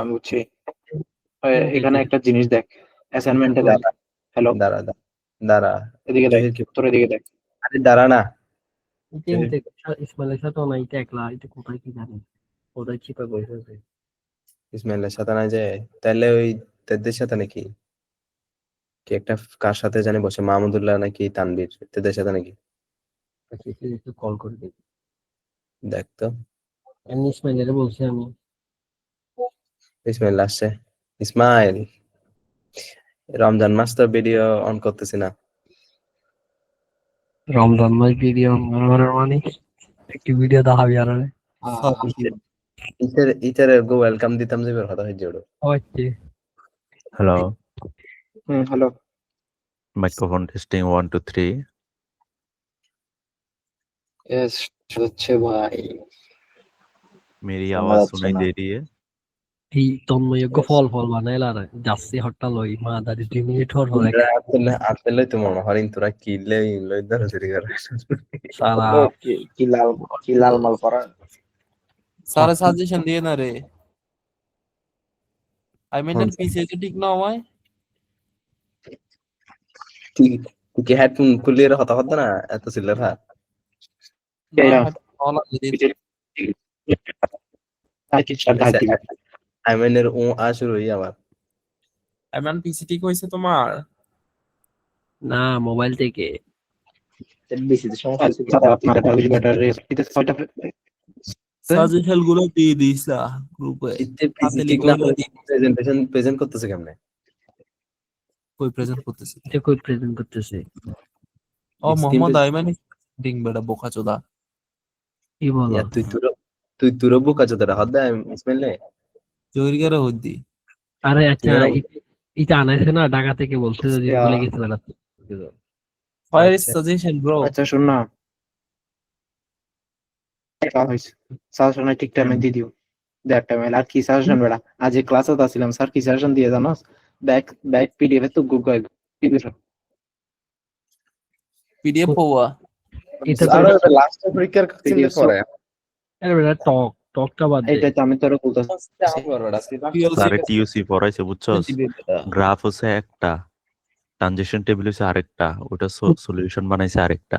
আমি বুঝছি। এখানে একটা জিনিস দেখ, অ্যাসাইনমেন্টে দেখ। দাঁড়া হ্যালো, দাঁড়া দাঁড়া দাঁড়া এদিকে দেখ, তোর এদিকে দেখ। আরে দাঁড়া না, ইসমাইলের সাথে অনাইতে একলা এটা কোথায় কি জানি কোথায় চিপা বসেছে। ইসমাইলের সাথে না যে, তাহলে ওই তেদের সাথে নাকি কি একটা, কার সাথে জানি বসে, মাহমুদুল্লাহ নাকি তানভীর, তেদের সাথে নাকি? একটু কল করে দেখি। দেখ তো। ইসমাইলের বলছি আমি। ইসমাইল আসছে। ইসমাইল, রমজান মাস তো ভিডিও অন করতেছি না। রমজান মাস ভিডিও মানে একটি ভিডিও দেখাবি আর ইতারে ইতারে গো ওয়েলকাম দিতাম যে বের কথা হয়ে যাবে। হচ্ছে Hello, hello. microphone testing 1 2 3. S হচ্ছে ভাই, मेरी শোনা आवाज যাচ্ছে सुनाई না। दे रही है? এই তন্ময়জ্ঞ ফল বানাইলার যাচ্ছি হরতাল ওই মা দাঁড়ি 2 মিনিট হর হর আসলে তোমার হরিণ তোরা কিলে লই ধরে চুরি করে সারা ও কি লাল মাল পরা। सारे সাজেশন দিয়ে না রে। আই মিন এর পিছে তো ঠিক না হয়। তুই কি হেডফোন খুলে কথা কথা না এত সিলের হ্যাঁ। আইমেনের ও আসুর হই আমার। আই মিন পিছে ঠিক হইছে তোমার? না মোবাইল থেকে সাজেশন গুলো দিয়ে দিছা গ্রুপে। হাতে লিখে প্রেজেন্ট করতেছে কেমনে? কই প্রেজেন্ট করতেছে? এটা কই প্রেজেন্ট করতেছে? ও মোহাম্মদ আইমান ডিং বেটা বোকাচোদা। কি বলো? তুই তোর বোকা চোদারা হদ দে ইসমাইল নে জয়রিগারে হইদি। আরে আচ্ছা এটা আনাইছে না ঢাকা থেকে, বলছে যে বলে গেছে বেড়াতে। Fire suggestion bro. আচ্ছা শোন না, সাজেশন ঠিক টাইমে দিয়ে দিও। দেখ টাইমে আর কি সাজেশন বেড়া, আজ ক্লাসে তো ছিলাম, স্যার কি সাজেশন দিয়ে জানোস? ব্যাক পিডিএফ তো গুগল পিডিএফ পাওয়া। এটা আর লাস্ট পরীক্ষার চিন্তা করে আরে বেটা টকটা বাদ দে। এটা তো আমি তোরে বলতেছি। सारे টিইউসি পড়াইছে বুঝছস? গ্রাফ হচ্ছে একটা, ট্রানজিশন টেবিল হচ্ছে আরেকটা, ওটা সলিউশন বানাইছে আরেকটা।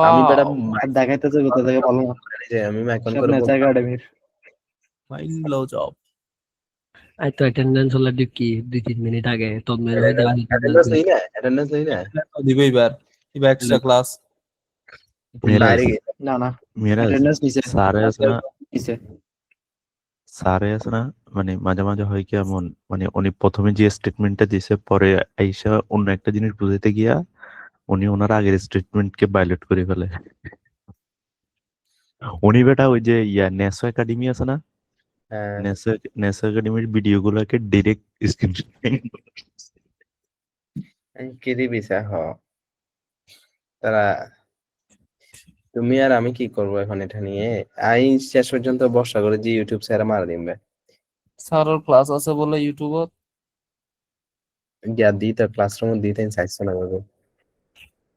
আমি বেটা দেখাইতেছে কোথা থেকে বলো না, যে আমি এখন সব করে নেচা একাডেমির। Mind blow job. আই তো অ্যাটেন্ডেন্স হলো কি 2-3 মিনিট আগে তন্ময়ের হয়ে অ্যাটেন্ডেন্স নেই না দিবে এবার এক্সট্রা ক্লাস। বাইরে না মেরাজ অ্যাটেন্ডেন্স নিচে সারে আছে না, নিচে সারে আছে না, মানে মাঝে মাঝে হয় কি এমন, মানে উনি প্রথমে যে স্টেটমেন্টটা দিছে পরে আইসা অন্য একটা জিনিস বুঝাইতে গিয়া উনি ওনার আগের স্টেটমেন্টকে ভায়োলেট করে ফেলে। উনি বেটা ওই যে নেসো একাডেমি আছে না, নেসো একাডেমির ভিডিও গুলাকে ডিরেক্ট স্ক্রিন কি দিবি হ তারা। তুমি আর আমি কি করবো এখন এটা নিয়ে? আই শেষ পর্যন্ত বর্ষা করে যে ইউটিউব স্যার মারা দিবে। স্যারের ক্লাস আছে বলে ইউটিউবে গিয়া দিই তো ক্লাসরুম দিতে চাইছো না বাবু।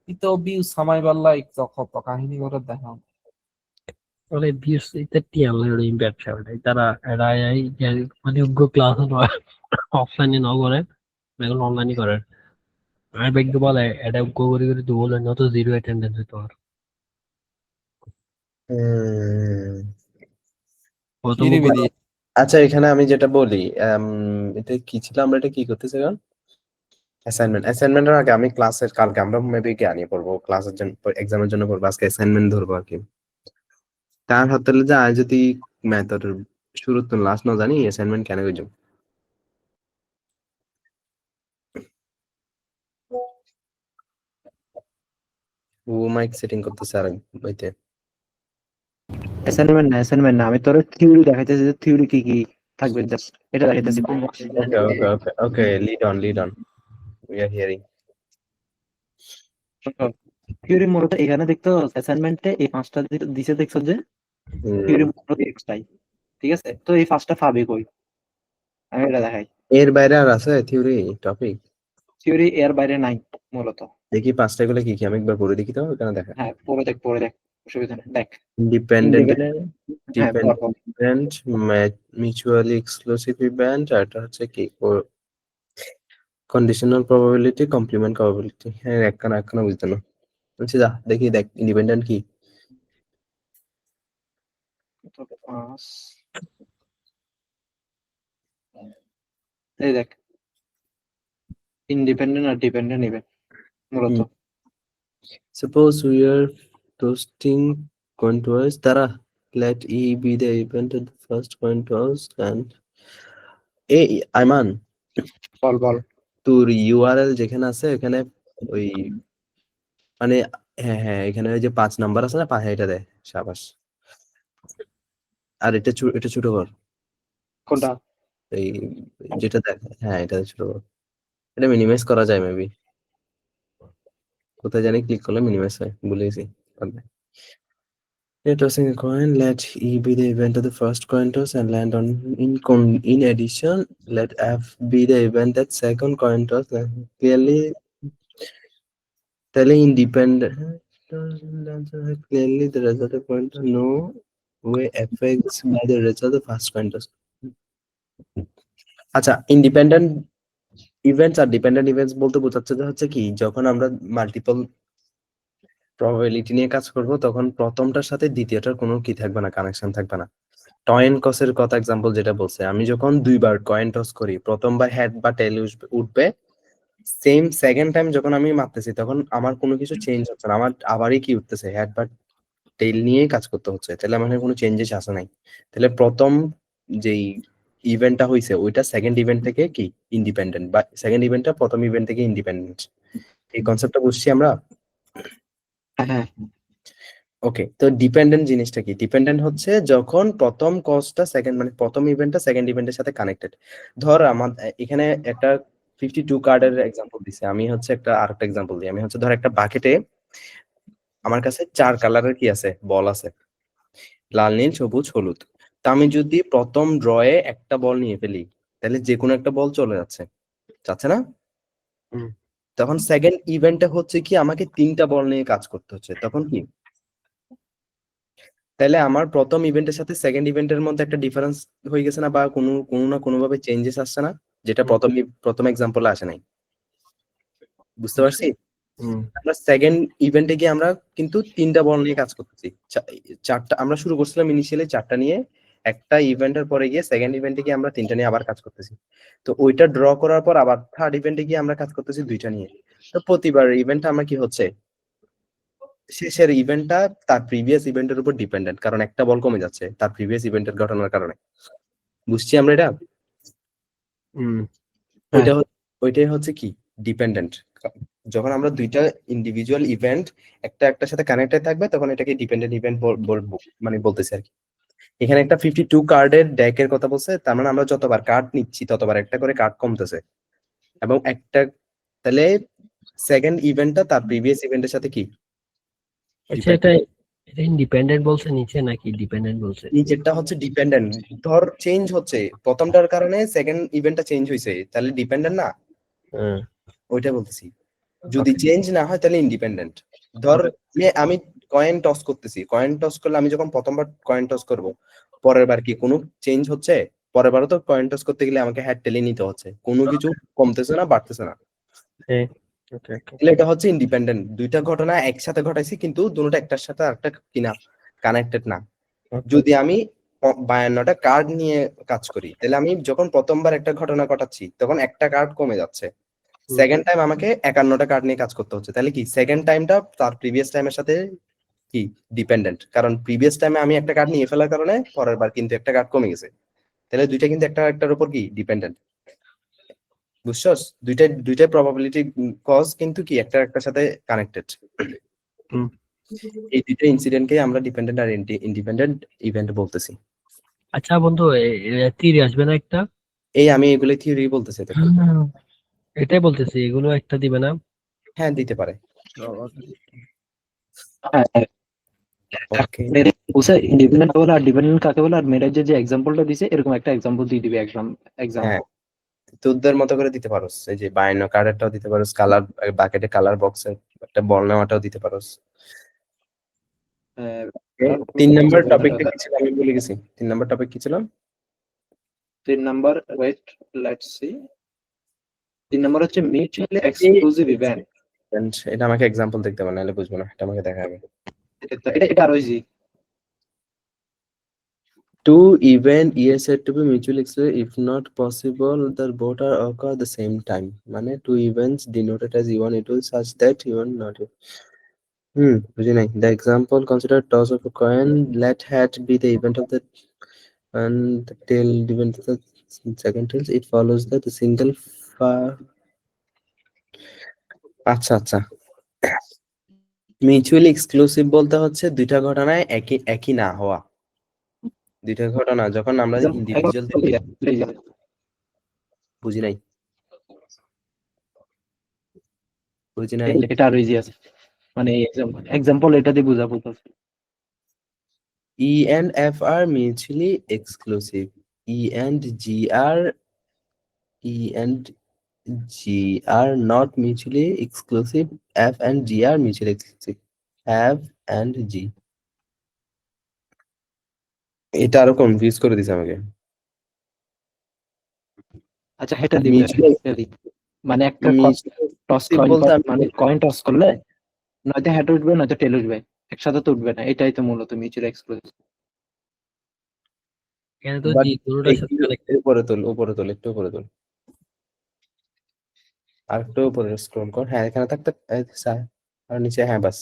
ইতো বিউ সামাই বাল্লা এক কত কাহিনী করে দেখাও। বলে ভিউস এটা টিয়ালের এই ব্যবসা ওটাই তারা এরা এই মানে উগ্র ক্লাস অফলাইনে ন করে এখন অনলাইনে করে। আর ব্যাংকে বলে এটা উগ্র করে করে তো বলে নত জিরো অ্যাটেন্ডেন্স হতো আর আচ্ছা এখানে আমি যেটা বলি, এটা কি ছিল, আমরা এটা কি করতেছি এখন? অ্যাসাইনমেন্টের আগে আমি ক্লাসের কালকে আমরা মেবি জ্ঞানী পড়বো, ক্লাসের জন্য এক্সামের জন্য পড়বো, আজকে অ্যাসাইনমেন্ট ধরবো আর কি। তার হাতে যে আজ যদি ম্যাথের শুরু তো লাস্ট না জানি অ্যাসাইনমেন্ট কেন করছো? ও মাইক সেটিং করতেছে আর বইতে অ্যাসাইনমেন্ট না আমি তোর থিওরি দেখাইতেছি যে থিওরি কি কি থাকবে, জাস্ট এটা দেখাইতেছি। Okay lead on we are hearing. Theory মূলত এখানে দেখতো অ্যাসাইনমেন্টে এই পাঁচটা দিছে, দেখছো যে থিওরি মূলত এক্সটাই, ঠিক আছে? তো এই পাঁচটা পাবে কই, আমি এটা দেখাই। এর বাইরে আর আছে থিওরি টপিক? থিওরি এর বাইরে নাই মূলত। দেখি পাঁচটা গুলো কি কি, আমি একবার পড়ে দেখি তো, ওখানে দেখা। হ্যাঁ পড়ে দেখ অসুবিধা নেই, দেখ ইন্ডিপেন্ডেন্ট independent- হ্যাঁ বল, বল। ডিপেন্ডেন্ট মিউচুয়ালি এক্সক্লুসিভ ইভেন্ট, আর এটা হচ্ছে কি কন্ডিশনাল প্রবাবিলিটি, কমপ্লিমেন্ট প্রবাবিলিটি। হ্যাঁ একখানা বুঝতে না বলছি, যা দেখি দেখ ইন্ডিপেন্ডেন্ট কি। তবে পাঁচ, এই দেখ ইন্ডিপেন্ডেন্ট আর ডিপেন্ডেন্ট ইভেন্ট মূলত। Suppose we are toasting coin toss, Tara, let E be the event at the first coin toss and Ayman, বল বল। তোর URL যেখানে আছে এখানে ওই মানে হ্যাঁ এখানে ওই যে 5 নাম্বার আছে না, এটা দে শাবাশ। আর এটা এটা ছোট কর, কোনটা? এই যেটা দেখ, হ্যাঁ এটা ছোট কর। এটা মিনিমাইজ করা যায় মেবি, কোথায় জানি ক্লিক করলে মিনিমাইজ হয়, ভুলে গেছি। Tossing a coin, let E be the event of the first coin toss and land on in addition, let F be the event that second coin toss. Clearly telling independent clearly the result of coin toss no way affects by the result of the first coin toss. আচ্ছা, independent events আর dependent events বলতে বোঝাচ্ছে যে হচ্ছে কি, যখন আমরা multiple probability নিয়ে কাজ করব তখন প্রথমটার সাথে দ্বিতীয়টার কোনো কি থাকবে না, কানেকশন থাকবে না। কয়েন টসের কথা এক্সাম্পল যেটা বলছে, আমি যখন দুইবার কয়েন টস করি, প্রথমবার হেড বা টেল উঠবে, সেম সেকেন্ড টাইম যখন আমি মারতেছি তখন আমার কোনো কিছু চেঞ্জ হচ্ছে না, আমার আবারই কি উঠতেছে, হেড বা টেল নিয়েই কাজ করতে হচ্ছে। তাহলে আমার কোনো চেঞ্জেস আসে নাই। তাহলে প্রথম যেই ইভেন্টটা হইছে ওইটা সেকেন্ড ইভেন্ট থেকে কি ইন্ডিপেন্ডেন্ট, বা সেকেন্ড ইভেন্টটা প্রথম ইভেন্ট থেকে ইন্ডিপেন্ডেন্ট। এই কনসেপ্টটা বুঝছি আমরা। হ্যাঁ ওকে, তো ডিপেন্ডেন্ট জিনিসটা কি? ডিপেন্ডেন্ট হচ্ছে যখন প্রথম কজটা সেকেন্ড মানে প্রথম ইভেন্টটা সেকেন্ড ইভেন্টের সাথে কানেক্টেড। ধর আমার এখানে একটা 52 কার্ডের এক্সাম্পল দিছে, আমি হচ্ছে একটা আরেকটা এক্সাম্পল দিই। আমি হচ্ছে ধর একটা বাকেটে আমার কাছে 4 কালারের কি আছে, বল আছে, লাল, নীল, সবুজ, হলুদ। তা আমি যদি প্রথম ড্রয়ে একটা বল নিয়ে ফেলি, তাহলে যে কোনো একটা বল চলে যাচ্ছে না? হুম। তখন সেকেন্ড ইভেন্টে হচ্ছে কি আমাকে 3টা বল নিয়ে কাজ করতে হচ্ছে, তখন কি তাহলে আমার প্রথম ইভেন্টের সাথে সেকেন্ড ইভেন্টের মধ্যে একটা ডিফারেন্স হয়ে গেছে না, বা কোনো না কোনো ভাবে চেঞ্জেস আসছে না, যেটা প্রথম এক্সাম্পলে আসে নাই। বুঝতে পারছি? আমরা সেকেন্ড ইভেন্টে গিয়ে আমরা কিন্তু 3টা বল নিয়ে কাজ করতেছি। 4টা আমরা শুরু করছিলাম ইনিশিয়ালি 4টা নিয়ে, একটা ইভেন্টের পরে গিয়ে সেকেন্ড ইভেন্টে গিয়ে আমরা 3টা নিয়ে আবার কাজ করতেছি। তো ওইটা ড্র করার পর আবার থার্ড ইভেন্টে গিয়ে আমরা কাজ করতেছি 2টা নিয়ে। তো প্রতিবার ইভেন্টটা আমরা কি হচ্ছে, শেষের ইভেন্টটা তার প্রিভিয়াস ইভেন্টের উপর ডিপেন্ডেন্ট, কারণ একটা বল কমে যাচ্ছে তার প্রিভিয়াস ইভেন্টের ঘটনার কারণে। বুঝছি আমরা এটা? ওইটাই হচ্ছে কি ডিপেন্ডেন্ট। যখন আমরা দুইটা ইন্ডিভিজুয়াল ইভেন্ট একটার সাথে কানেক্টেড থাকবে তখন এটাকে ডিপেন্ডেন্ট ইভেন্ট বলবো, মানে বলতেছি আর কি। এখানে একটা 52 কার্ডের ডেকের কথা বলছে, তার মানে আমরা যতবার কার্ড নিচ্ছি ততবার একটা করে কার্ড কমতেছে, এবং একটা তাহলে সেকেন্ড ইভেন্টটা তার প্রিভিয়াস ইভেন্টের সাথে কি আচ্ছা, এটা ইন্ডিপেন্ডেন্ট বলছে নিচে নাকি ডিপেন্ডেন্ট বলছে? নিচেরটা হচ্ছে ডিপেন্ডেন্ট। ধর চেঞ্জ হচ্ছে, প্রথমটার কারণে সেকেন্ড ইভেন্টটা চেঞ্জ হয়েছে, তাহলে ডিপেন্ডেন্ট না? ওইটা বলতেছি। যদি চেঞ্জ না হয় তাহলে ইন্ডিপেন্ডেন্ট। ধর আমি কয়েন টস করতেছি, কয়েন টস করলে আমি যখন প্রথমবার কয়েন টস করব, পরের বার কি কোনো চেঞ্জ হচ্ছে? পরের বারও তো কয়েন টস করতে গেলে আমাকে হ্যাড টেলে নিতে হচ্ছে, কোনো কিছু কমতেছে না বাড়তেছে না। তাহলে এটা হচ্ছে ইন্ডিপেন্ডেন্ট। দুইটা ঘটনা একসাথে ঘটাইছি কিন্তু দুটোটা একটার সাথে আরেকটা কিনা কানেক্টেড না। যদি আমি 52টা কার্ড নিয়ে কাজ করি, তাহলে আমি যখন প্রথমবার একটা ঘটনা ঘটাচ্ছি তখন একটা কার্ড কমে যাচ্ছে, সেকেন্ড টাইম আমাকে 51টা কার্ড নিয়ে কাজ করতে হচ্ছে। তাহলে কি সেকেন্ড টাইমটা তার প্রিভিয়াস টাইমের সাথে কি ডিপেন্ডেন্ট, কারণ প্রিভিয়াস টাইমে আমি একটা কার্ড নিয়ে ফেলার কারণে পরের বার কিন্তু একটা কার্ড কমে গেছে। তাহলে দুইটা কিন্তু একটা একটার উপর কি ডিপেন্ডেন্ট। বুঝছস? দুইটাই প্রবাবিলিটি কজ কিন্তু কি একটা একটার সাথে কানেক্টেড। এই দুইটা ইনসিডেন্টকে আমরা ডিপেন্ডেন্ট আর ইন্ডিপেন্ডেন্ট ইভেন্ট বলতেছি। আচ্ছা বন্ধু, থিওরি আসবে না একটা? এই আমি এগুলো থিওরি বলতেছি তোকে। এটাই বলতেছি, এগুলো একটা দিবে না? হ্যাঁ দিতে পারে। ওকে, বলছে ইন্ডিপেন্ডেন্ট কাকে বলে আর ডিপেন্ডেন্ট কাকে বলে, আর মেরাজ যে এক্সাম্পলটা দিছে এরকম একটা এক্সাম্পল দিয়ে দিবে এক্সাম্পল। হ্যাঁ তোদের মতো করে দিতে পারোস, এই যে 52 কার্ডেরটাও দিতে পারোস, কালার বাকেটে কালার বক্সে একটা বল নেওয়াটাও দিতে পারোস। তিন নম্বর টপিকটা কি ছিল আমি ভুলে গেছি। 3 নম্বর টপিক কি ছিল? 3 number wait let's see 3 number হচ্ছে মিউচুয়ালি এক্সক্লুসিভ ইভেন্ট। এটা আমাকে এক্সাম্পল দেখতে হবে, নাহলে বুঝবো না। এটা আমাকে দেখাবে। এটা আরো easy. Two events are said to be mutually exclusive if not possible that both are occur at the same time. মানে two events denoted as E1 E2 such that E1 not E2. বুঝি নাই। The example consider toss of a coin. Let hat be the event of the and the tail event of the second tails. It follows that the single আচ্ছা আচ্ছা, mutually exclusive বলতে হচ্ছে দুইটা ঘটনায় একই একই না হওয়া। দুইটা ঘটনা যখন আমরা ইন্ডিভিজুয়াল বুঝি নাই বুঝি নাই এটা আরো ইজি আছে, মানে এক্সাম্পল এটা দিয়ে বুঝাবো। E and F are mutually exclusive. E and G are not mutually exclusive. F and G are mutually exclusive. F and G. এটা আরো কনফিউজ করে দিছে আমাকে। আচ্ছা এটা দিব, মানে একটা টস কয়েন মানে কয়েন টস করলে নয়তো হেড উঠবে নয়তো টেল উঠবে, একসাথে তো উঠবে না। এটাই তো মূলত মিউচুয়াল এক্সক্লুসিভ। এখানে তো যে কোনোটার সাথে কানেক্টেড। উপরে তোল একটু উপরে তোল, আর একটু উপরে স্ক্রল কর। হ্যাঁ এখানে থাকতে আর নিচে, হ্যাঁ বাস।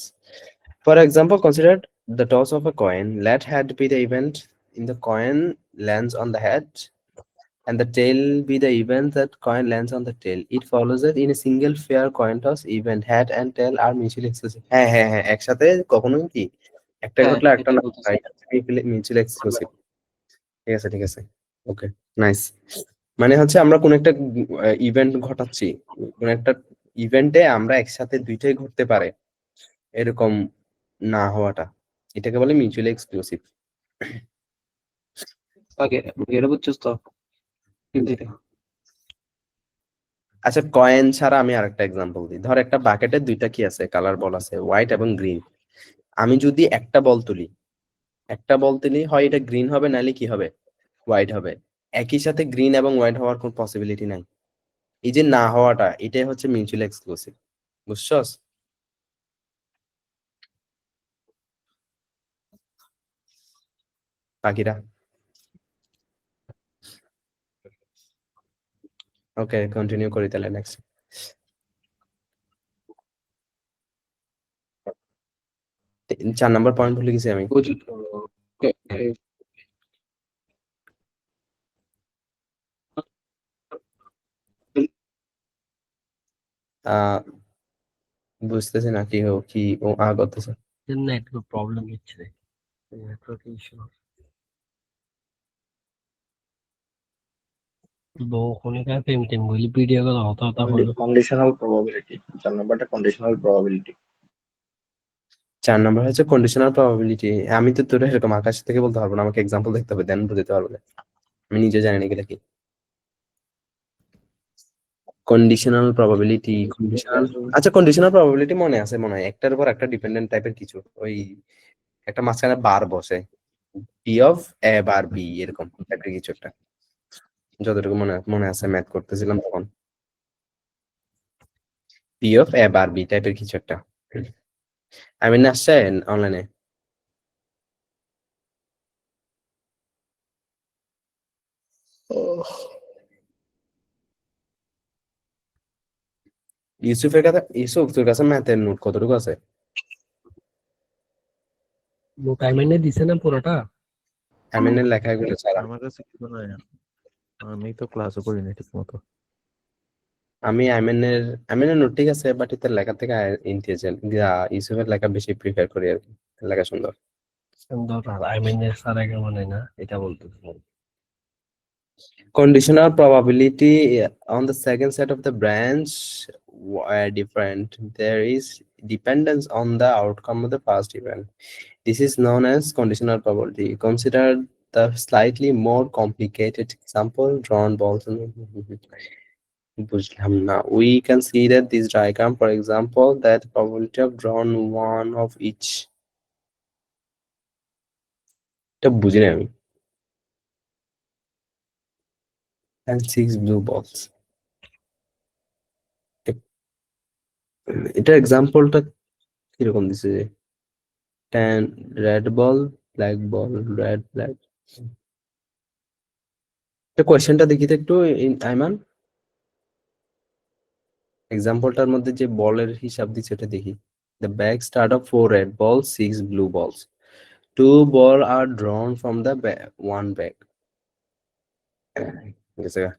For example, consider the toss of a coin. Let head be the event in the coin lands on the head, and the tail be the event that coin lands on the tail. It follows that in a single fair coin toss event, head and tail are mutually exclusive. হ্যাঁ হ্যাঁ হ্যাঁ, একসাথে কখনোই কি একটা ঘটলে একটা না, মিউচুয়ালি এক্সক্লুসিভ। ঠিক আছে, ওকে, নাইস। মানে হচ্ছে আমরা কোন একটা ইভেন্ট ঘটাচ্ছি, কোন একটা ইভেন্টে আমরা একসাথে দুইটাই ঘটতে পারে এরকম না হওয়াটা, এটাকে বলে মিউচুয়ালি এক্সক্লুসিভ। এটা বুঝছিস তো? আচ্ছা, কয়েন ছাড়া আমি আরেকটা এক্সাম্পল দিই। ধর একটা বাকেটে দুইটা কি আছে, কালার বল আছে, হোয়াইট এবং গ্রিন। আমি যদি একটা বল তুলি হয় এটা গ্রিন হবে, নাহলে কি হবে, হোয়াইট হবে। একই সাথে গ্রিন এবং হোয়াইট হওয়ার কোন পসিবিলিটি নাই। এই যে না হওয়াটা, এটাই হচ্ছে মিউচুয়ালি এক্সক্লুসিভ। বুঝছস? বাকিরা ওকে, কন্টিনিউ করি তাহলে। নেক্সট 4 নাম্বার পয়েন্ট ভুলে গেছি আমি। বুঝতেছি না কি ও করতেছে। নেটওয়ার্ক প্রবলেম হচ্ছে, নেটওয়ার্ক ইস্যু। বহুক্ষণিকার প্রেম টেম বলি ভিডিও কল হতা হতা হলো। কন্ডিশনাল প্রবাবিলিটি, 4 নাম্বারটা কন্ডিশনাল প্রবাবিলিটি। 4 নাম্বার হচ্ছে কন্ডিশনাল প্রবাবিলিটি। আমি তো তোর এরকম আকাশ থেকে বলতে পারবো না, আমাকে এক্সাম্পল দেখতে হবে, দেন বুঝতে পারবো। আমি নিজে জানি না এগুলা কি। কন্ডিশনাল প্রবাবিলিটি, আচ্ছা কন্ডিশনাল প্রবাবিলিটি মনে আছে মনে হয়, একটার উপর একটা ডিপেন্ডেন্ট টাইপের কিছু, ওই একটা মাঝখানে বার বসে, P of A bar B, এরকম টাইপের কিছু একটা, যতটুকু মনে আছে ম্যাথ করতেছিলাম তখন। P of A bar B টাইপের কিছু একটা। আমি না আসছে অনলাইনে। ইউসুফ তোর কাছে ম্যাথের নোট কতটুকু আছে? টাইমে দিছে না পুরোটা? আমিনের লেখাগুলো ছাড়া। আমার কাছে কিছু নাই, আমি তো ক্লাসও করিনি ঠিক মতো। আমি আমিনের নোট ঠিক আছে, বাট এর লেখা থেকে ইউসুফের লেখা বেশি প্রিফার করি আর কি, লেখা সুন্দর। সুন্দর। আর আইমিনের স্যার আগে মনে না, এটা বলতেছি। Conditional probability on the second set of the branch are different. There is dependence on the outcome of the first event. This is known as conditional probability. Consider the slightly more complicated example drawn balls. We can see that this diagram, for example, that the probability of drawn one of each এটা বুঝি না আমি। And 6 blue balls. এটা এক্সাম্পলটা কিরকম দিছে যে 10 red ball, black ball, red, black. এটা কোয়েশ্চেনটা দেখি তো একটু আইমান, এক্সাম্পলটার মধ্যে যে বলের হিসাব দিচ্ছে এটা দেখি। The bag start of 4 red balls, 6 blue balls. 2 ball are drawn from the one bag. গেছে গা।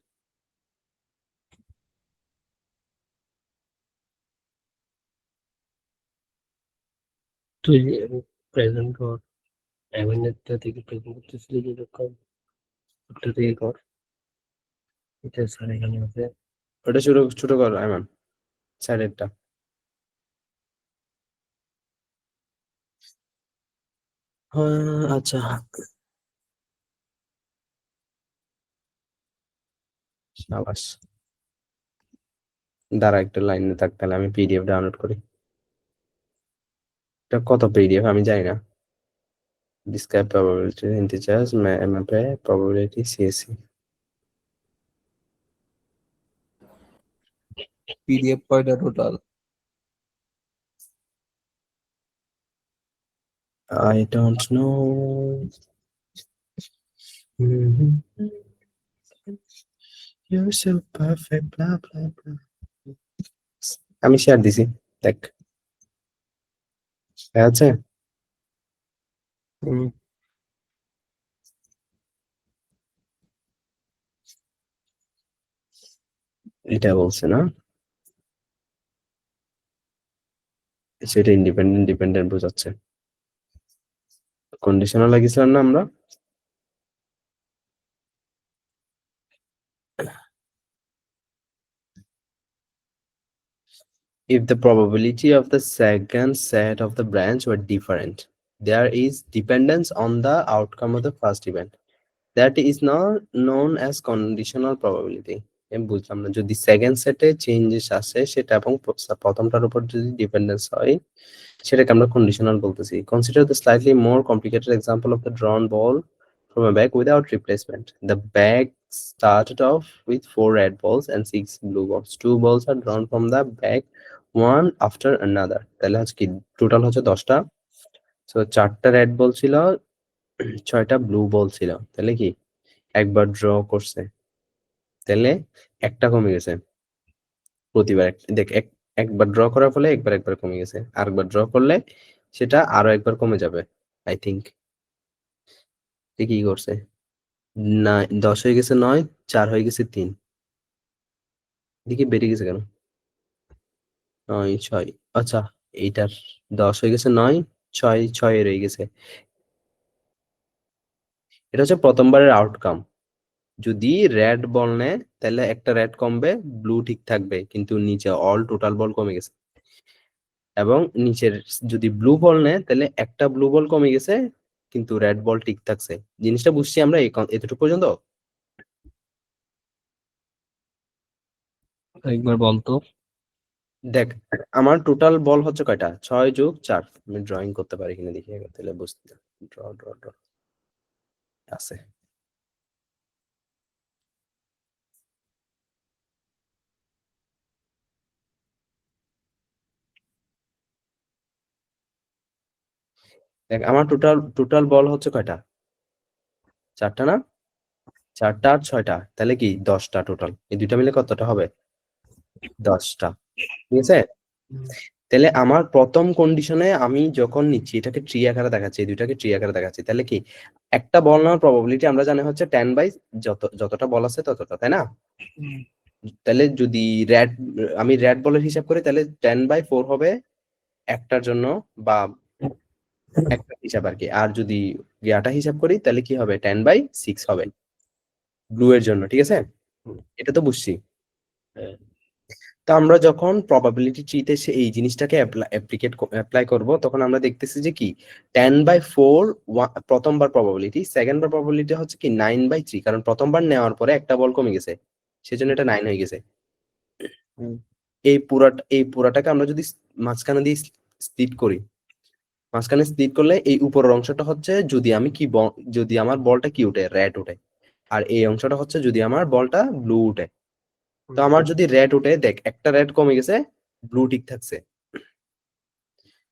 তুই প্রেজেন্ট কর, অ্যাভেঞ্জারটা থেকে প্রেজেন্ট করতেছিলি যেরকম ওটা থেকে কর। এটা স্যার এখানে আছে। ওটা ছোট ছোট কর আইমান, সাইডেরটা। আচ্ছা, সাবাস। দাঁড়া একটা লাইনে থাক, তাহলে আমি পিডিএফ ডাউনলোড করি। এটা কত পিডিএফ আমি জানি না। Describe probability integers, MAP, probability CSC. PDF কয়টা total? I don't know. You're so perfect, blah blah blah. আমি শেয়ার দিছি, দেখ আছে। এটা বলছে না, সেটা ইন্ডিপেন্ডেন্ট ডিপেন্ডেন্ট বোঝাচ্ছে। কন্ডিশনাল লাগিয়েছিলাম না আমরা। If the probability of the second set of the branch were different, there is dependence on the outcome of the first event. That is not known as conditional probability. আমি বুঝলাম না, যদি second সেটে changes আসে সেটা এবং প্রথমটার উপর যদি ডিপেন্ডেন্স হয় সেটাকে আমরা কন্ডিশনাল বলতেছি। Consider the slightly more complicated example of the drawn ball from a bag without replacement. The bag started off with 4 red balls and 6 blue balls. 2 balls are drawn from the bag one after another. তাহলে হচ্ছে কি total হচ্ছে 10টা। So 4টা red ball ছিল, 6টা blue বল ছিল। তাহলে কি একবার ড্র করছে, তাহলে একটা কমে গেছে প্রতিবার। দেখ একবার ড্র করার ফলে একবার একবার কমে গেছে, আরেকবার ড্র করলে সেটা আরো একবার কমে যাবে। আই থিঙ্ক কি করছে না, 10 হয়ে গেছে 9, 4 হয়ে গেছে 3, দেখি বেরিয়ে গেছে কেন 9 6। আচ্ছা এইটার 10 হয়ে গেছে 9, 6 রয়ে গেছে। এটা হচ্ছে প্রথমবারের আউটকাম। যদি রেড বল নেয় তাহলে একটা রেড কমবে, ব্লু ঠিক থাকবে, কিন্তু নিচে অল টোটাল বল কমে গেছে। এবং নিচের যদি ব্লু বল নেয় তাহলে একটা ব্লু বল কমে গেছে কিন্তু রেড বল ঠিক থাকছে। জিনিসটা বুঝছি আমরা এতটুকু পর্যন্ত। একবার বলতো। দেখ আমার টোটাল বল হচ্ছে কয়টা, 6 যোগ 4। আমি ড্রয়িং করতে পারি কিনা দেখি আগে, তাহলে বুঝতে ড্র ড্র ড্র আছে। দেখ আমার টোটাল বল হচ্ছে কয়টা, 4টা না, 4টা আর 6টা, তাহলে কি 10টা টোটাল। এই দুইটা মিলে কতটা হবে, 10টা। ঠিক আছে, তাহলে আমার প্রথম কন্ডিশনে আমি যখন নিচ্ছি এটাকে ট্রি আকারে দেখাচ্ছি, এই দুইটাকে ট্রি আকারে দেখাচ্ছি, তাহলে কি একটা বল নেওয়ার প্রবাবিলিটি আমরা জানি হচ্ছে 10 বাই যতটা বল আছে ততটা, তাই না? তাহলে যদি আমি রেড বলের হিসাব করি তাহলে 10/4 হবে একটার জন্য, বা একটা হিসাব আর কি। আর যদি ইয়াটা হিসাব করি তাহলে কি হবে, 10/6 হবে ব্লু এর জন্য। ঠিক আছে, এটা তো বুঝছি। তো আমরা যখন প্রবাবিলিটি ট্রিতে এই জিনিসটাকে অ্যাপ্লাই করব তখন আমরা দেখতেছি যে কি 10/4 প্রথমবার প্রবাবিলিটি, সেকেন্ডবার প্রবাবিলিটি হচ্ছে কি 9/3, কারণ প্রথমবার নেওয়ার পরে একটা বল কমে গেছে সেজন্য এটা 9 হয়ে গেছে। এই পুরাটাকে আমরা যদি মাঝখানে দিয়ে স্প্লিট করি মাঝখানে স্প্লিট করলে এই উপরের অংশটা হচ্ছে যদি আমি যদি আমার বলটা কি উঠে, রেড উঠে, আর এই অংশটা হচ্ছে যদি আমার বলটা ব্লু উঠে। তো আমার যদি রেড উঠে, দেখ একটা রেড কমে গেছে, ব্লু ঠিক থাকছে।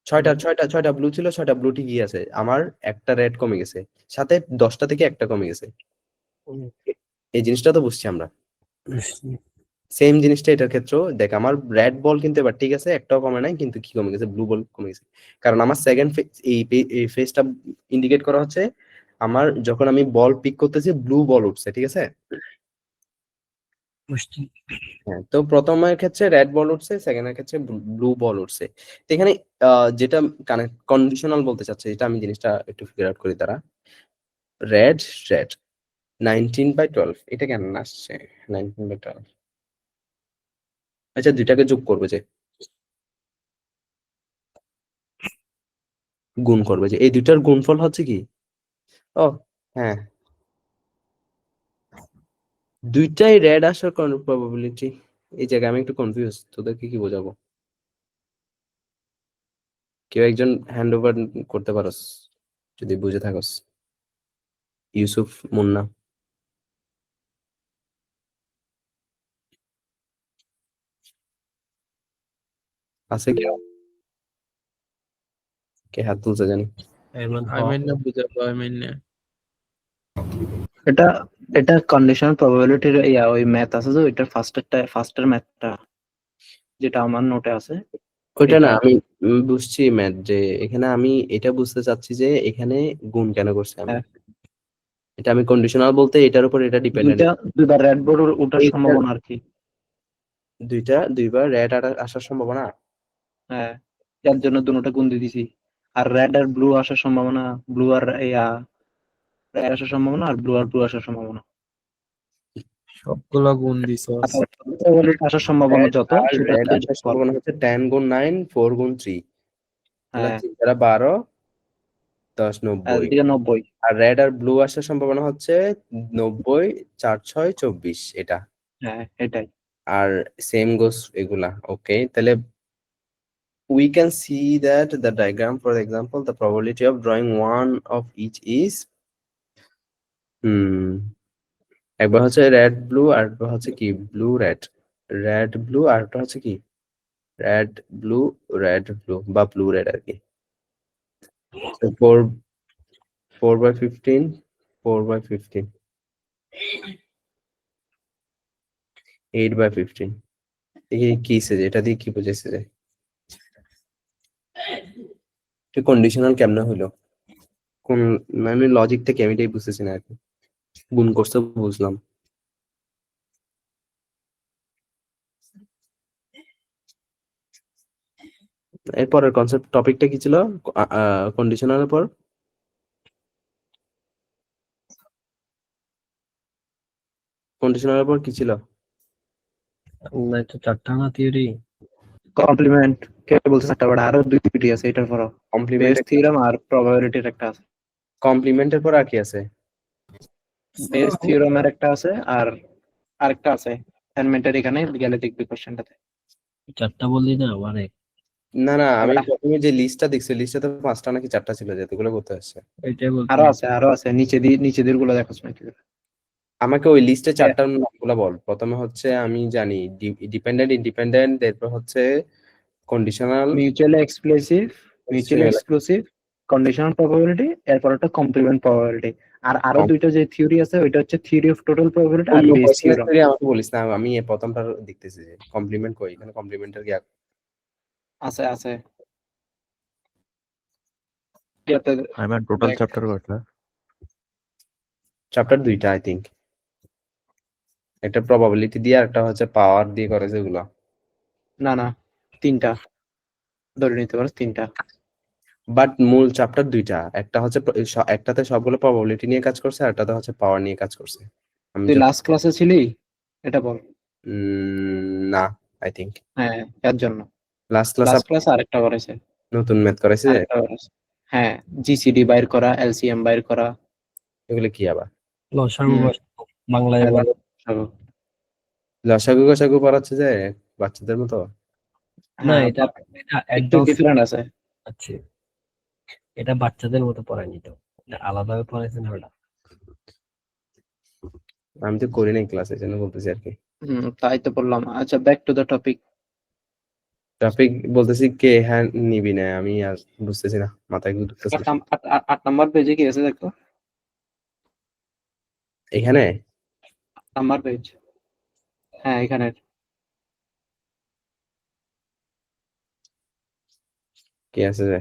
ছয়টা ব্লু ছিল, 6টা ব্লু ঠিকই আছে, আমার একটা রেড কমে গেছে, সাথে 10টা থেকে একটা কমে গেছে। এই জিনিসটা তো বুঝছি আমরা। সেম জিনিসটা এটার ক্ষেত্রেও দেখ, আমার রেড বল কিন্তু এবার ঠিক আছে, একটাও কমে নাই, কিন্তু কি কমে গেছে, ব্লু বল কমে গেছে। কারণ আমার সেকেন্ড এই ফেজটা ইন্ডিকেট করা হচ্ছে আমার যখন আমি বল পিক করতেছি ব্লু বল উঠছে, ঠিক আছে। হ্যাঁ, তো প্রথমের ক্ষেত্রে রেড বল উঠছে, সেকেন্ডের ক্ষেত্রে ব্লু বল উঠছে। তো এখানে যেটা কন্ডিশনাল বলতে চাচ্ছে, এটা আমি জিনিসটা একটু ফিগার আউট করি তারা। রেড 19/12, এটা কেন আসছে 19/12? আচ্ছা, দুইটাকে যোগ করবে যে, গুণ করবে যে, এই দুইটার গুণফল হচ্ছে কি? ও হ্যাঁ, দুইটাই রেড আসার কোন প্রবাবিলিটি? এই জায়গায় আমি একটু কনফিউজ, তোদেরকে কি বোঝাবো? কেউ একজন হ্যান্ড ওভার করতে পারোস যদি বুঝে থাকোস। ইউসুফ, মুন্না, আছে কেউ? কে হাত তুলছে জানি? এটা এটা কন্ডিশনাল প্রবাবিলিটির ওই ম্যাথ আছে যে, ওইটার ফার্স্টের ম্যাথটা যেটা আমার নোটে আছে ওইটা না, এটা। আমি বুঝছি ম্যাথ, যে এখানে আমি এটা বুঝতে চাচ্ছি যে এখানে গুণ কেন করছে আমি। হ্যাঁ, এটা আমি কন্ডিশনাল বলতে এটার উপর এটা ডিপেন্ডেন্ট। দুইবার রেড বোর্ড ওঠার সম্ভাবনা আর কি। দুইবার রেড আসার সম্ভাবনা। হ্যাঁ, এর জন্য দুটোটা গুণ দিয়ে দিছি। আর রেড আর ব্লু আসার সম্ভাবনা, ব্লু আর রেড আসার সম্ভাবনা, আর ব্লু আসার সম্ভাবনা। সবগুলা গুণ দিছস। প্রবাবিলিটি আসার সম্ভাবনা যত, সেটা রেড যোগ আসার কর। সম্ভাবনা হচ্ছে 10 গুণ 9, 4 গুণ 3, তাহলে হ্যাঁ, 3 দ্বারা 12, 10, আর 90। এদিকে 90। আর রেড আর ব্লু আসার সম্ভাবনা হচ্ছে 90, 4, 6, 24 এটা। হ্যাঁ, এটাই। আর সেম গোস এগুলা। ওকে, তাহলে we can see that the diagram, for example, the probability of drawing one of each is একবার হচ্ছে রেড ব্লু, আর একবার হচ্ছে কি ব্লু রেড, রেড ব্লু, আর একটা হচ্ছে কি রেড ব্লু, রেড ব্লু বা ব্লু রেড আর কি। 4/15, 4/15, 8/15। কি এটা দিয়ে কি বুঝেছে যে কন্ডিশনাল কেমনে হইলো, কোন মানে লজিক থেকে আমি এটাই বুঝতেছি না আর কি। গুণ করতে বুঝলাম। এরপরের কনসেপ্ট টপিকটা কি ছিল কন্ডিশনালের পর? কন্ডিশনালের পর কি ছিল? তো চারটা না থিওরি। কমপ্লিমেন্ট কে বলছে একটা, বাট আরো দুইটি আছে এটার পর। কমপ্লিমেন্ট, বেস থিওরাম আর প্রবাবিলিটির একটা আছে। কমপ্লিমেন্টের পর আর কি আছে? বেস থিওরামের একটা আছে, আর আরেকটা আছে অ্যাসাইনমেন্টের, এখানে গেলে দেখবি কোশ্চেনটাতে। চারটা বললি না মানে না না, আমি প্রথমে যে লিস্টটা দেখছি, লিস্টে তো 5টা নাকি 4টা ছিল, যেগুলো করতে আসছে। এটাই বলছি। আরো আছে নিচে দিয়ে গুলো দেখাস না কি? আমাকে ওই লিস্টে 4টার নামগুলো বল। প্রথমে হচ্ছে আমি জানি ডিপেন্ডেন্ট, ইন্ডিপেন্ডেন্ট, এরপর হচ্ছে conditional, mutually exclusive, mutually exclusive, conditional probability, এরপর একটা কমপ্লিমেন্ট প্রবাবিলিটি। আর আরো দুইটা যে থিওরি আছে, ওইটা হচ্ছে থিওরি অফ টোটাল প্রবাবিলিটি আর বেস থিওরাম। আমাকে বলিস না, আমি এই প্রথমটা দেখতেছি যে কমপ্লিমেন্ট কই, এখানে কমপ্লিমেন্টের কি আছে আমি টোটাল চ্যাপ্টার কয়টা? চ্যাপ্টার 2টা আই থিংক। একটা প্রবাবিলিটি দিয়ে আর একটা হচ্ছে পাওয়ার দিয়ে করে যেগুলো। না 3টা ধরে নিতে পারো, 3টা। বাট মূল চ্যাপ্টার 2টা, একটা হচ্ছে একটাতে সবগুলো প্রবাবিলিটি নিয়ে কাজ করছে, আর একটাতে হচ্ছে পাওয়ার নিয়ে কাজ করছে। আমি তুই লাস্ট ক্লাসে ছিলি? এটা বল। না, আই থিংক হ্যাঁ, এর জন্য লাস্ট লাস্ট ক্লাস ক্লাস আরেকটা করেছে। নতুন ম্যাথ করাইছে। হ্যাঁ, জিসিডি বাইর করা, এলসিএম বাইর করা। এগুলো কি আবার? লসাগু বাংলায় হ্যাঁ, বলে। লসাগু গসাগু পড়াচ্ছে যে বাচ্চাদের মতো। না হ্যাঁ, এটা একটু ডিফারেন্ট আছে। আছে এটা বাচ্চাদের মতো পড়ায়নি তো, এটা আলাদাভাবে পড়াইছে না ওটা। আমি তো করি নাই ক্লাসে, জন্য বলতেছি আর কি। তাই তো বললাম। আচ্ছা, back to the topic. Topic বলতেছি কে হ্যাঁ নিবি না, আমি আর বুঝতেছি না, মাথায় ঢুকতেছে না। 8 নাম্বার পেজে কি আছে দেখো, এখানে 8 নাম্বার পেজ। হ্যাঁ, এখানে কি আছে যে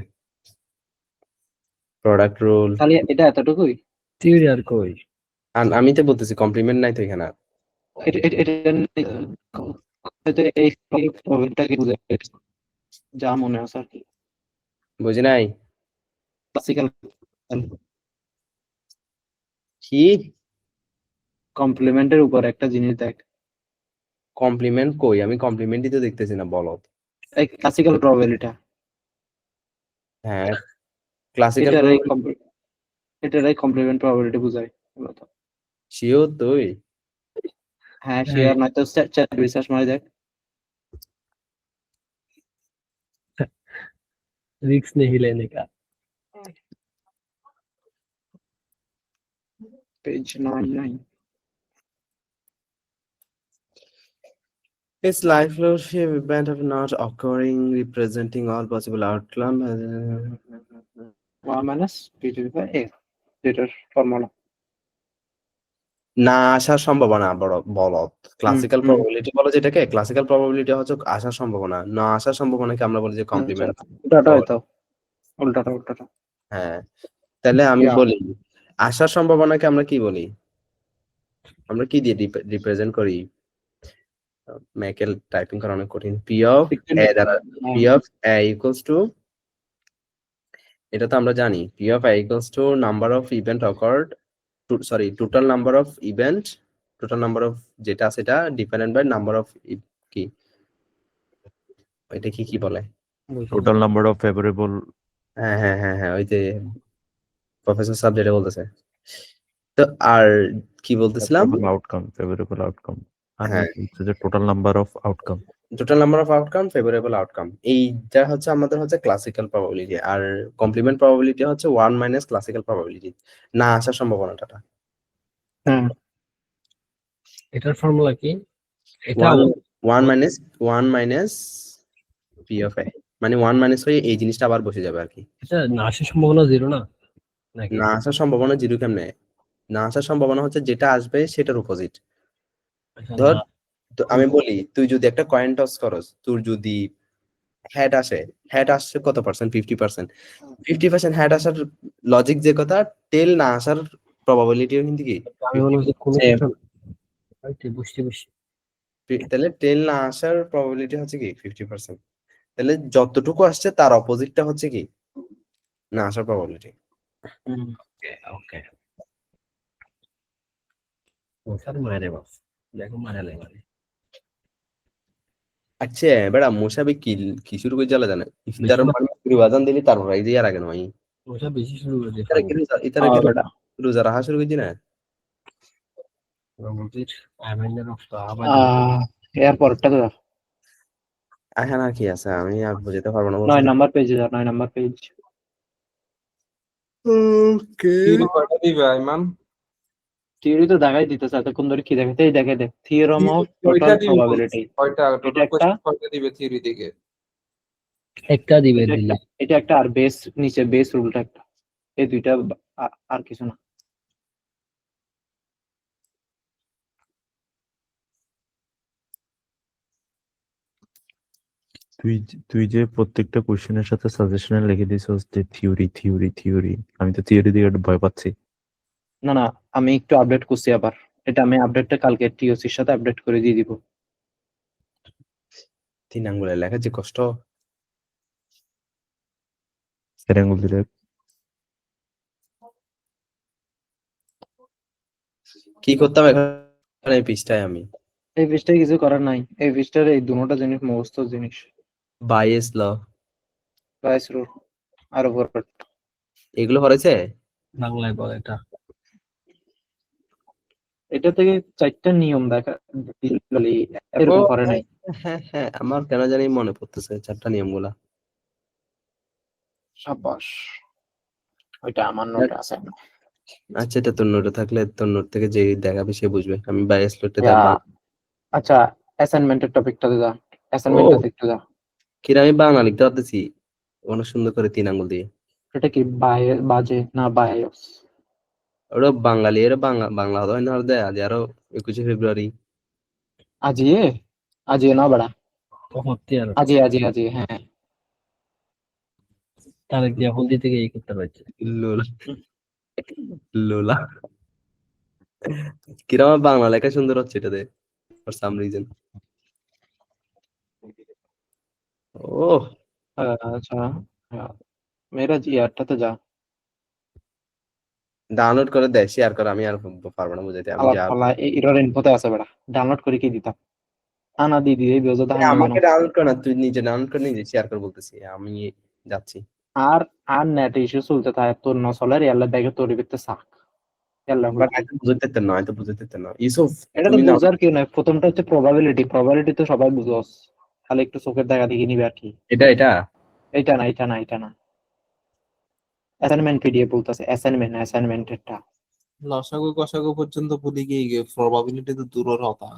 প্রোডাক্ট রুল। খালি এটা এতটুকুই। থিওরি আর কই? আমি তো বলতেছি কমপ্লিমেন্ট নাই তো এখানে আর। হয়তো এই প্রবলেমটাকে বুঝে যা মনে আছে আর কি। বুঝি নাই ক্লাসিক্যাল কি কমপ্লিমেন্টের উপর একটা জিনিস দেখ, কমপ্লিমেন্ট কই, আমি কমপ্লিমেন্টই তো দেখতেছি না, বলো। এই ক্লাসিক্যাল প্রবাবিলিটি, হ্যাঁ ক্লাসিক্যাল এটার কমপ্লিমেন্ট প্রবাবিলিটি বুঝায় মূলত। শিওর তুই? হ্যাঁ, শেয়ার নয়তো চ্যাট রিসার্চ মারি দেখ। रिक्स नहीं लेने का। Page 9 It's lifelong event of not occurring, representing all possible outcome. 1 minus p to the power a, এটার ফর্মুলা। না আসার সম্ভাবনা বলো। ক্লাসিক্যাল প্রবাবিলিটি বলো যেটাকে, ক্লাসিক্যাল প্রবাবিলিটি হচ্ছে আসার সম্ভাবনা, না আসার সম্ভাবনাকে আমরা বলি যে কমপ্লিমেন্ট। উল্টাটা হয়তো, উল্টাটা। হ্যাঁ, তাহলে আমি বলি আসার সম্ভাবনাকে আমরা কি বলি, আমরা কি দিয়ে রিপ্রেজেন্ট করি? ম্যাকেল টাইপিং করা অনেক কঠিন। পি অফ এ দ্বারা P of A equals to, এটা তো আমরা জানি, P of A equals to number of event occurred, sorry total number of event, total number of যেটা সেটা ডিপেন্ডেন্ট বাই নাম্বার অফ কি, এটা কি বলে, টোটাল নাম্বার অফ ফেভারেবল। হ্যাঁ ওই যে প্রফেসর সাহেব যেটা বলতেছে। তো আর কি বলতেছিলাম, ফেভারেবল আউটকাম আর হ্যাঁ হচ্ছে যে total number of outcome. Total number of outcome, favourable outcome, এইটা হচ্ছে আমাদের হচ্ছে ক্লাসিক্যাল প্রবাবিলিটি। আর কমপ্লিমেন্ট প্রবাবিলিটি হচ্ছে 1 মাইনাস ক্লাসিক্যাল প্রবাবিলিটি, না আসার সম্ভাবনাটা। হ্যাঁ, এটার ফর্মুলা কি? এটা 1 মাইনাস পি অফ এ, মানে 1 মাইনাস হয়ে এই জিনিসটা আবার বসে যাবে আর কি। এটা না আসার সম্ভাবনা জিরো না নাকি? না আসার সম্ভাবনা জিরো কেমনে? না আসার সম্ভাবনা হচ্ছে যেটা আসবে সেটার অপোজিট। আচ্ছা, ধর না। তো আমি বলি, তুই যদি একটা কয়েন টস করস, তোর যদি হ্যাড আসে, হ্যাড আসছে কত পার্সেন্ট? 50%। 50% হ্যাড আসার লজিক যে কথা, টেল না আসার প্রবাবিলিটিও কিন্তু কি আমি মনে হচ্ছে কোনো Same. কিছু হয়তো বুঝতে। তাহলে টেল না আসার প্রবাবিলিটি হচ্ছে কি 50%। তাহলে যতটুকু আসছে তার অপোজিটটা হচ্ছে কি না আসার প্রবাবিলিটি। ওকে স্যার মারে বাস, দেখো মারা লাগে মানে। আচ্ছা বেড়া মোশাবি কি শুরু করে জ্বালা জানে, ইফতার আজান দিলি তারপর এই যে আর আগে নয়, ওসব বেশি শুরু করে দিয়ে ইতারা কি রোজা রাখা শুরু করছি না। এরপরটা তো এখানে আর কি আছে আমি আর বুঝতে পারবো না। 9 নাম্বার পেজে যা, 9 নাম্বার পেজ। থিওরি কয়টা দিবে আইমান? থিওরি তো দেখাই দিতেছে এতক্ষণ ধরে, কি দেখাতে? এই দেখে দে, থিওরাম অফ টোটাল প্রবাবিলিটি। কয়টা এটা টোটাল একটা, কোশ্চেন কয়টা দিবে থিওরি থেকে? একটা দিবে দিলে। এটা একটা, আর বেস নিচে বেস রুলটা একটা, এই দুইটা আর কিছু না। তুই যে প্রত্যেকটা কোশ্চেনের সাথে সাজেশনে লিখে দিছিস যে থিওরি, আমি তো থিওরি দিয়ে একটু ভয় পাচ্ছি। না, আমি একটু আপডেট করছি আবার, এটা আমি আপডেটটা কালকে টিওসির সাথে আপডেট করে দিয়ে দিব। 3 আঙ্গুলে লেখা যে কষ্ট। আঙ্গুল দিলে কি করতাম এখন এই পৃষ্ঠায় আমি? এই পেজটায় কিছু করার নাই, এই পেজটার এই দুটোটা জিনিস মুখস্থ জিনিস। বাইস ল প্রাইস রুল আর ওভারহেড, এগুলো হয়েছে। বাংলায় বলে এটা। এটা থেকে 4টা নিয়ম দেখা এরকম করে নাই। হ্যাঁ আমার কেন জানি মনে পড়তেছে 4টা নিয়মগুলা। সাবাস। ওইটা আমার নোটে আছে। আচ্ছা, এটা তোর নোটে থাকলে তোর নোট থেকে যে দেখাবে সে বুঝবে। আমি বাইরে স্লটে ইয়া, আচ্ছা অ্যাসাইনমেন্টের টপিকটাতে যা, অ্যাসাইনমেন্টটাতে একটু যা। কিরা আমি বাংলা লিখতে পারতেছি অনেক সুন্দর করে 3 আঙ্গুল দিয়ে। এটা কি বাজে না বায়োস? ওরা বাঙালি, এরা বাংলা হয় না দেয় আজ আরো 21শে ফেব্রুয়ারি। আজিয়ে আজিয়ে না বড়া, হতে আর আজিয়ে হ্যাঁ। তারেক জিয়া হলদি থেকে এই করতে পারছে। লোলা লোলা কিরম বাংলা লেখা সুন্দর হচ্ছে এটাতে ফর সাম রিজন। ও আচ্ছা মেরা জি আটটাতে যা, ডাউনলোড করে দেয়, শেয়ার করে। আমি আর পারবো না বুঝাইতে, আমি আলাপ যা পালা এরর ইনফোতে আছে বড়া, ডাউনলোড করে কি দিতাম? আনা দিদি এই বেজো ধান না কেন? আমাকে ডাউনলোড কর না, তুই নিজে ডাউনলোড করে নিজে শেয়ার করে বলতেছি আমি যাচ্ছি। আর আর নেট ইস্যু চলতে থাকে তোর ন চলার ইয়াল্লা ব্যাগে তোর বিতে সাক ইয়াল্লা বাট আমি তো বুঝাইতে না, আমি তো বুঝাইতে না ইউসুফ। এটা তো তুমি না বুঝার কি নয়, প্রথমটা হচ্ছে প্রবাবিলিটি তো সবাই বুঝোস, খালি একটু চোখের দেখা দেখি নিবে আর কি। এটা এটা না অ্যাসাইনমেন্ট পিডিএফ বলতেছে, অ্যাসাইনমেন্টেরটা লসাগু কসাগু পর্যন্ত ভুলে গিয়ে প্রবাবিলিটি তো দূরের কথা।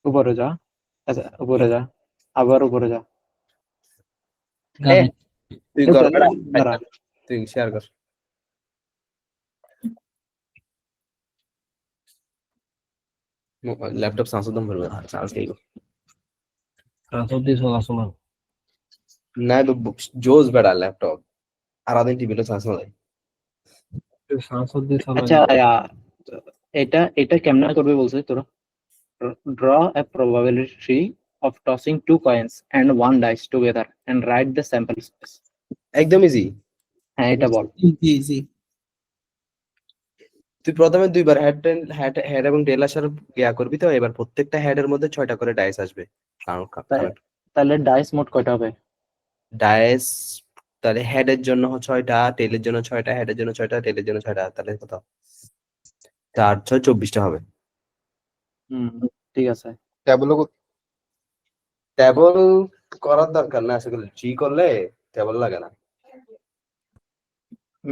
উপরে যা, আচ্ছা উপরে যা, আবার উপরে যা। গাজী তুই এই কর তো, বেটা, দাঁড়া। তুই শেয়ার কর। ল্যাপটপ সাংসদম করবে চার্জ খাইব ট্রান্সফার দিয়ে চলাচল না তো জোস বেড়া ল্যাপটপ আর আদিন টিভিটা চার্জ না দেয়। ট্রান্সফার দিয়ে আচ্ছা এটা কেমনে করবে বলছে তোরা? Draw a probability of tossing two coins and one dice together and write the sample space. একদম ইজি। হ্যাঁ এটা বল। ইজি। তুই প্রথমে 2বার হেড এবং টেল আসার ইয়া করবি, তো এবার প্রত্যেকটা হেডের মধ্যে 6টা করে ডাইস আসবে। তাহলে ডাইস মোট কয়টা হবে? ডাইস তাহলে হেডের জন্য 6টা, টেলের জন্য 6টা, হেডের জন্য 6টা, টেলের জন্য 6টা, তাহলে কত? 4 6 24টা হবে। ঠিক আছে। টেবল করার দরকার না, আসলে জি করলে টেবল লাগে না।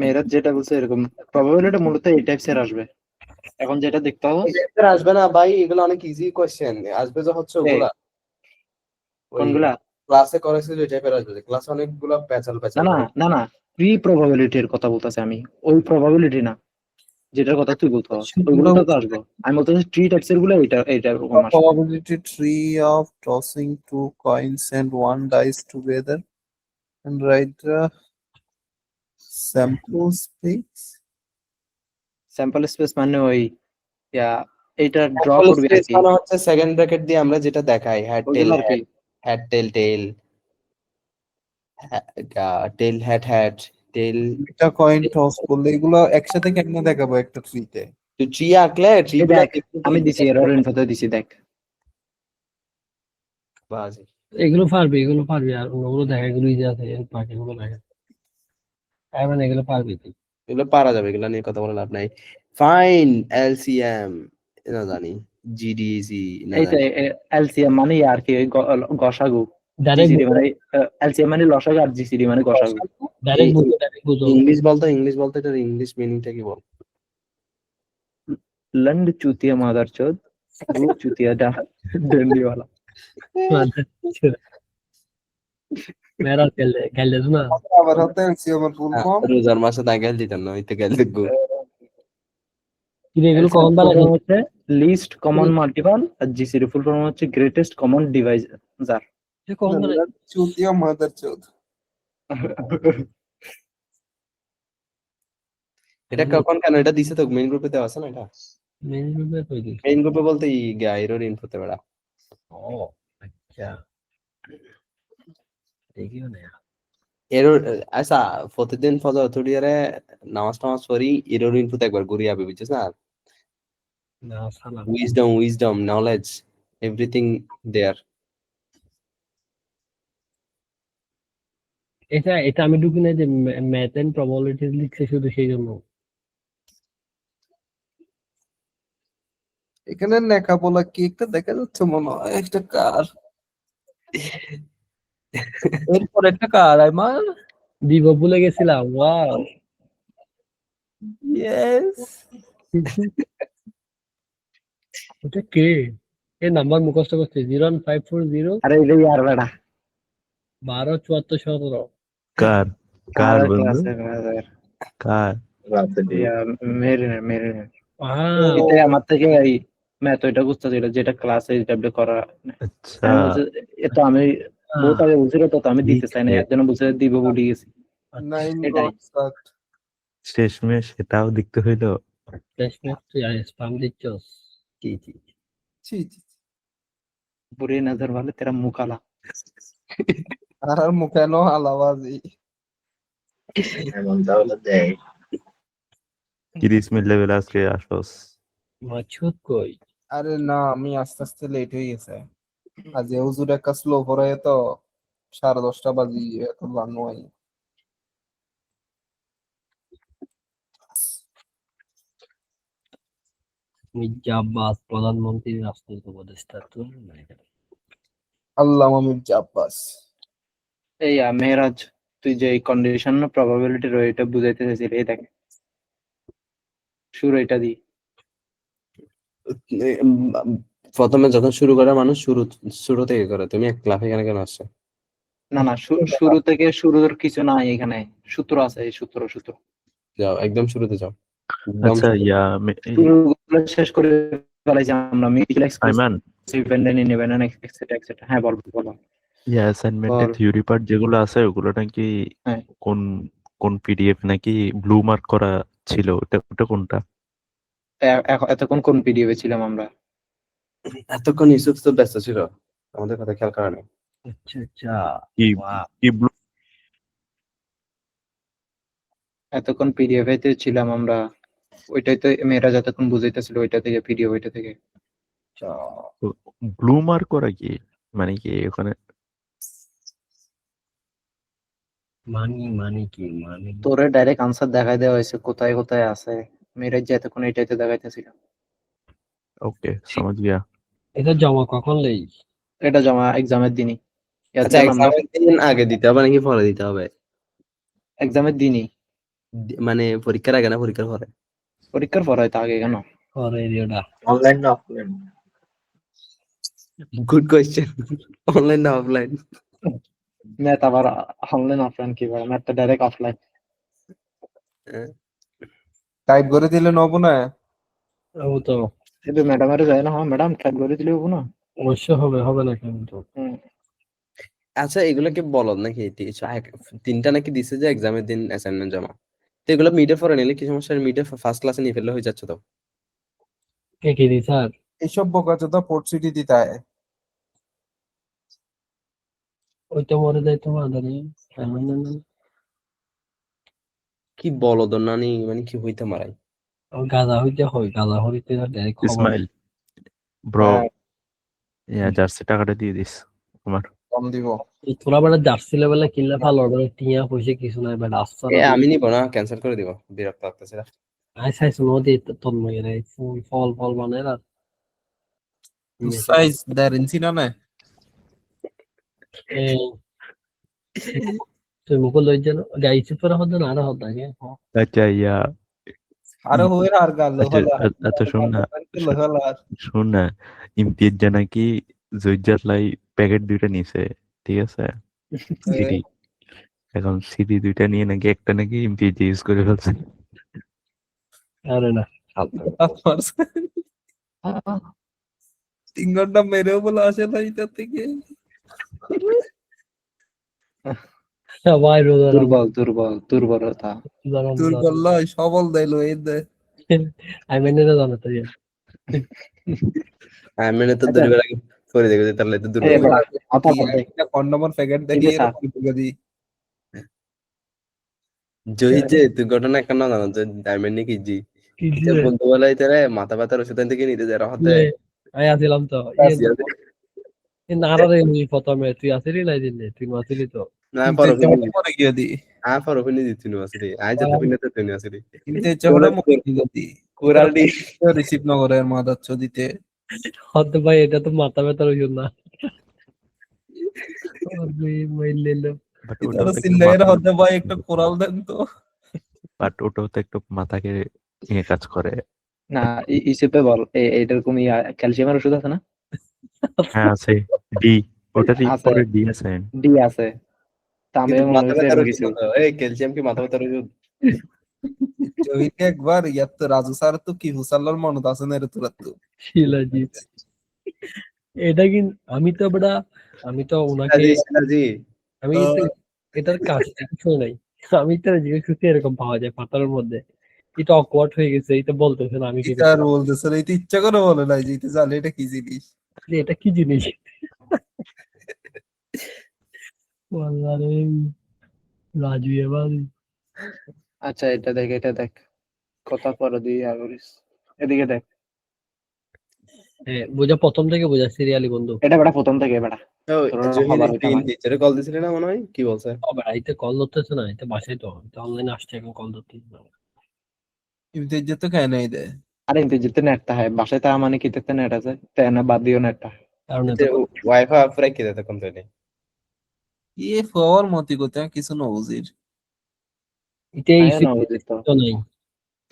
মেরাজ যেটা বলছে এরকম প্রবাবিলিটি মূলত এই টাইপসের আসবে। এখন যেটা দেখতে হবে এটা আসবে না ভাই, এগুলো অনেক ইজি কোশ্চেন আসবে, যে হচ্ছে ওগুলা কোনগুলা? ক্লাসে করেছে যে টাইপের আসবে, ক্লাসে অনেকগুলো প্যাচাল না প্রি প্রবাবিলিটির কথা বলতেছে আমি, ওই প্রবাবিলিটি না যেটার কথা তুই বলতো, ওইগুলো তো আসবে। আমি বলতেছি ট্রি টাইপসের গুলো এটা এরকম আসবে। Probability tree of tossing two coins and one dice together and write the sample space. Sample space মানে ওই এইটা ড্র করবি আর কি। মানে হচ্ছে সেকেন্ড ব্র্যাকেট দিয়ে আমরা যেটা দেখাই, হেড টেল ওইগুলো আর কি। হেড টেল টেল টেল হেড হেড টেল। একটা কয়েন টস করলে এগুলো একসাথে কেমনে দেখাবো একটা ট্রিতে? তুই ট্রি আঁকলে ট্রি এই দেখ আমি দিছি এরর ইনফোতে দিছি দেখ। বাজে এগুলো পারবি আর ওগুলো দেখা এগুলো ইজি আছে বাকিগুলো দেখা মানে এগুলো পারবি তুই। এগুলো পারা যাবে, এগুলো নিয়ে কথা বলে লাভ নাই। ফাইন এলসিএম না জানি, জিডিসি না এইটা জানি। এলসিএম মানে আর কি ওই গসাগু। ডাইরেক্ট জিসিডি মানে এলসিএম মানে লসাগু আর জিসিডি মানে গসাগু। ডাইরেক্ট বুঝো ইংলিশ বলতে এটার ইংলিশ মিনিংটা কি বল? लंड चूतिया मादरचोद वो चूतिया डंडी वाला। মেরা খেললে না আবার হাতে এলসিএম ফুল ফর্ম রোজার মাসে না গেল দিতাম না, ওইতে গেল দেখবো। কিন্তু এগুলো কখন বেলা হচ্ছে লিস্ট কমন মাল্টিপল আর জিসিডি ফুল ফর্ম হচ্ছে গ্রেটেস্ট কমন ডিভাইজার। কখন বেলা চুতিয়া মাদার চোদ। এটা কখন কেন এটা দিছে তো মেইন গ্রুপে দেওয়া আছে না, এটা মেইন গ্রুপে কই দিস মেইন গ্রুপে বলতে এই গাইরোর ইনফোতে বেড়া। ও আচ্ছা দেখিও না এরর আচ্ছা, প্রতিদিন ফজর তুড়িয়ারে নামাজ পড়ি, এরর ইনফোতে একবার ঘুরে যাবে, বুঝছিস না? না সালাম wisdom knowledge everything there. এটা আমি ঢুকি না যে ম্যাথ এন্ড প্রবাবিলিটি লিখছে শুধু সেই জন্য। এখানে লেখাপড়া কি একটা দেখা যাচ্ছে মনে হয় একটা কার, এরপর একটা কার আমার দিব ভুলে গেছিলাম ওয়াও Yes. ওটা কে? এ নাম্বার মুখস্থ করছে 01540 আরে এই আর বেড়া 12 74 17। কার কার আমাদের বন্ধু ক্লাসে কার? Rhapsody. মেরিনের আহ, এটাই আমার থেকে এই ম্যাথ ওইটা বুঝতেছিল যেটা ক্লাসে এইচডব্লিউ করা। আচ্ছা আমি বলছি এ তো আমি বহুত আগে বুঝছিল তো আমি দিতে চাই না, ঠিক এর জন্য বুঝে দিব বলে গেছি। Nine এটাই। got sucked. শেষমেশ সেটাও দেখতে হইলো। শেষমেশ তুই আর স্পাম দিচ্ছস। জি জি ছি, ছি, ছি। बुरी नजर वाले तेरा मुंह काला। আর মুখেনো আলাবাজি। এমন তাহলে দেয়। কিরিস মিল লেভেল আজকে আসস। মাছুদ কই? আরে না, আমি আস্তে আস্তে লেট হয়ে গেছে। আজ হুজুর একটা স্লো পড়ায় তো 10:30 বাজি এত জানো হয়। মির্জা আব্বাস প্রধানমন্ত্রীর রাষ্ট্রীয় উপদেষ্টা তো আল্লামা মির্জা আব্বাস। এই মেহরাজ তুই যে কন্ডিশন না প্রবাবিলিটি এটা বুঝাইতে চাইছিলি, এই দেখ শুরু এটা দি। প্রথমে যখন শুরু করে মানুষ শুরু থেকে করে, তুমি এক লাফে এখানে কেন আসছো? না না শুরু থেকে শুরুর কিছু নাই এখানে, সূত্র আছে, এই সূত্র যাও একদম শুরুতে যাও। একদম আচ্ছা শুরুতে। শুরুগুলো শেষ করে ফেলাইছি আমরা। Mutual I mean exclusive and independent etcetera etcetera. হ্যাঁ বল বলো। অ্যাসাইনমেন্টের বল। থিওরি পার্ট যেগুলো আছে ওগুলো নাকি হ্যাঁ কোন কোন পিডিএফ নাকি ব্লু মার্ক করা ছিল, ওটা কোনটা? এতক্ষণ কোন পিডিএফে ছিলাম আমরা? এতক্ষণ ইউসুফ তো ব্যস্ত ছিল, আমাদের কথা খেয়াল করা নেই। আচ্ছা আচ্ছা কি কি ব্লু? এতক্ষণ পিডিএফ এতে ছিলাম আমরা, ওইটাই তো মেয়েরা যতক্ষণ বুঝাইতেছিল ওইটা থেকে পিডিএফ ওইটা থেকে। ব্লু মার্ক করা কি মানে কি ওখানে? মানি কি মানি? তোরে ডাইরেক্ট আনসার দেখাই দেওয়া হয়েছে কোথায় কোথায় আছে। মেয়েরাজ যে এতক্ষণ এটাইতে দেখাইতেছিল। ওকে সমঝ গিয়া। এটা জমা কখন লেই? এটা জমা এক্সামের দিনই। আচ্ছা এক্সামের দিন আগে দিতে হবে নাকি পরে দিতে হবে? এক্সামের দিনই। মানে পরীক্ষার আগে না পরীক্ষার পরে? পরীক্ষার পর হয়তো আগে কেন? পরে এরিয়াটা অনলাইন না অফলাইন? Good question. অনলাইন না অফলাইন? ম্যাথ আবার অনলাইন অফলাইন কি বলে, ম্যাথ তো ডাইরেক্ট অফলাইন। টাইপ করে দিলে নব না। ও তো কিন্তু ম্যাডামের যায় না, হ্যাঁ ম্যাডাম টাইপ করে দিলে হবো না। অবশ্য হবে না কিন্তু। আচ্ছা এগুলোকে বলদ নাকি? তিনটা নাকি দিছে যে এক্সামের দিন অ্যাসাইনমেন্ট জমা, তো এগুলো মিডে পরে নিলে কি সমস্যা? মিডে ফার্স্ট ক্লাসে নিয়ে ফেললে হয়ে যাচ্ছে তো। কে কি দি স্যার? এইসব বোকাচোদা পোর্ট সিটি দিতে হয়। ওইটা মরে যাই তো মাদারি। কি বলদ নানি, মানে কি হইতে মারাই। গাঁদা হইতে হয়, গাঁদা হইতে ডাইরেক্ট খবর ইসমাইল ব্রো, হ্যাঁ, জার্সি টাকাটা দিয়ে দিস আমার। কম দিব। তোরা বেলা জার্সি লেভেলে কিনলে ভালো হবে, টিয়া পয়সা কিছু নাই বেলা আসছে আমি নিব না, ক্যান্সেল করে দিব, বিরক্ত লাগতেছে। আই সাইজ নদী তন্ময় রে ফুল ফল বানায় আর সাইজ দেড় ইঞ্চি না না। এই তুই মুকুল লই যেন গাইছি পরে হদ না আর হদ আগে আচ্ছা আরে হয়ে আর গাল আচ্ছা আচ্ছা শোন না ইমতিয়াজ নাকি জয়জাত লাই প্যাকেট দুইটা নিছে, ঠিক আছে সিডি। এখন সিডি দুইটা নিয়ে নাকি একটা নাকি ইমতিয়াজ ইউজ করে ফেলছে। আরে না 3 ঘন্টা মেরেও বলে আসে না এটা থেকে। সবাই দুর্বলতা। দুর্বল লয় সবল দেয় এই দে। আমি মেনে না জানো তো আমি তো দুর্বল আগে করে দেখো তাহলে তো দুর্বল একটা কন্ডোমের প্যাকেট দেখিয়ে দি। জয়িত যে তুই ঘটনা কেন জানো যে ডায়মন্ড নাকি জি বলতে বলে তারে মাথা ব্যথার ওষুধ থেকে নিতে যায় রাহতে। আমি আসিলাম তো নারারে প্রথমে তুই আসিলি নাই দিলে তুই আসিলি তো না পরে গিয়ে দি পরে দিচ্ছি আসলে আজ যত পিনে তো তুই আসলে কিন্তু চাপড়া মুখে দি কুরালি রিসিভ না করে মাদার চোদিতে। হতে ভাই এটা তো মাথা ব্যথার ওষুধ না। মাইল নিল এটা সিল্লাইরা হতে ভাই একটা কোরাল দেন তো। বাট ওটাও তো একটু মাথাকে নিয়ে কাজ করে। না ইসিপে বল এইরকম ক্যালসিয়ামের ওষুধ আছে না? হ্যাঁ আছে ডি, ওটারই আছে, পরে ডি আছে। ডি আছে। তা আমি কিন্তু মনে মাথা হচ্ছে ব্যথার এরকম ওষুধ কিছু। না তো, এই ক্যালসিয়াম কি মাথা ব্যথার ওষুধ? জহিকে একবার ইয়াত তো রাজু স্যার তো কি হুসাল্লার মনত আছে না রে তোরা তো। শিলাজিৎ এটা কিন্তু আমি তো ওনাকে জি আমি তো এটার কাজটা কিছু নাই। আমি তো জিজ্ঞেস করছি এরকম পাওয়া যায় পাতার মধ্যে, এটা অকওয়ার্ড হয়ে গেছে, এটা বলতেছে না আমি কি এটা আর বলতেছে না, এটা ইচ্ছা করে বলে নাই যে এটা জানে এটা কি জিনিস। এটা কি জিনিস। আল্লাহ রে, রাজু এবার আচ্ছা এটা দেখ কথা পরে দিয়ে করিস। এদিকে দেখ, বোঝা প্রথম থেকে বোঝা সিরিয়ালি বন্ধু। এটা বেটা প্রথম থেকে বেটা তোর জহির হবার ওইটা না। টিচারে কল দিছিলে না মনে হয়, কি বলছে? এতে কল ধরতেছে না, এতে বাসায় তো অনলাইনে আসছে এখন কল ধরতেছে না। কিন্তু এই যে তো কেন এই দে আরে ইনতে যেতে নেটটা হয় বাসায়, তা মানে কি তেতে নেট আছে তাই না, বাদ দিও নেটটা। কারণ এত ওয়াইফাই অফ রাখি দে তখন তাইলে। এ ফওয়ার মতি করতে কিছু না বুঝির। এটা আয় না বুঝি তো। তো নাই।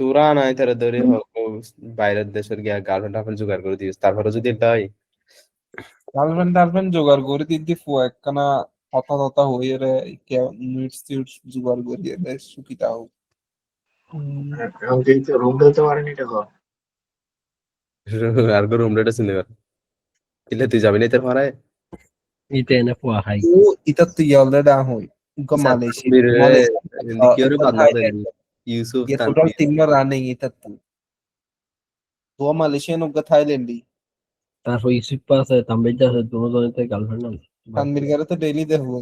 তোরা নাই তারা ধরে হোক বাইরের দেশের গিয়া গার্লফ্রেন্ড টার্লফ্রেন্ড জোগাড় করে দিস, তারপরে যদি এটা হয় গার্লফ্রেন্ড জোগাড় করে দিদি ফো একখানা হতা হতা হয়ে রে মিটস টিটস জোগাড় করিয়ে দেয় সুখিতা হোক। আমি যেই তো রুম দিতে পারিনি এটা কর। আর রুম রেটে চিনতে পার কিলে তুই যাবি না তোর ভাড়ায়? এটা এনে পোয়া খাই। ও এটা তো অলরেডি আহই উনকা মালয়েশিয়া লিখিওরে বাদ না দেন ইউসুফ ये टोटल তানভীর। 3 में रनिंग ही था तू दो मलेशियन उनका थाईलैंडी তারপর ইউসুফ আছে, তাম্বিজ আছে, দুজনের গার্লফ্রেন্ড আছে। तनवीर करे तो डेली दे हुए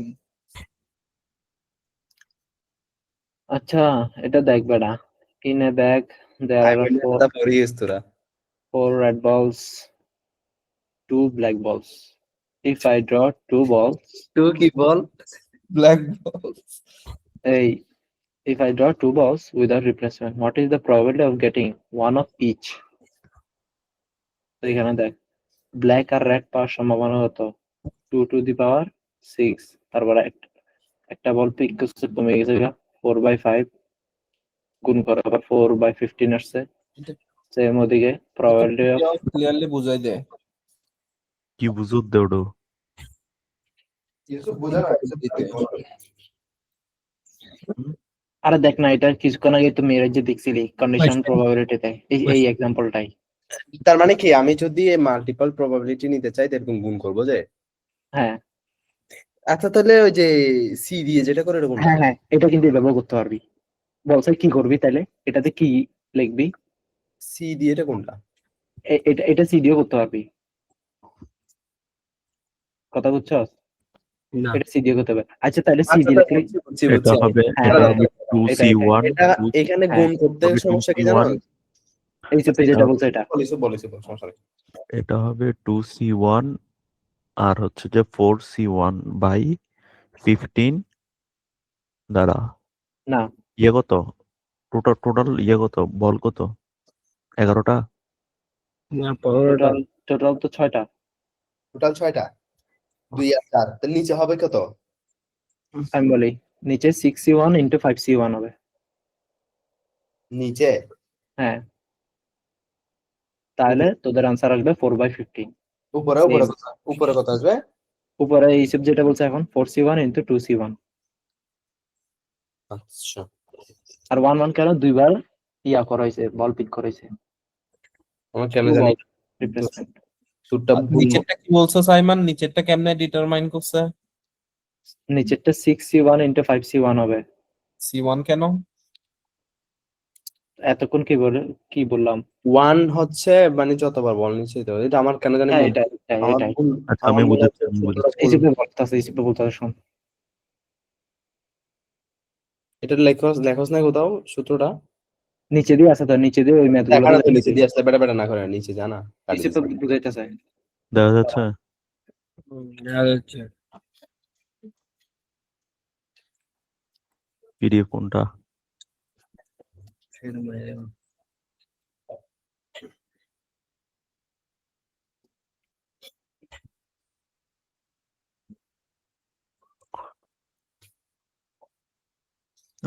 আচ্ছা এটা দেখ বেটা, ইনে দেখ there আই are বলি four, কথা পড়িস তোরা। 4 red balls, 2 black balls. If I draw 2 balls, তুই কি বল? Black balls hey, if I draw 2 balls without replacement, what is the probability of getting one of each? তো এখানে দেখ ব্ল্যাক আর রেড পাওয়ার সম্ভাবনা হতো 2 to the power 6, তারপরে একটা বল পিক করছে কমে গেছে 4/5 গুণ করা আবার 4/15 আসছে, সেম ওদিকে probability of क्लियरली बुझाई दे কি বুঝুত দেউডো। ये सब बुझा रहा है আরে দেখ না এটা কিছুক্ষণ আগে তো মেয়েরা যে দেখছিলি কন্ডিশন প্রবাবিলিটিতে এই এক্সাম্পলটাই। তার মানে কি আমি যদি মাল্টিপল প্রবাবিলিটি নিতে চাই এরকম গুণ করবো যে? হ্যাঁ আচ্ছা তাহলে ওই যে সি দিয়ে যেটা করে এরকম হ্যাঁ হ্যাঁ এটা কিন্তু ব্যবহার করতে পারবি। বলছে কি করবি তাহলে, এটাতে কি লিখবি? সি দিয়ে এটা কোনটা? এটা সিডিও করতে পারবি, কথা বুঝছস? না এটা সিডিও করতে হবে। আচ্ছা তাহলে আচ্ছা সিডি লিখলি বুঝছি এটা বুঝছি। হবে হ্যাঁ, এটা হ্যাঁ, হবে এটা 2c1 এটা এখানে গুণ করতে হবে সমস্যা কি জানো? 2c1, এই যে যেটা বলছে এটা বলেছি সমস্যা নেই। এটা হবে 2c1 আর হচ্ছে যে 4c1 বাই 15 দ্বারা না ইয়ে কত, টোটাল ইয়ে কত, বল কত, 11টা। না 15টা। টোটাল তো 6টা। টোটাল 6টা, 2 আর 4, তার নিচে হবে কত? আমি বলি নিচে 6c1 ইন্টু 5c1 হবে। নিচে হ্যাঁ তাহলে তোদের আনসার আসবে 4/15। উপরে উপরে কত আসবে? উপরে এইসব যেটা বলছে এখন 4c1 ইন্টু 2c1 আচ্ছা আর 1 কেন দুইবার ইয়া করা হয়েছে, বল পিক করা হয়েছে, আমার কেমনে জানি রিপ্লেসমেন্ট। সুটটা ভুল। নিচেরটা কি বলছো সাইমন, নিচেরটা কেমনে ডিটারমাইন করছে? নিচেরটা 6c1 ইন্টু 5c1 হবে। C1 কেন? এতক্ষণ কি বললাম? 1 হচ্ছে মানে যতবার বল নিচে তো, এটা আমার কেন জানি হ্যাঁ ভুল। আমার এটাই ভুল। আচ্ছা আমার আমি মনে বুঝেছি, হচ্ছে আমি সূত্রটা বুঝেছি। ভুল। এইসবে বলতেছে শোন। এটা লেখস না কোথাও সূত্রটা? নিচে দিয়ে আছে তো, নিচে দিয়ে ওই ম্যাথগুলো দেখা না তো নিচে দিয়ে আসলে বেটা বেটা না করে নিচে জানা এইসব বুঝাইতেছে। দেখা যাচ্ছে আচ্ছা পিডিএফ কোনটা?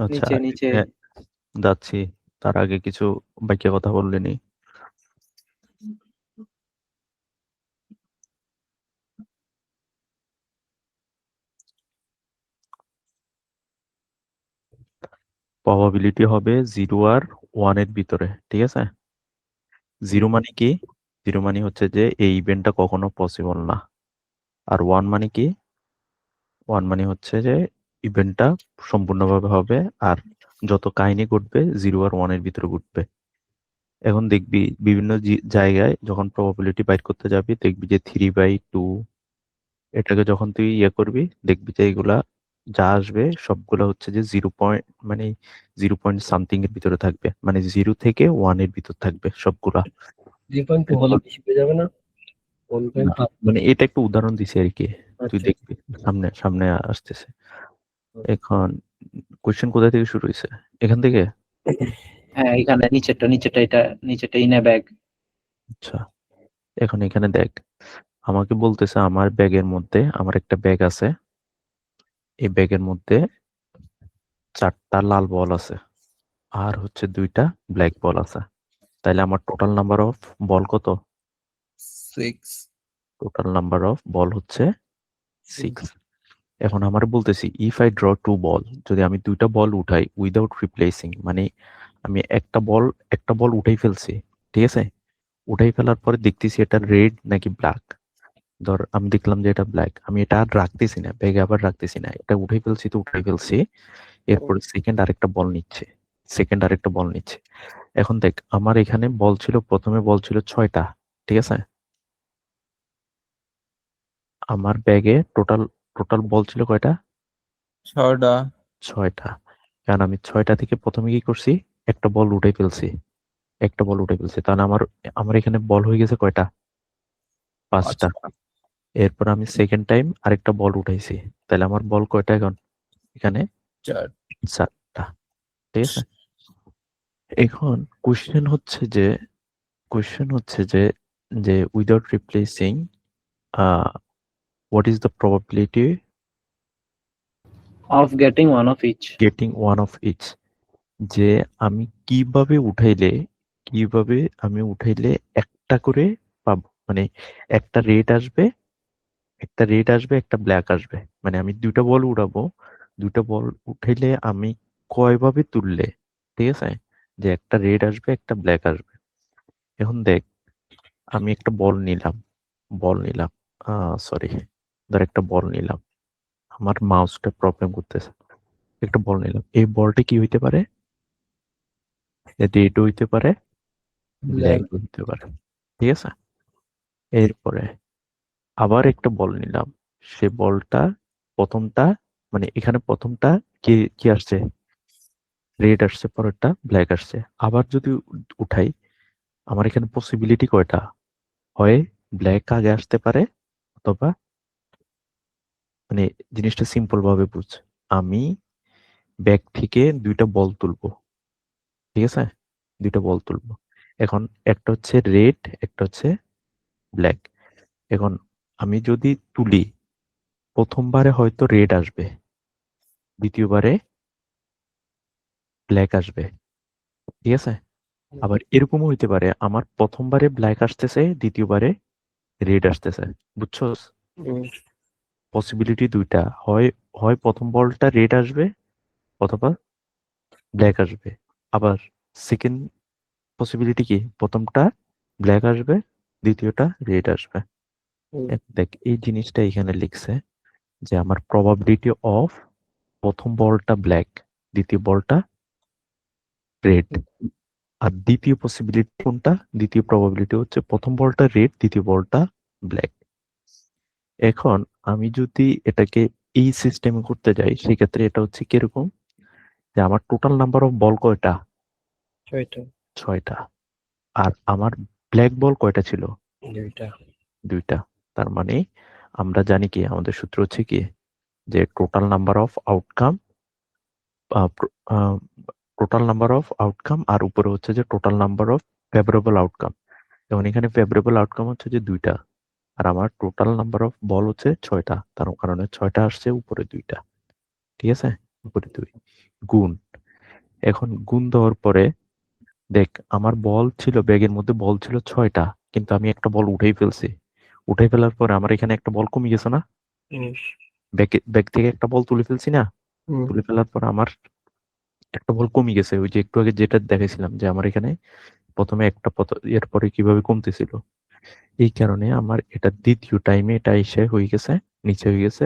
আচ্ছা নিচে হ্যাঁ, যাচ্ছি, তার আগে কিছু বাক্য কথা বললেনি। প্রবাবিলিটি হবে 0 আর 1 এর ভিতরে, ঠিক আছে? 0 মানে কি? 0 মানে হচ্ছে যে এই ইভেন্টটা কখনো পসিবল না। আর 1 মানে কি? 1 মানে হচ্ছে যে ইভেন্টটা সম্পূর্ণভাবে হবে, আর যত কাহিনী ঘটবে 0 আর 1 এর ভিতরে ঘটবে। এখন দেখবি বিভিন্ন জায়গায় যখন প্রবাবিলিটি বাইর করতে যাবি, দেখবি যে 3/2 এটাকে যখন তুই ইয়ে করবি, দেখবি যে এগুলা যা আসবে সবগুলো হচ্ছে যে 0 মানে 0 এর ভিতরে থাকবে, মানে 0 থেকে 1 এর ভিতর থাকবে সবগুলা। 3.2 হলে বেশি পেয়ে যাবে না? না, 1.5। মানে এটা একটু উদাহরণ দিছি আর কি, তুই আচ্ছা। দেখবি সামনে সামনে আসতেছে। এখন কোয়েশ্চেন কোথা থেকে শুরু হয়েছে? এখান থেকে? হ্যাঁ, এখানে নিচেরটা এটা নিচেরটা ইন এ ব্যাগ। আচ্ছা, এখন এখানে দেখ, আমাকে বলতেছে আমার ব্যাগের মধ্যে, আমার একটা ব্যাগ আছে, এই ব্যাগের মধ্যে 4টা লাল বল আছে আর হচ্ছে 2টা ব্ল্যাক বল আছে। তাইলে আমার টোটাল নাম্বার অফ বল কত? 6 টোটাল নাম্বার অফ বল হচ্ছে 6। এখন আমার বলতেছি ইফ আই ড্র 2 বল, যদি আমি 2টা বল উঠাই উইদাউট রিপ্লেসিং, মানে আমি একটা বল উঠাই ফেলছি, ঠিক আছে? উঠাই ফেলার পরে দেখতেছি এটা রেড নাকি ব্ল্যাক। ধর আমি দেখলাম যে এটা ব্ল্যাক, আমি এটা আর রাখতেছি না ব্যাগে, আবার রাখতেছি না, এটা উঠাই ফেলছি তো উঠাই ফেলছি। এরপরে সেকেন্ড আরেকটা বল নিচ্ছে। এখন দেখ আমার এখানে বল ছিল, প্রথমে বল ছিল 6টা, ঠিক আছে? আমার ব্যাগে টোটাল টোটাল বল ছিল কয়টা? 6টা 6টা। কারণ আমি 6টা থেকে প্রথমে কি করছি, একটা বল উঠে ফেলছি, তাহলে আমার আমার এখানে বল হয়ে গেছে কয়টা? 5টা। এরপর আমি সেকেন্ড টাইম আরেকটা বল উঠাইছি, তাহলে আমার বল কয়টা এখন এখানে? 4 4টা, ঠিক আছে? এখন কোশ্চেন হচ্ছে যে যে without replacing what is the probability of getting one of each. Getting one of each, যে আমি কিভাবে আমি উঠাইলে একটা করে পাবো, মানে একটা রেড আসবে একটা ব্ল্যাক আসবে, মানে আমি 2টা বল উঠাবো, 2টা বল উঠাইলে আমি কয়ভাবে তুললে, ঠিক আছে, যে একটা রেড আসবে একটা ব্ল্যাক আসবে। এখন দেখ আমি একটা বল নিলাম সরি, ধর একটা বল নিলাম, আমার মাউসটা প্রবলেম করতেছে, একটা বল নিলাম, এই বলটা কি হইতে পারে? রেড হইতে পারে, ব্ল্যাক হইতে পারে, ঠিক আছে? এরপরে আবার একটা বল নিলাম, সে বলটা প্রথমটা, মানে এখানে প্রথমটা কি কি আসছে? রেড আসছে, পরেরটা ব্ল্যাক আসছে। আবার যদি উঠাই, আমার এখানে পসিবিলিটি কয়টা? হয় ব্ল্যাক আগে আসতে পারে, অথবা, মানে জিনিসটা সিম্পল ভাবে বুঝ, আমি ব্যাগ থেকে 2টা বল তুলবো, ঠিক আছে? 2টা বল তুলবো। এখন একটা হচ্ছে রেড, একটা হচ্ছে ব্ল্যাক। এখন আমি যদি তুলি, প্রথমবারে হয়তো রেড আসবে, দ্বিতীয়বারে ব্ল্যাক আসবে, ঠিক আছে? আবার এরকমও হইতে পারে আমার প্রথমবারে ব্ল্যাক আসতেছে, দ্বিতীয়বারে রেড আসতেছে, বুঝছস? পসিবিলিটি 2টা, হয় হয় প্রথম বলটা রেড আসবে অথবা ব্ল্যাক আসবে। আবার সেকেন্ড পসিবিলিটি কি, প্রথমটা ব্ল্যাক আসবে, দ্বিতীয়টা রেড আসবে। দেখ এই জিনিসটা এখানে লিখছে যে আমার প্রবাবিলিটি অফ প্রথম বলটা ব্ল্যাক, দ্বিতীয় বলটা রেড। আর দ্বিতীয় পসিবিলিটি কোনটা? দ্বিতীয় প্রবাবিলিটি হচ্ছে প্রথম বলটা রেড, দ্বিতীয় বলটা ব্ল্যাক। এখন আমি যদি এটাকে এই সিস্টেমে করতে যাই, সেক্ষেত্রে এটা হচ্ছে কিরকম, যে আমার টোটাল নাম্বার অফ বল কয়টা? 6টা। আর আমার ব্ল্যাক বল কয়টা ছিল? 2টা। তার মানে আমরা জানি কি, আমাদের সূত্র হচ্ছে কি, যে টোটাল নাম্বার অফ আউটকাম আর উপরে হচ্ছে যে total number of favourable outcome. যেমন এখানে ফেভারেবল আউটকাম হচ্ছে যে 2টা, আর আমার টোটাল নাম্বার অফ বল হচ্ছে 6টা, তার কারণে 6টা আসছে, উপরে 2টা, ঠিক আছে? উপরে 2 গুণ, এখন গুণ দেওয়ার পরে দেখ আমার বল ছিল, ব্যাগের মধ্যে বল ছিল 6টা, কিন্তু আমি একটা বল উঠেই ফেলছি। উঠে ফেলার পরে আমার এখানে একটা বল কমে গেছে না? ব্যাগ থেকে একটা বল তুলে ফেলছি না? তুলে ফেলার পর আমার একটা বল কমে গেছে, ওই যে একটু আগে যেটা দেখেছিলাম যে আমার এখানে প্রথমে একটা এরপরে কিভাবে কমতেছিল। এই কারণে আমার এটা দ্বিতীয় টাইমে এটা এসে হয়ে গেছে, নিচে হয়ে গেছে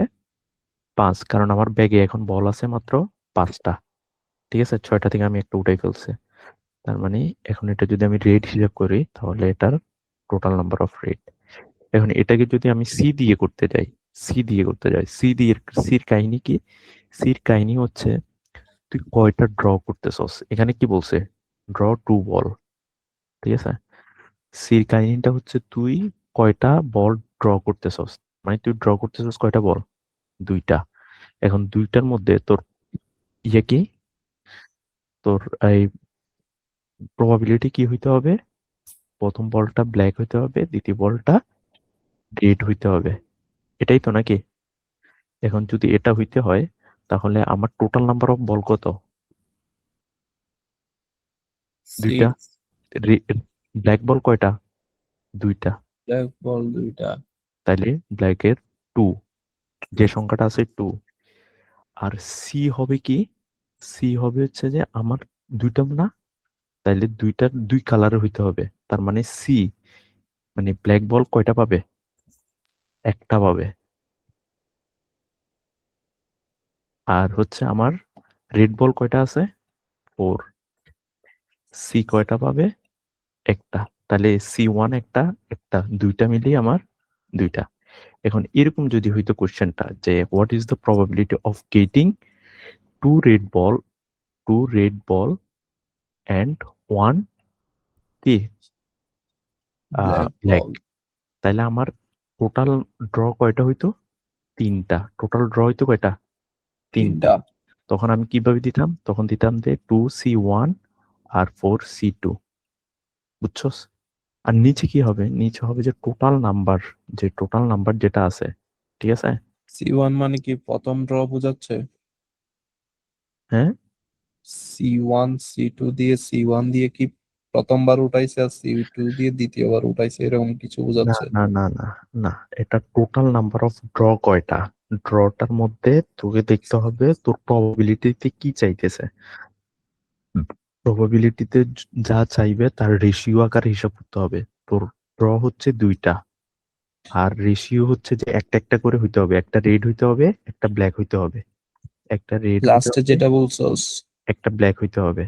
5, কারণ আমার ব্যাগে এখন বল আছে মাত্র 5টা। ঠিক আছে, 6টা থেকে আমি একটা উঠাই ফেলছি। তার মানে এখন এটা যদি আমি রেড হিসাব করি তাহলে এটার টোটাল নাম্বার অফ রেড। এখন এটাকে যদি আমি সি দিয়ে করতে যাই, সির কাহিনী কি? সির কাহিনী হচ্ছে তুই কয়টা ড্র করতেছস। এখানে কি বলছে? ড্র 2 বল। ঠিক আছে, সির কাহিনীটা হচ্ছে তুই কয়টা বল ড্র করতেছস, মানে তুই ড্র করতেছস কয়টা বল? 2টা। এখন 2টার মধ্যে তোর ইয়ে কি, তোর এই প্রবাবিলিটি কি হইতে হবে? প্রথম বলটা ব্ল্যাক হইতে হবে, দ্বিতীয় বলটা রেড হইতে হবে, এটাই তো নাকি? এখন যদি এটা হইতে হয় তাহলে আমার টোটাল নাম্বার অফ বল কত? 2টা। ব্ল্যাক বল কয়টা? 2টা। ব্ল্যাক বল 2টা। তাইলে ব্ল্যাকের 2, যে সংখ্যাটা আছে 2। আর সি হবে কি? সি হবে হচ্ছে যে আমার 2টা না, তাইলে 2টার 2 কালারের হইতে হবে। তার মানে সি মানে ব্ল্যাক বল কয়টা পাবে? একটা পাবে। আর হচ্ছে আমার রেড বল কয়টা আছে? 4। সি কয়টা পাবে? একটা। তাহলে C1 একটা, 2টা মিলিয়ে আমার 2টা। এখন এরকম যদি হইতো কোশ্চেনটা যে what is the probability of getting two red ball, and 1 কি ব্ল্যাক ব্ল্যাক, বল তাহলে আমার টোটাল ড্র কয়টা হইতো? 3টা। টোটাল ড্র হইতো কয়টা? 3টা। 3টা। তখন আমি কিভাবে দিতাম? তখন দিতাম যে 2C1 আর 4C2। বুঝছস? আর নিচে কি হবে? নিচে হবে যে টোটাল নাম্বার যেটা আছে। ঠিক আছে? C1 মানে কি প্রথম ড্র বোঝাচ্ছে? হ্যাঁ, C1 C2 দিয়ে C1 দিয়ে কি প্রথমবার উঠাইছে আর C2 দিয়ে দ্বিতীয়বার উঠাইছে, এরকম কিছু না বোঝাচ্ছে? না না না না, এটা টোটাল নাম্বার অফ ড্র কয়টা। ড্রটার মধ্যে তোকে দেখতে হবে তোর প্রবাবিলিটিতে কি চাইতেছে। প্রবাবিলিটিতে যা চাইবে তার রেশিও আকার হিসাব করতে হবে। তোর ড্র হচ্ছে 2টা, আর রেশিও হচ্ছে যে একটা একটা করে হইতে হবে। একটা রেড হইতে হবে, একটা ব্ল্যাক হইতে হবে, একটা রেড হইতে লাস্টে হবে, যেটা বলছস। একটা ব্ল্যাক হইতে হবে।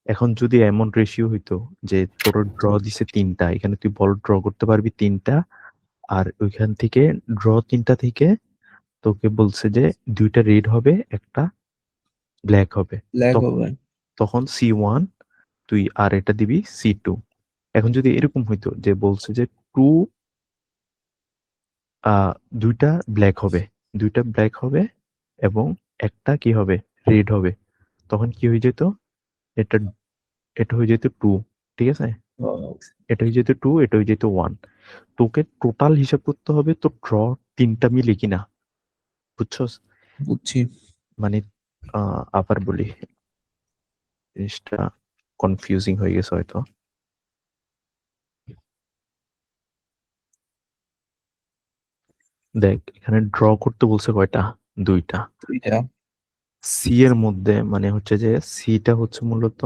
এখন যদি এমন রেশিও হইতো যে তোর ড্র দিছে 3টা, এখানে তুই বল ড্র করতে পারবি 3টা, আর ওইখান থেকে ড্র 3টা থেকে তোকে বলছে যে 2টা রেড হবে, একটা ব্ল্যাক হবে, ব্ল্যাক তখন হবে। তখন C1 তুই আর এটা দিবি C2। এখন যদি এরকম হইতো যে বলছে যে টু 2টা ব্ল্যাক হবে, 2টা ব্ল্যাক হবে, এবং একটা কি হবে? রেড হবে, তখন কি হয়ে যেত? এটা এটা হয়ে যেত 2। ঠিক আছে, এটা হয়ে যেত 2, এটা হয়ে যেত 1। তোকে টোটাল হিসাব করতে হবে তো ড্র 3টা মিলে কিনা। বুঝছস? বুঝছি। মানে আবার বলি, জিনিসটা কনফিউজিং হয়ে গেছে হয়তো। দেখ এখানে ড্র করতে বলছে কয়টা? 2টা। 2টা। সি এর মধ্যে মানে হচ্ছে যে সিটা হচ্ছে মূলত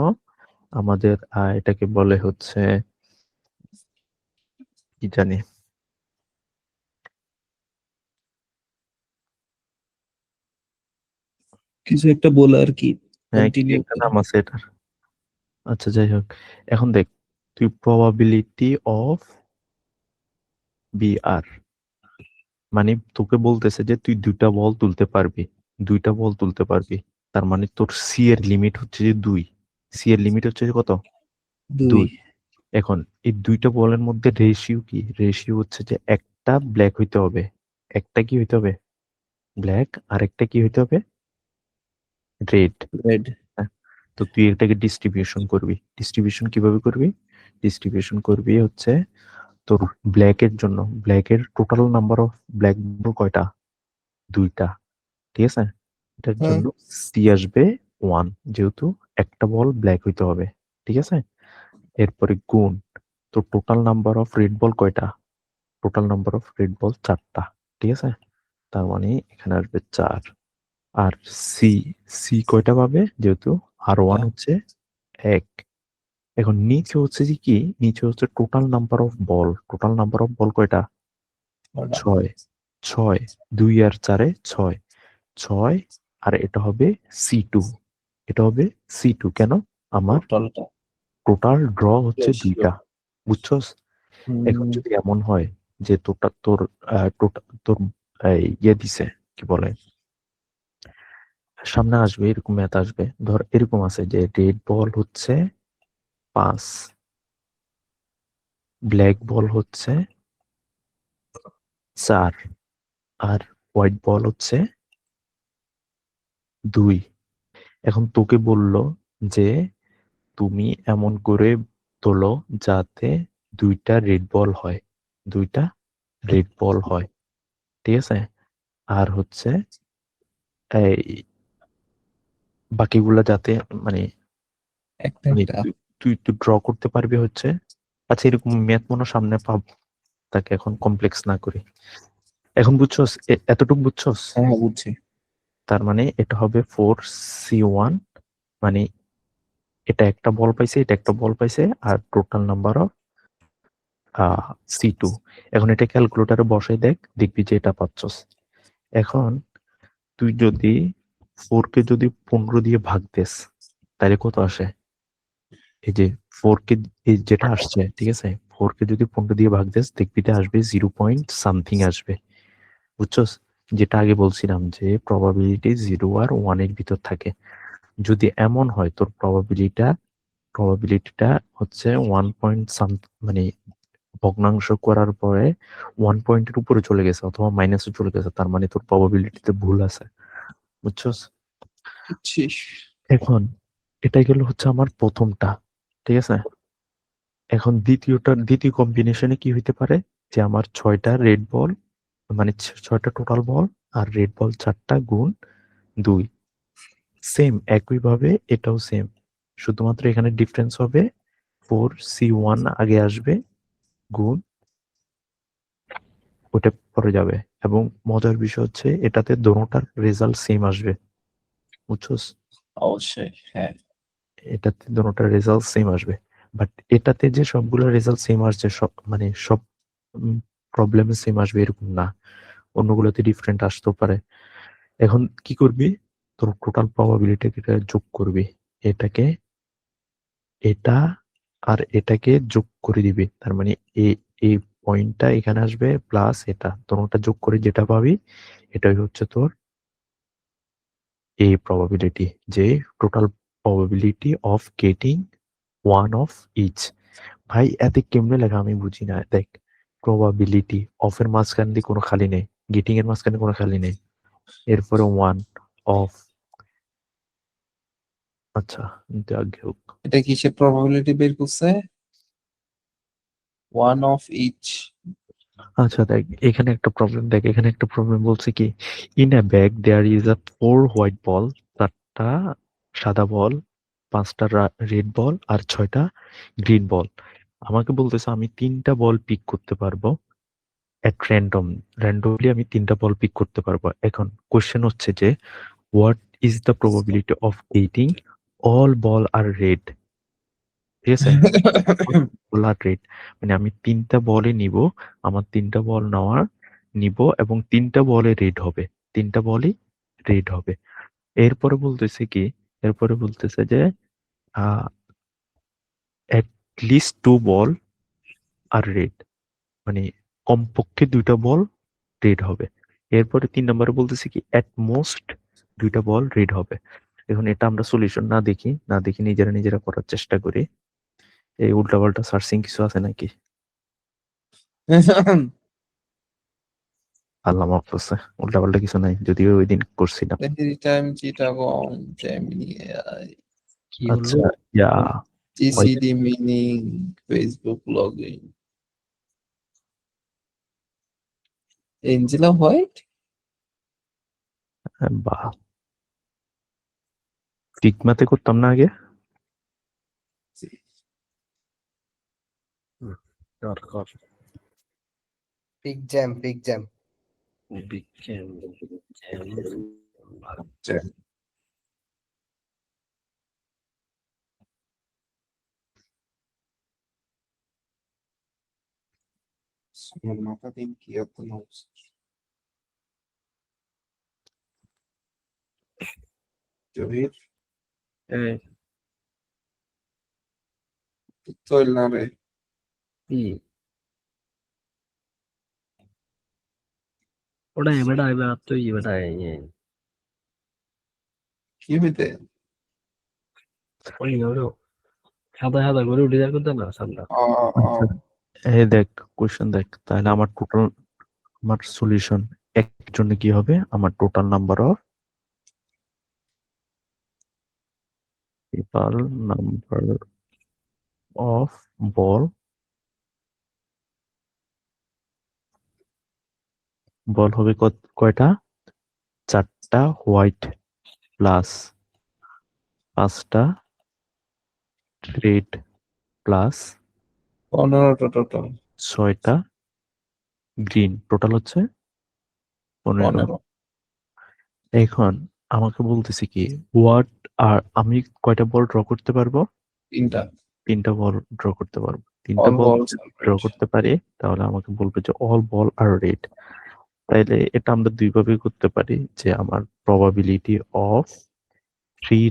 আমাদের এটাকে বলে হচ্ছে কি জানি, কিছু একটা বলে আর কি, হ্যাঁ কি কন্টিনিউ একটা কর। নাম আছে এটার। আচ্ছা যাই হোক, এখন দেখ তুই প্রবাবিলিটি অফ বিআর, মানে তোকে বলতেছে যে তুই 2টা বল তুলতে পারবি। তার মানে তোর সি এর লিমিট হচ্ছে যে 2। সি এর লিমিট হচ্ছে যে কত? 2। 2। এখন এই 2টা বলের মধ্যে রেশিও কি? রেশিও হচ্ছে যে একটা ব্ল্যাক হইতে হবে, একটা কি হইতে হবে? ব্ল্যাক, আর একটা কি হইতে হবে? রেড। রেড। তো তুই এটাকে ডিস্ট্রিবিউশন কিভাবে করবি? ডিস্ট্রিবিউশন করবি হচ্ছে তোর ব্ল্যাকের জন্য, ব্ল্যাকের টোটাল নাম্বার অফ ব্ল্যাক কয়টা? 2টা। ঠিক আছে, এটার হ্যাঁ। জন্য সি আসবে 1 যেহেতু একটা বল ব্ল্যাক হইতে হবে, ঠিক আছে? এরপরে গুণ, তো total number of red ball কয়টা? Total number of red ball 4টা, ঠিক আছে? তার মানে এখানে আসবে 4। আর সি, সি কয়টা পাবে? যেহেতু R1 হচ্ছে 1। এখন নিচে হচ্ছে যে কি, নিচে হচ্ছে total number of ball. Total number of ball কয়টা? 6। 6, 2 আর 4-এ 6। 6 আর এটা হবে C2। এটা হবে C2 কেন? আমার টোটালটা টোটাল ড্র হচ্ছে রেশিও 2টা, বুঝছস? এখন যদি এমন হয় যে তোর ইয়ে দিছে, কি বলে, সামনে আসবে এরকম ম্যাথ আসবে, ধর এরকম আছে যে রেড বল হচ্ছে 5, ব্ল্যাক বল হচ্ছে 4, আর হোয়াইট বল হচ্ছে 2। এখন তোকে বলল যে তুমি এমন করে তোলো যাতে 2টা রেড বল হয়, 2টা রেড বল হয়, ঠিক আছে? আর হচ্ছে এই বাকিগুলা যাতে মানে একটা মানে একটা তুই তুই ড্র করতে পারবি হচ্ছে। আচ্ছা, এরকম ম্যাথ মনে হয় সামনে পাব, তাকে এখন কমপ্লেক্স না করি। এখন বুঝছস? এতটুকু বুঝছস? হ্যাঁ বুঝছি। তার মানে এটা হবে 4C1, মানে এটা একটা বল পাইছে, এটা একটা বল পাইছে, আর টোটাল নাম্বার অফ C2। এখন এটা ক্যালকুলেটরে বসাই দেখ, দেখবি যে এটা পাচ্ছস। এখন তুই যদি 4 কে যদি 15 দিয়ে ভাগ দেস, তাহলে কত আসে? এই যে 4 কে, এই যেটা আসছে, ঠিক আছে, 4 কে যদি 15 দিয়ে ভাগ দেস দেখবি যে আসবে 0 পয়েন্ট সামথিং আসবে, বুঝছস? যেটা আগে বলছিলাম যে প্রবাবিলিটি 0 আর 1 এর ভিতর থাকে। যদি এমন হয় তোর প্রবাবিলিটিটা হচ্ছে 1 পয়েন্ট মানে ভগ্নাংশ করার পরে 1 পয়েন্টের উপরে চলে গেছে অথবা মাইনাসে চলে গেছে, তার মানে তোর প্রবাবিলিটিতে ভুল আছে, বুঝছস? বুঝছিস। এখন এটা গেল হচ্ছে আমার প্রথমটা, ঠিক আছে? এখন দ্বিতীয় কম্বিনেশনে কি হইতে পারে, যে আমার 6টা রেড বল, মানে 6টা total ball, are red ball 4টা গুণ 2। সেম একইভাবে এটাও সেম, শুধুমাত্র এখানে ডিফারেন্স হবে 4C1 আগে আসবে, গুণ ওটা পরে যাবে। এবং মজার বিষয় হচ্ছে এটাতে দোনোটার রেজাল্ট সেম আসবে, বুঝছস? অবশ্যই হ্যাঁ। এটাতে দোনোটার রেজাল্ট সেম আসবে। বাট এটাতে যে সবগুলো রেজাল্ট সেম আসছে, সব মানে সব প্রবলেমে সেম আসবে এরকম না, অন্যগুলোতে ডিফারেন্ট আসতেও পারে। এখন কি করবি, তোর টোটাল প্রবাবিলিটিকে যোগ করবি, এটাকে, এটা আর এটাকে যোগ করে দিবি, তার মানে এই পয়েন্টটা এখানে আসবে প্লাস এটা, দোনোটা যোগ করে যেটা পাবি এটাই হচ্ছে তোর এই প্রবাবিলিটি, যে total probability of getting one of each. ভাই এতে কেমনে লেখা আমি বুঝি না, দেখ, প্রবাবিলিটি অফ এর মাঝখান দিয়ে কোনো খালি নেই, গেটিং এর মাঝখানে কোনো খালি নেই, এরপরে ওয়ান অফ। আচ্ছা, যাক হোক। এটা কিসের প্রবাবিলিটি বের করছে? One of each. আচ্ছা দেখ, এখানে একটা প্রবলেম, দেখ এখানে একটা প্রবলেম বলছে কি, in a bag there is a 4 white ball, 4টা সাদা বল, 5টা রেড বল আর 6টা গ্রিন বল। আমাকে বলতেছে আমি 3টা বল পিক করতে পারবো এট র্যান্ডমলি, আমি 3টা বল পিক করতে পারবো। এখন কোশ্চেন হচ্ছে যে what is the probability of getting all ball are red, ঠিক আছে? বল আর রেড, মানে আমি 3টা বলই নিব, আমার 3টা বল নিব এবং 3টা বলে রেড হবে, 3টা বলই রেড হবে। এরপরে বলতেছে কি, এরপরে বলতেছে যে at least 2 ball are red, মানে কমপক্ষে 2টা বল রেড হবে। এরপরে 3 নম্বরে বলতেছে কি at most 2টা বল রেড হবে। এখন এটা আমরা সলিউশন না দেখি নিজেরা করার চেষ্টা করি। এই উল্টাপাল্টা সার্চিং কিছু আছে নাকি? আল্লাহ মাফ করছে, উল্টাপাল্টা কিছু নাই, যদিও ওই দিন করছিলাম। টাইম চিটাগং জেমিনি এআই কি হলো? আচ্ছা, ইয়া ওই GCD meaning Facebook login Angela White. বা সিগমাতে করতাম না আগে? কর কর peak jam big jam jam. আমার মাথা দিন কি এত নড়ছে। জহির চল না রে। কি ওটা বেটা এবার তুই বেটা কি হইতে? ওই ওরো সাদা সাদা করে উঠে যাওয়ার কথা না সামনে আচ্ছা, এই দেখ কোশ্চেন দেখ, তাহলে আমার টোটাল, আমার সলিউশন এর জন্য কি হবে? আমার টোটাল নাম্বার অফ বল হবে কয়টা? 4টা হোয়াইট প্লাস 5টা রেড প্লাস 15টা টোটাল। 6টা গ্রিন, টোটাল হচ্ছে 15। 15। এখন আমাকে বলতেছি কি, হোয়াট আর আমি কয়টা বল ড্র করতে পারবো? 3টা। 3টা বল ড্র করতে পারবো। 3টা অল বল বলস আর ড্র রেড। করতে পারি, তাহলে আমাকে বলবে যে অল বল আর রেড। তাইলে এটা আমরা দুইভাবে করতে পারি, যে আমার probability of 3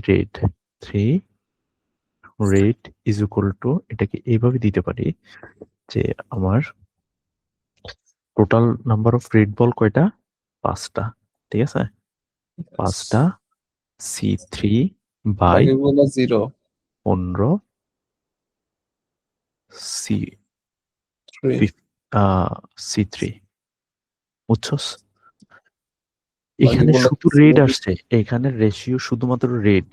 red is equal to, এটাকে এইভাবে দিতে পারি যে আমার total number of red ball কয়টা? 5টা, ঠিক আছে? 5টা C3 বাই বাকিগুলো 0। 15 3। C3, বুঝছস? এখানে বাকিগুলো শুধু রেড আসছে, এখানে রেশিও শুধুমাত্র রেড,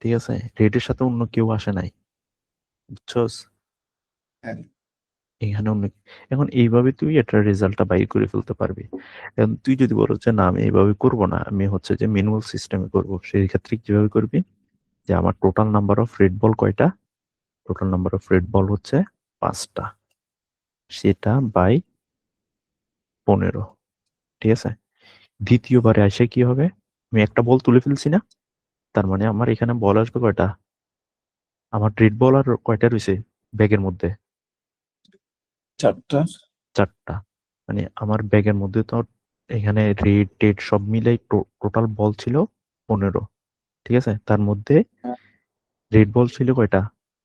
ঠিক আছে? রেডের সাথে অন্য কেউ আসে নাই, বুঝছস? হ্যাঁ। এখানে অন্য, এখন এইভাবে তুই এটার রেজাল্টটা বাইর করে ফেলতে পারবি। এখন তুই যদি বলো যে না আমি এইভাবে করবো না, আমি হচ্ছে যে ম্যানুয়াল সিস্টেমে করবো, সেই ক্ষেত্রে কিভাবে করবি? যে আমার total number of red ball কয়টা? Total number of red ball হচ্ছে 5টা, সেটা বাই 15, ঠিক আছে? দ্বিতীয়বারে আসে কি হবে? আমি একটা বল তুলে ফেলছি না, তার মানে আমার এখানে বল আসবে কয়টা? আমার রেড বল আর কয়টা রয়েছে ব্যাগের মধ্যে? 4টা। 4টা। মানে আমার ব্যাগের মধ্যে তো এখানে রেড টেড সব মিলাই টোটাল বল ছিল 15, ঠিক আছে? তার মধ্যে রেড বল ছিল কয়টা?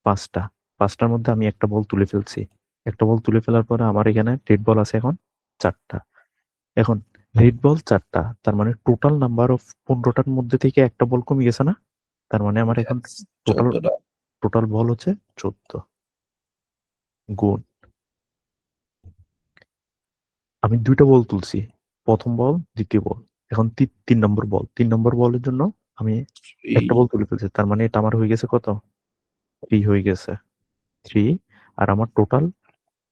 5টা। 5টার মধ্যে আমি একটা বল তুলে ফেলছি। একটা বল তুলে ফেলার পরে আমার এখানে রেড বল আছে এখন 4টা। এখন রেড বল 4টা, তার মানে টোটাল নাম্বার অফ 15টার মধ্যে থেকে একটা বল কমে গেছে না? তার মানে আমার এখন টোটাল 14টা। টোটাল বল হচ্ছে 14 গুণ, আমি 2টা বল তুলছি, প্রথম বল দ্বিতীয় বল, এখন 3 নম্বর বল, 3 নম্বর বলের জন্য আমি একটা বল তুলে ফেলছি, তার মানে এটা আমার হয়ে গেছে কত? 3 হয়ে গেছে, 3। আর আমার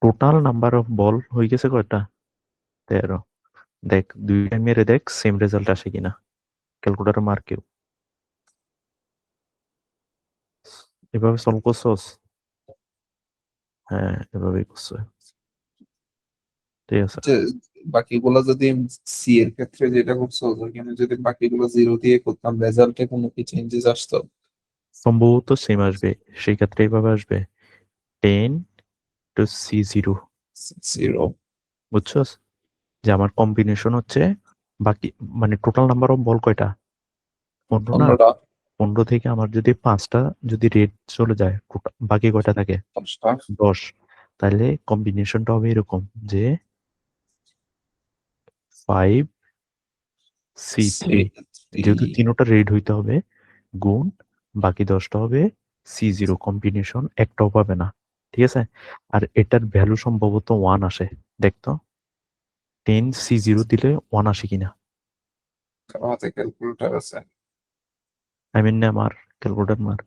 টোটাল নাম্বার অফ বল হয়ে গেছে কয়টা? 13। দেখ দুইটা মেরে দেখ সেম রেজাল্ট আসে কিনা, ক্যালকুলেটর মার কেউ। এভাবে সলভ করছস? হ্যাঁ, এভাবেই করছে, ঠিক আছে? যে বাকিগুলো যদি সি এর ক্ষেত্রে যেটা করছো, ওখানে যদি বাকিগুলো 0 দিয়ে করতাম, রেজাল্টে কোনো কি চেঞ্জেস আসতো? সম্ভবত সেম আসবে, সেই ক্ষেত্রে এইভাবে আসবে 10 to C0, 0। বুঝছস? যে আমার কম্বিনেশন হচ্ছে বাকি, মানে টোটাল নাম্বার অফ বল কয়টা? 15 না? 15টা। 15 থেকে আমার যদি 5টা যদি রেড চলে যায়, বাকি কয়টা থাকে? 10টা। 10। তাহলে কম্বিনেশনটা হবে এরকম যে 5 C3, যেহেতু তিনোটা রেড হইতে হবে, গুণ বাকি 10টা হবে C0, কম্বিনেশন একটাও পাবে না, ঠিক আছে? আর এটার ভ্যালু সম্ভবত 1 আসে, দেখতো 10 C0 দিলে 1 আসে কিনা। হাতে ক্যালকুলেটর আছে। আই মিন না, মার ক্যালকুলেটর মার,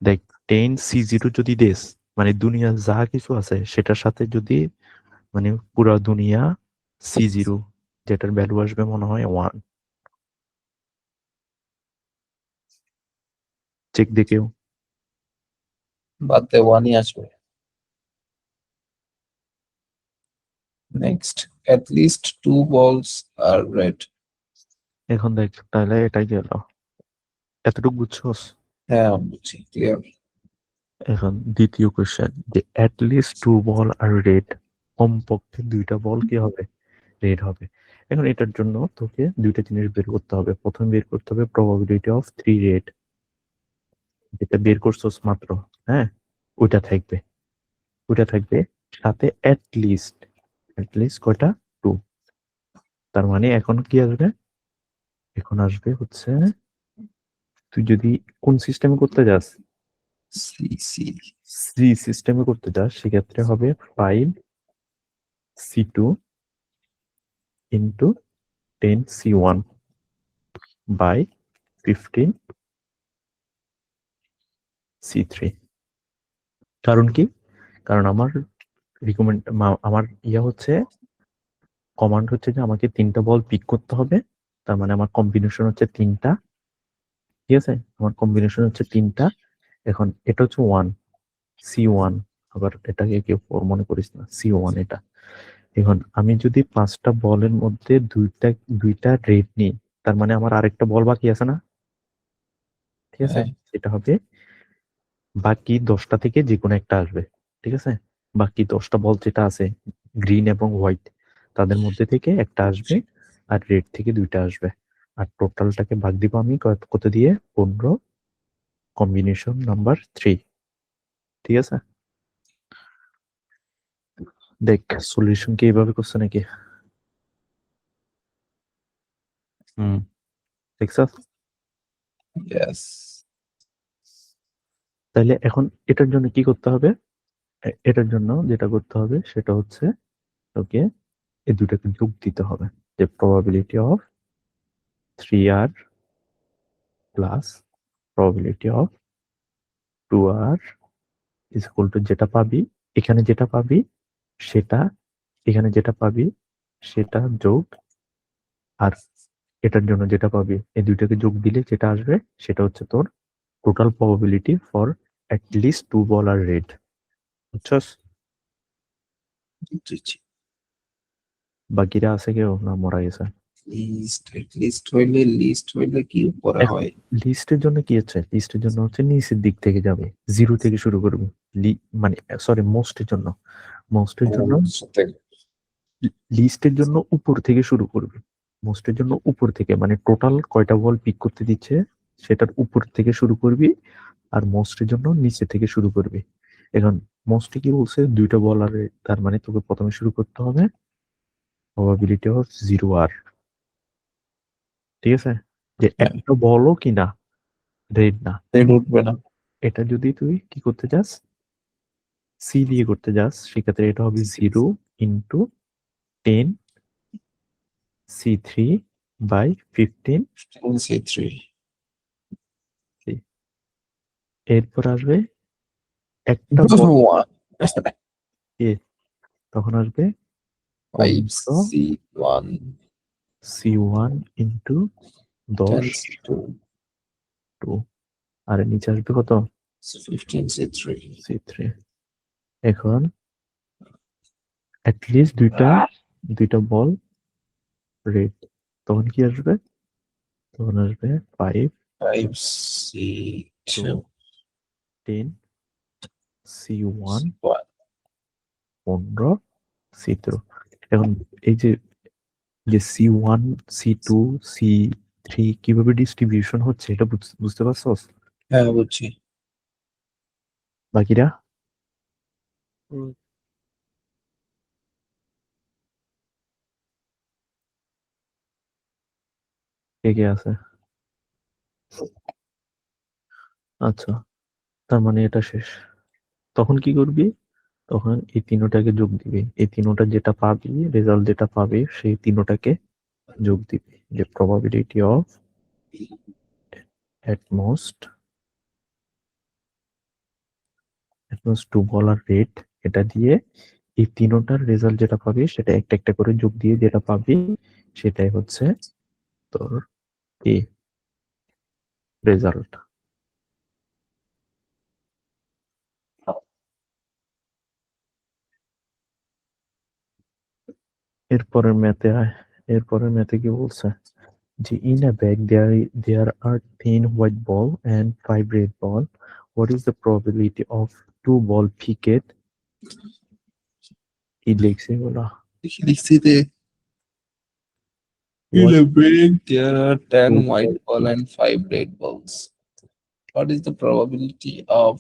দেখ 10 C0 যদি দেস, মানে দুনিয়া যা কিছু আছে সেটার সাথে যদি, মানে পুরা দুনিয়া C0, যেটার ভ্যালু আসবে মনে হয় 1। চেক দিয়ে কেউ বাদ দে, ওয়ানই আসবে। Next, at least 2 balls are red. এখন দেখ তাহলে এটাই গেল, এতটুকু বুঝছস? হ্যাঁ বুঝছি, ক্লিয়ার। এখন দ্বিতীয় কোশ্চেন, যে at least 2 ball are red, কমপক্ষে 2টা বল কি হবে, রেড হবে। এখন এটার জন্য তোকে 2টা জিনিস বের করতে হবে। প্রথমে বের করতে হবে প্রবাবিলিটি অফ 3 রেড, যেটা বের করছস মাত্র, হ্যাঁ, ওইটা থাকবে, ওইটা থাকবে সাথে অ্যাট লিস্ট কয়টা, 2। তার মানে এখন কি আসবে, এখন আসবে হচ্ছে, তুই যদি কোন সিস্টেমে করতে যাস, সি সি সি সিস্টেমে করতে যাস, সেক্ষেত্রে হবে 5c2 into 10c1 by 15c3। কারণ কি, কারণ আমার আমার হচ্ছে কমান্ড হচ্ছে যে আমাকে 3টা বল পিক করতে হবে, তার মানে আমার কম্বিনেশন হচ্ছে 3টা, ঠিক আছে, আমার কম্বিনেশন হচ্ছে 3টা। এখন এটা হচ্ছে 1c1, আবার এটাকে কেউ 4 মনে করিস না, c1 এটা। এখন আমি যদি 5টা বলের মধ্যে দুইটা রেড নিই, তার মানে আমার আরেকটা বল বাকি আছে না, ঠিক আছে, হ্যাঁ। সেটা হবে বাকি 10টা থেকে যে কোনো একটা আসবে, ঠিক আছে, বাকি 10টা বল যেটা আছে গ্রিন এবং হোয়াইট, তাদের মধ্যে থেকে একটা আসবে, আর রেড থেকে 2টা আসবে, আর টোটালটাকে ভাগ দিব আমি কত দিয়ে, 15, কম্বিনেশন নাম্বার 3, ঠিক আছে। দেখ সলিউশন কি এইভাবে করছে নাকি, দেখছস? ইয়েস। তাহলে এখন এটার জন্য কি করতে হবে, এটার জন্য যেটা করতে হবে সেটা হচ্ছে ওকে এই দুটাকে যোগ দিতে হবে, যে probability of 3r plus probability of 2r is equal to, যেটা পাবি এখানে, যেটা পাবি সেটা এখানে, যেটা পাবি সেটা যোগ, আর এটার জন্য যেটা পাবি এই দুইটাকে যোগ দিলে যেটা আসবে সেটা হচ্ছে তোর total probability for at least 2 ball are red, বুঝছস? বুঝছি। বাকিরা আছে কেউ না মরা গেছে? লিস্ট হইলে কি উপরে এখন হয়? লিস্টের জন্য কি হচ্ছে, লিস্টের জন্য হচ্ছে নিচের দিক থেকে যাবে, 0 থেকে শুরু করবে, মানে সরি মোস্টের জন্য, মোস্টের জন্য লিস্টের জন্য উপর থেকে শুরু করবে, মোস্টের জন্য উপর থেকে, মানে টোটাল কয়টা বল পিক করতে দিচ্ছে সেটার উপর থেকে শুরু করবি, আর মোস্টের জন্য নিচে থেকে শুরু করবি। এখন মোস্টে কি বলছে, 2টা বল, আর তার মানে তোকে প্রথমে শুরু করতে হবে প্রবাবিলিটি অফ 0r, ঠিক আছে, যে একটা বলও কিনা রেড না। রেড উঠবে না। এটা যদি তুই কি করতে চাস, সি দিয়ে করতে যাস, সেক্ষেত্রে এটা হবে 0 ইন্টু 10c3 বাই 15, C3 এরপর আসবে একটা বল, 1 তখন আসবে 5C1 c1 ইন্টু 10 10C2 2, আর নিচে আসবে কত, 15C3 c3। এখন অ্যাটলিস্ট দুইটা বল রেড, তখন কি আসবে, তখন আসবে 5 5C2 10 c1 15 c3। এখন এই যে c1 c2 c3 কিভাবে ডিস্ট্রিবিউশন হচ্ছে এটা বুঝতে পারছস? হ্যাঁ বুঝছি। বাকিরা কে কে আছে? আচ্ছা, তার মানে এটা শেষ। তখন কি করবি, তখন এই তিনোটাকে যোগ দিবি, এই তিনোটা যেটা পাবি, রেজাল্ট যেটা পাবি সেই তিনোটাকে যোগ দিবি, যে probability of at most 2 ball are red, এটা দিয়ে এই তিনোটার রেজাল্ট যেটা পাবি সেটা একটা একটা করে যোগ দিয়ে যেটা পাবি সেটাই হচ্ছে তোর এই রেজাল্ট। এরপরের ম্যাথে এরপরের ম্যাথে কি বলছে যে in a bag there are 10 white ball and 5 red ball. What is the probability of 2 ball picket? কি লিখছে এগুলা? লিখছি তে in What a bag there are 10 two white ball and 5 red balls. What is the probability of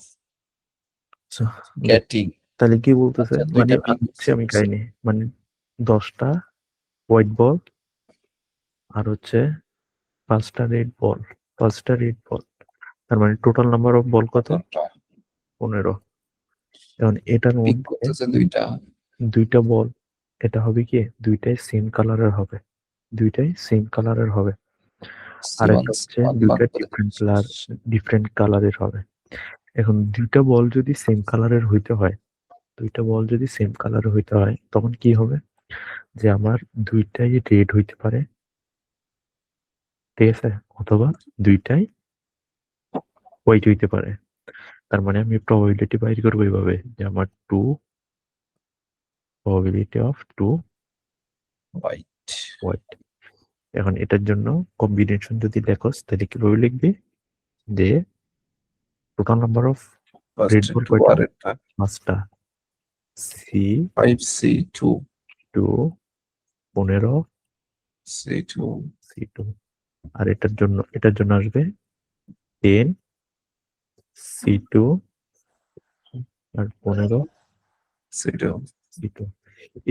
আচ্ছা, দেখ, getting? তাহলে কি বলতেছে আচ্ছা, মানে দুইটা আমি pick হচ্ছে আমি খাইনি মানে 10টা হোয়াইট বল আর হচ্ছে 5টা রেড বল তার মানে টোটাল নাম্বার অফ বল কত? 15। এখন এটার পিক মধ্যে করতেছে দুইটা। দুইটা বল, এটা হবে কি দুইটাই সেম কালারের হবে, আর একটা হচ্ছে দুইটা ডিফারেন্ট কালারের হবে। এখন দুইটা বল যদি সেম কালারের হইতে হয় তখন কি হবে যে আমার দুইটাই রেড হইতে পারে, ঠিক আছে, অথবা দুইটাই হোয়াইট হইতে পারে। তার মানে আমি প্রবাবিলিটি বাইর করবো এইভাবে যে আমার প্রবাবিলিটি অফ 2 হোয়াইট। হোয়াইট। এখন এটার জন্য কম্বিনেশন যদি দেখোস তাহলে কিভাবে লিখবি যে total number of red ball কয়টা? 5টা। C5C2 2 15 C2 C2 আর এটার জন্য আসবে 10 C2 আর 15 C2 C2।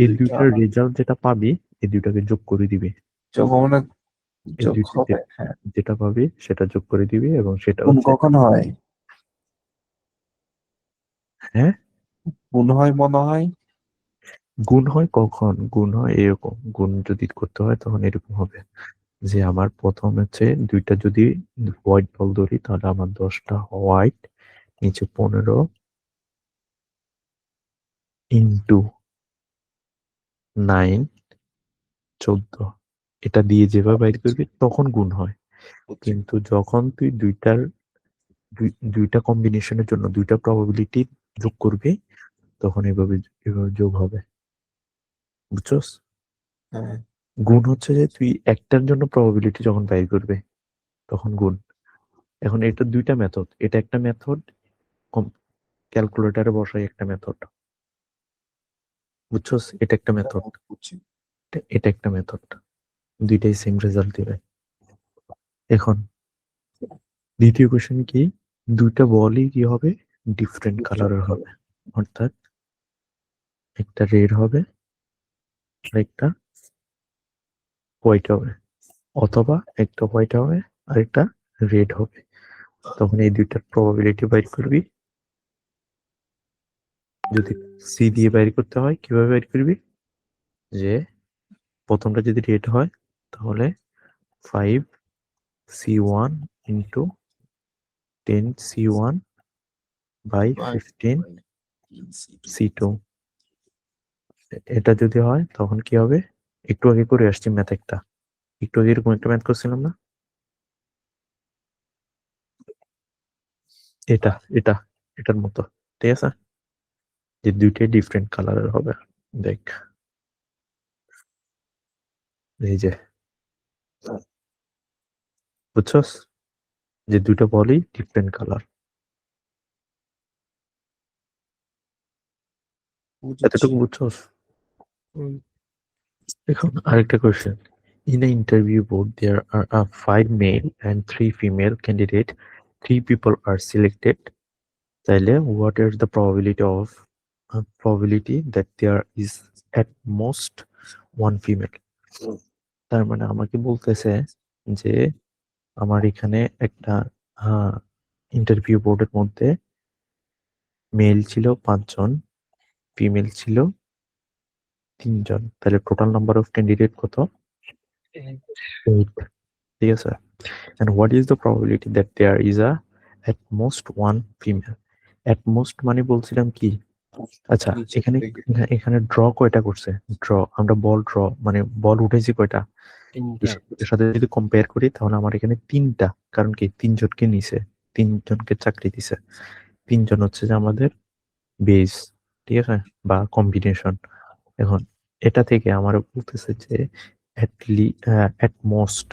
এই দুইটার রেজাল্ট যেটা পাবি এই দুইটাকে যোগ করে দিবি। যোগ হবে না? এই যোগ দুইটা হবে, হ্যাঁ। যেটা পাবি সেটা যোগ করে দিবি এবং সেটা গুণ হচ্ছে কখন হয়? হ্যাঁ গুণ হয় মনে হয়। গুণ হয় কখন? গুণ হয় এরকম, গুণ যদি করতে হয় তখন এরকম হবে যে আমার প্রথম হচ্ছে দুইটা যদি হোয়াইট বল ধরি তাহলে আমার 10টা হোয়াইট নিচে 15 ইন্টু 9 14 এটা দিয়ে যেভাবে বাইর করবি তখন গুণ হয়। কিন্তু যখন তুই দুইটা কম্বিনেশনের জন্য দুইটা প্রবাবিলিটি যোগ করবি তখন এভাবে যোগ হবে, বুঝছস? হ্যাঁ। গুণ হচ্ছে যে তুই একটার জন্য প্রবাবিলিটি যখন বাইর করবে তখন গুণ। এখন এটা দুইটা মেথড, এটা একটা মেথড, ক্যালকুলেটরে বসাই একটা মেথড, বুঝছস? এটা একটা মেথড, এটা একটা মেথড, দুইটাই সেম রেজাল্ট দিবে। এখন দ্বিতীয় কোশ্চেন কি, দুইটা বলই কি হবে ডিফারেন্ট কালারের হবে, অর্থাৎ একটা রেড হবে আর একটা হোয়াইট হবে, অথবা একটা হোয়াইট হবে আর একটা রেড হবে। তখন এই দুইটার প্রবাবিলিটি বাইর করবি। যদি সি দিয়ে বাইর করতে হয় কিভাবে বাইর করবি, যে প্রথমটা যদি রেড হয় তাহলে 5C1 into 10C1 by 15C2। এটা যদি হয় তখন কি হবে, একটু আগে করে আসছি ম্যাথ একটু আগে এরকম একটা ম্যাথ করছিলাম না, এটার মতো, ঠিক আছে, যে দুইটাই ডিফারেন্ট কালারের হবে। দেখ এই যে, বুঝছস যে দুইটা বলই ডিফারেন্ট কালার, এতটুকু বুঝছস? এখন আরেকটা question, in an interview board there are 5 male and 3 female candidate, 3 people are selected, তাহলে what is the probability that there is at most 1 female? তার মানে আমাকে বলতেছে যে আমার এখানে একটা ইন্টারভিউ বোর্ডের মধ্যে মেল ছিল 5 জন, ফিমেল ছিল 3 জন, তাহলে টোটাল নাম্বার অফ ক্যান্ডিডেট কত? 8, ঠিক আছে। and what is the probability that there is at most 1 female? at most মানে বলছিলাম কি, আচ্ছা এখানে ড্র কয়টা করছে? আমরা বল মানে বল উঠেছি কয়টা? এর সাথে যদি কম্পেয়ার করি তাহলে আমার এখানে 3টা, কারণ কি 3 জনকে নিছে, 3 জনকে চাকরি দিছে, 3 জন হচ্ছে যে আমাদের বেস, ঠিক আছে, বা কম্বিনেশন। এখন এটা থেকে আমার বলতেছে যে at most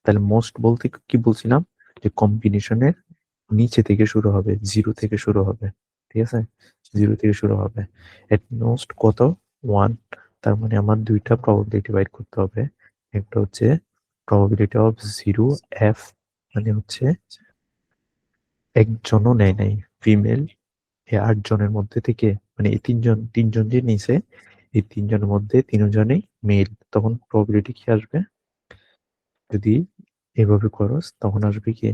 তাহলে মোস্ট বলতে কি বলছিলাম যে কম্বিনেশনের নিচে থেকে শুরু হবে, জিরো থেকে শুরু হবে, ঠিক আছে, জিরো থেকে শুরু হবে। at most কত, 1, তার মানে আমার দুইটা প্রবাবিলিটি বাইর করতে হবে। একটা হচ্ছে প্রবাবিলিটি অফ জিরো এফ, মানে হচ্ছে একজনও নেয় নাই ফিমেল, এই 8 জনের মধ্যে থেকে, মানে এই তিনজন যে নিছে, এই 3 জনের মধ্যে 3 জনেই মেল, তখন প্রবাবিলিটি কি আসবে, যদি এভাবে করস তখন আসবে কি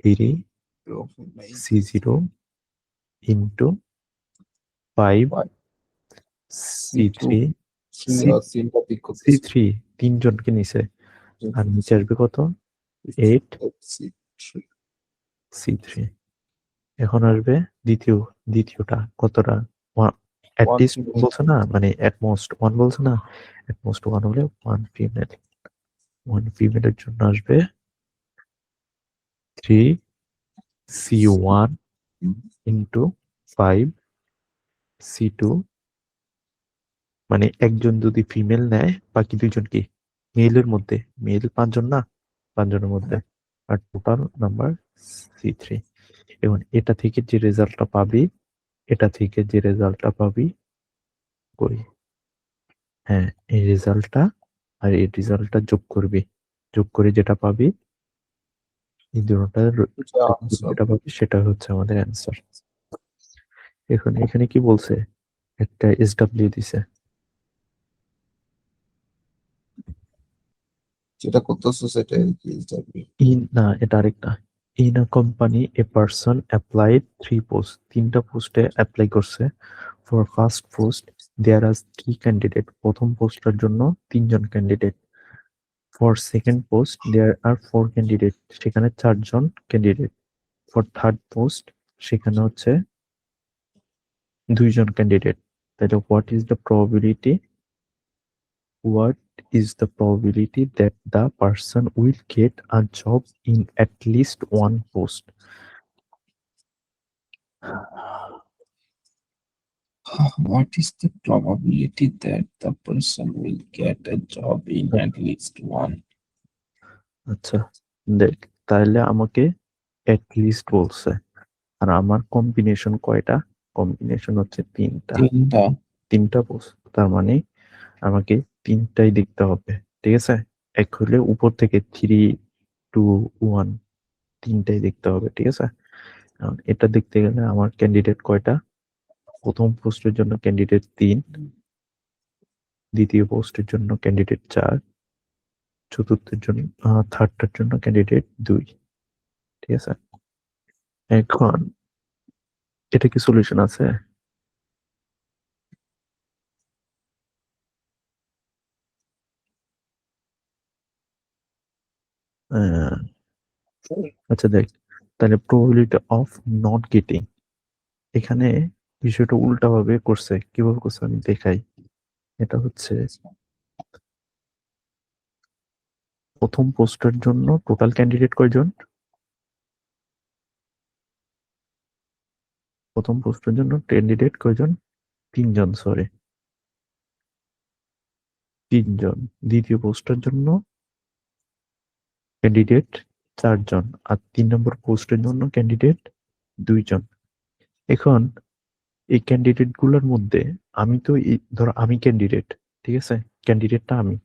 3 C0 ইন্টু 5 C3 C3 তিনজনকে নিছে, আর নিচে আসবে কত 8 C3। এখন আসবে দ্বিতীয়টা কতটা, অ্যাটলিস্ট বলছে না, মানে অ্যাটমোস্ট 1 বলছে না, অ্যাটমোস্ট 1 হলে 1 ফিমেলের জন্য আসবে 3C1 ইন্টু 5 C2, মানে একজন যদি ফিমেল নেয় বাকি দুইজন কি মেলের মধ্যে, মেল 5 জন না, 5 জনের মধ্যে, আর টোটাল নাম্বার C3। এবং এটা থেকে যে রেজাল্টটা পাবি কই, হ্যাঁ এই রেজাল্টটা আর এই রেজাল্টটা যোগ করে যেটা পাবি, এই দুটোটার যেটা পাবি সেটা হচ্ছে আমাদের অ্যান্সার। এখন এখানে কি বলছে, একটা SW দিছে, যেটা করতেছো সেটা কি যাবে? না এটা আরেকটা, in a company a person applied 3 post, 3টা পোস্টে অ্যাপ্লাই করছে। For first post there are 3 candidate, প্রথম পোস্টের জন্য 3 জন candidate. For second post there are 4 candidate, সেখানে 4 জন ক্যান্ডিডেট। ফর থার্ড পোস্ট সেখানে হচ্ছে 2 জন ক্যান্ডিডেট। তাহলে what is the probability that the person will get a job in at least one post? What is the probability that the person will get a job in at least one? আচ্ছা দেখ, তাহলে আমাকে at least বলছে, আর আমার combination কয়টা, combination হচ্ছে 3টা post, তার মানে আমাকে 3টাই দেখতে হবে, ঠিক আছে। এক হলে উপর থেকে 3, 2, 1 3টাই দেখতে হবে, ঠিক আছে। এখন এটা দেখতে গেলে আমার ক্যান্ডিডেট কয়টা, প্রথম পোস্টের জন্য ক্যান্ডিডেট 3, দ্বিতীয় পোস্টের জন্য ক্যান্ডিডেট 4, চতুর্থের জন্য থার্ডটার জন্য ক্যান্ডিডেট 2, ঠিক আছে। এখন এটা কি সলিউশন আছে? আহ, আচ্ছা দেখ, তাহলে প্রবাবিলিটি অফ নট গেটিং, এখানে বিষয়টা উল্টা ভাবে করছে, কিভাবে করছে আমি দেখাই। এটা হচ্ছে প্রথম পোস্টের জন্য টোটাল ক্যান্ডিডেট কয়জন, প্রথম পোস্টের জন্য ক্যান্ডিডেট কয়জন, 3 জন, সরি 3 জন। দ্বিতীয় পোস্টের জন্য ক্যান্ডিডেট 4 জন, আর 3 নম্বর পোস্টের জন্য ক্যান্ডিডেট 2 জন। এখন এই ক্যান্ডিডেট গুলোর মধ্যে আমি তো ধরো আমি ক্যান্ডিডেট, ঠিক আছে, ক্যান্ডিডেটটা আমি,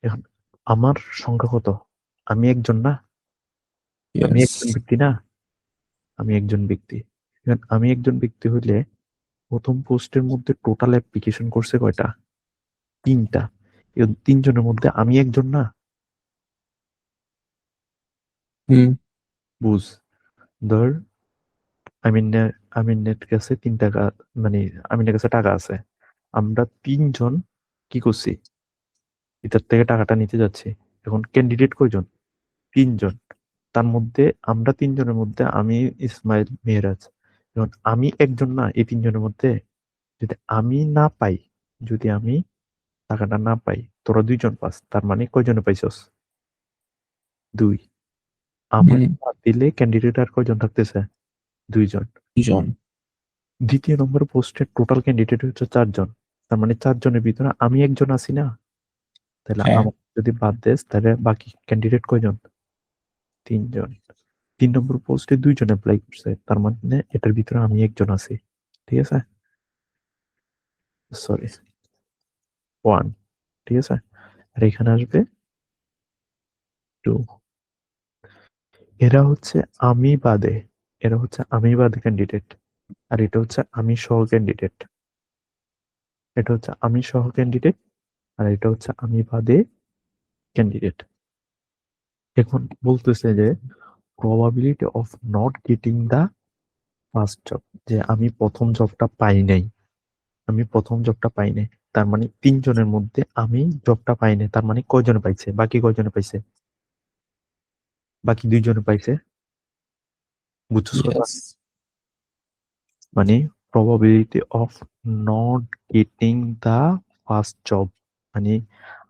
এখন আমার সংখ্যা কত, আমি একজন না, আমি একজন ব্যক্তি না, আমি একজন ব্যক্তি। এখন আমি একজন ব্যক্তি হইলে প্রথম পোস্টের মধ্যে টোটাল অ্যাপ্লিকেশন করছে কয়টা, 3টা। এই 3 জনের মধ্যে আমি একজন না, বুঝ, ধর আমিনের কাছে 3 টাকা, মানে আমিনের কাছে টাকা আছে, আমরা 3 জন কি করছি, এটার থেকে টাকাটা নিতে যাচ্ছি। এখন ক্যান্ডিডেট কয়জন, 3 জন, তার মধ্যে আমরা 3 জনের মধ্যে আমি ইসমাইল মেহরাজ, এখন আমি একজন না এই 3 জনের মধ্যে, যদি আমি না পাই, যদি আমি টাকাটা না পাই, তোরা 2 জন পাস, তার মানে কয়জনে পাইছস, 2। আমার বাদ দিলে ক্যান্ডিডেট আর কয়জন থাকতেছে, 2 জন। দ্বিতীয় নম্বর পোস্টের টোটাল ক্যান্ডিডেট হচ্ছে 4 জন, তার মানে 4 জনের ভিতরে আমি একজন আছি না, তাহলে হ্যাঁ। আমার যদি বাদ দেস তাহলে বাকি ক্যান্ডিডেট কয়জন? 3 জন। 3 নম্বর পোস্টে 2 জন অ্যাপ্লাই করছে, তার মানে এটার ভিতরে আমি একজন আছি, ঠিক আছে? সরি, 1, ঠিক আছে? আর এখানে আসবে 2। এরা হচ্ছে আমি বাদে, এরা হচ্ছে আমি বাদে ক্যান্ডিডেট, আর এটা হচ্ছে আমি সহ ক্যান্ডিডেট। এটা হচ্ছে আমি সহ ক্যান্ডিডেট, আর এটা হচ্ছে আমি বাদে ক্যান্ডিডেট। এখন বলতেছে যে probability of not getting the first job, যে আমি প্রথম জবটা পাই নাই, আমি প্রথম জবটা পাই নাই, তার মানে 3 জনের মধ্যে আমি জবটা পাই নাই, তার মানে কয়জন পাইছে? বাকি কয়জন পাইছে? বাকি 2 জন পাইছে। বুঝছস কথা? Yes. মানে probability of not getting the first job, মানে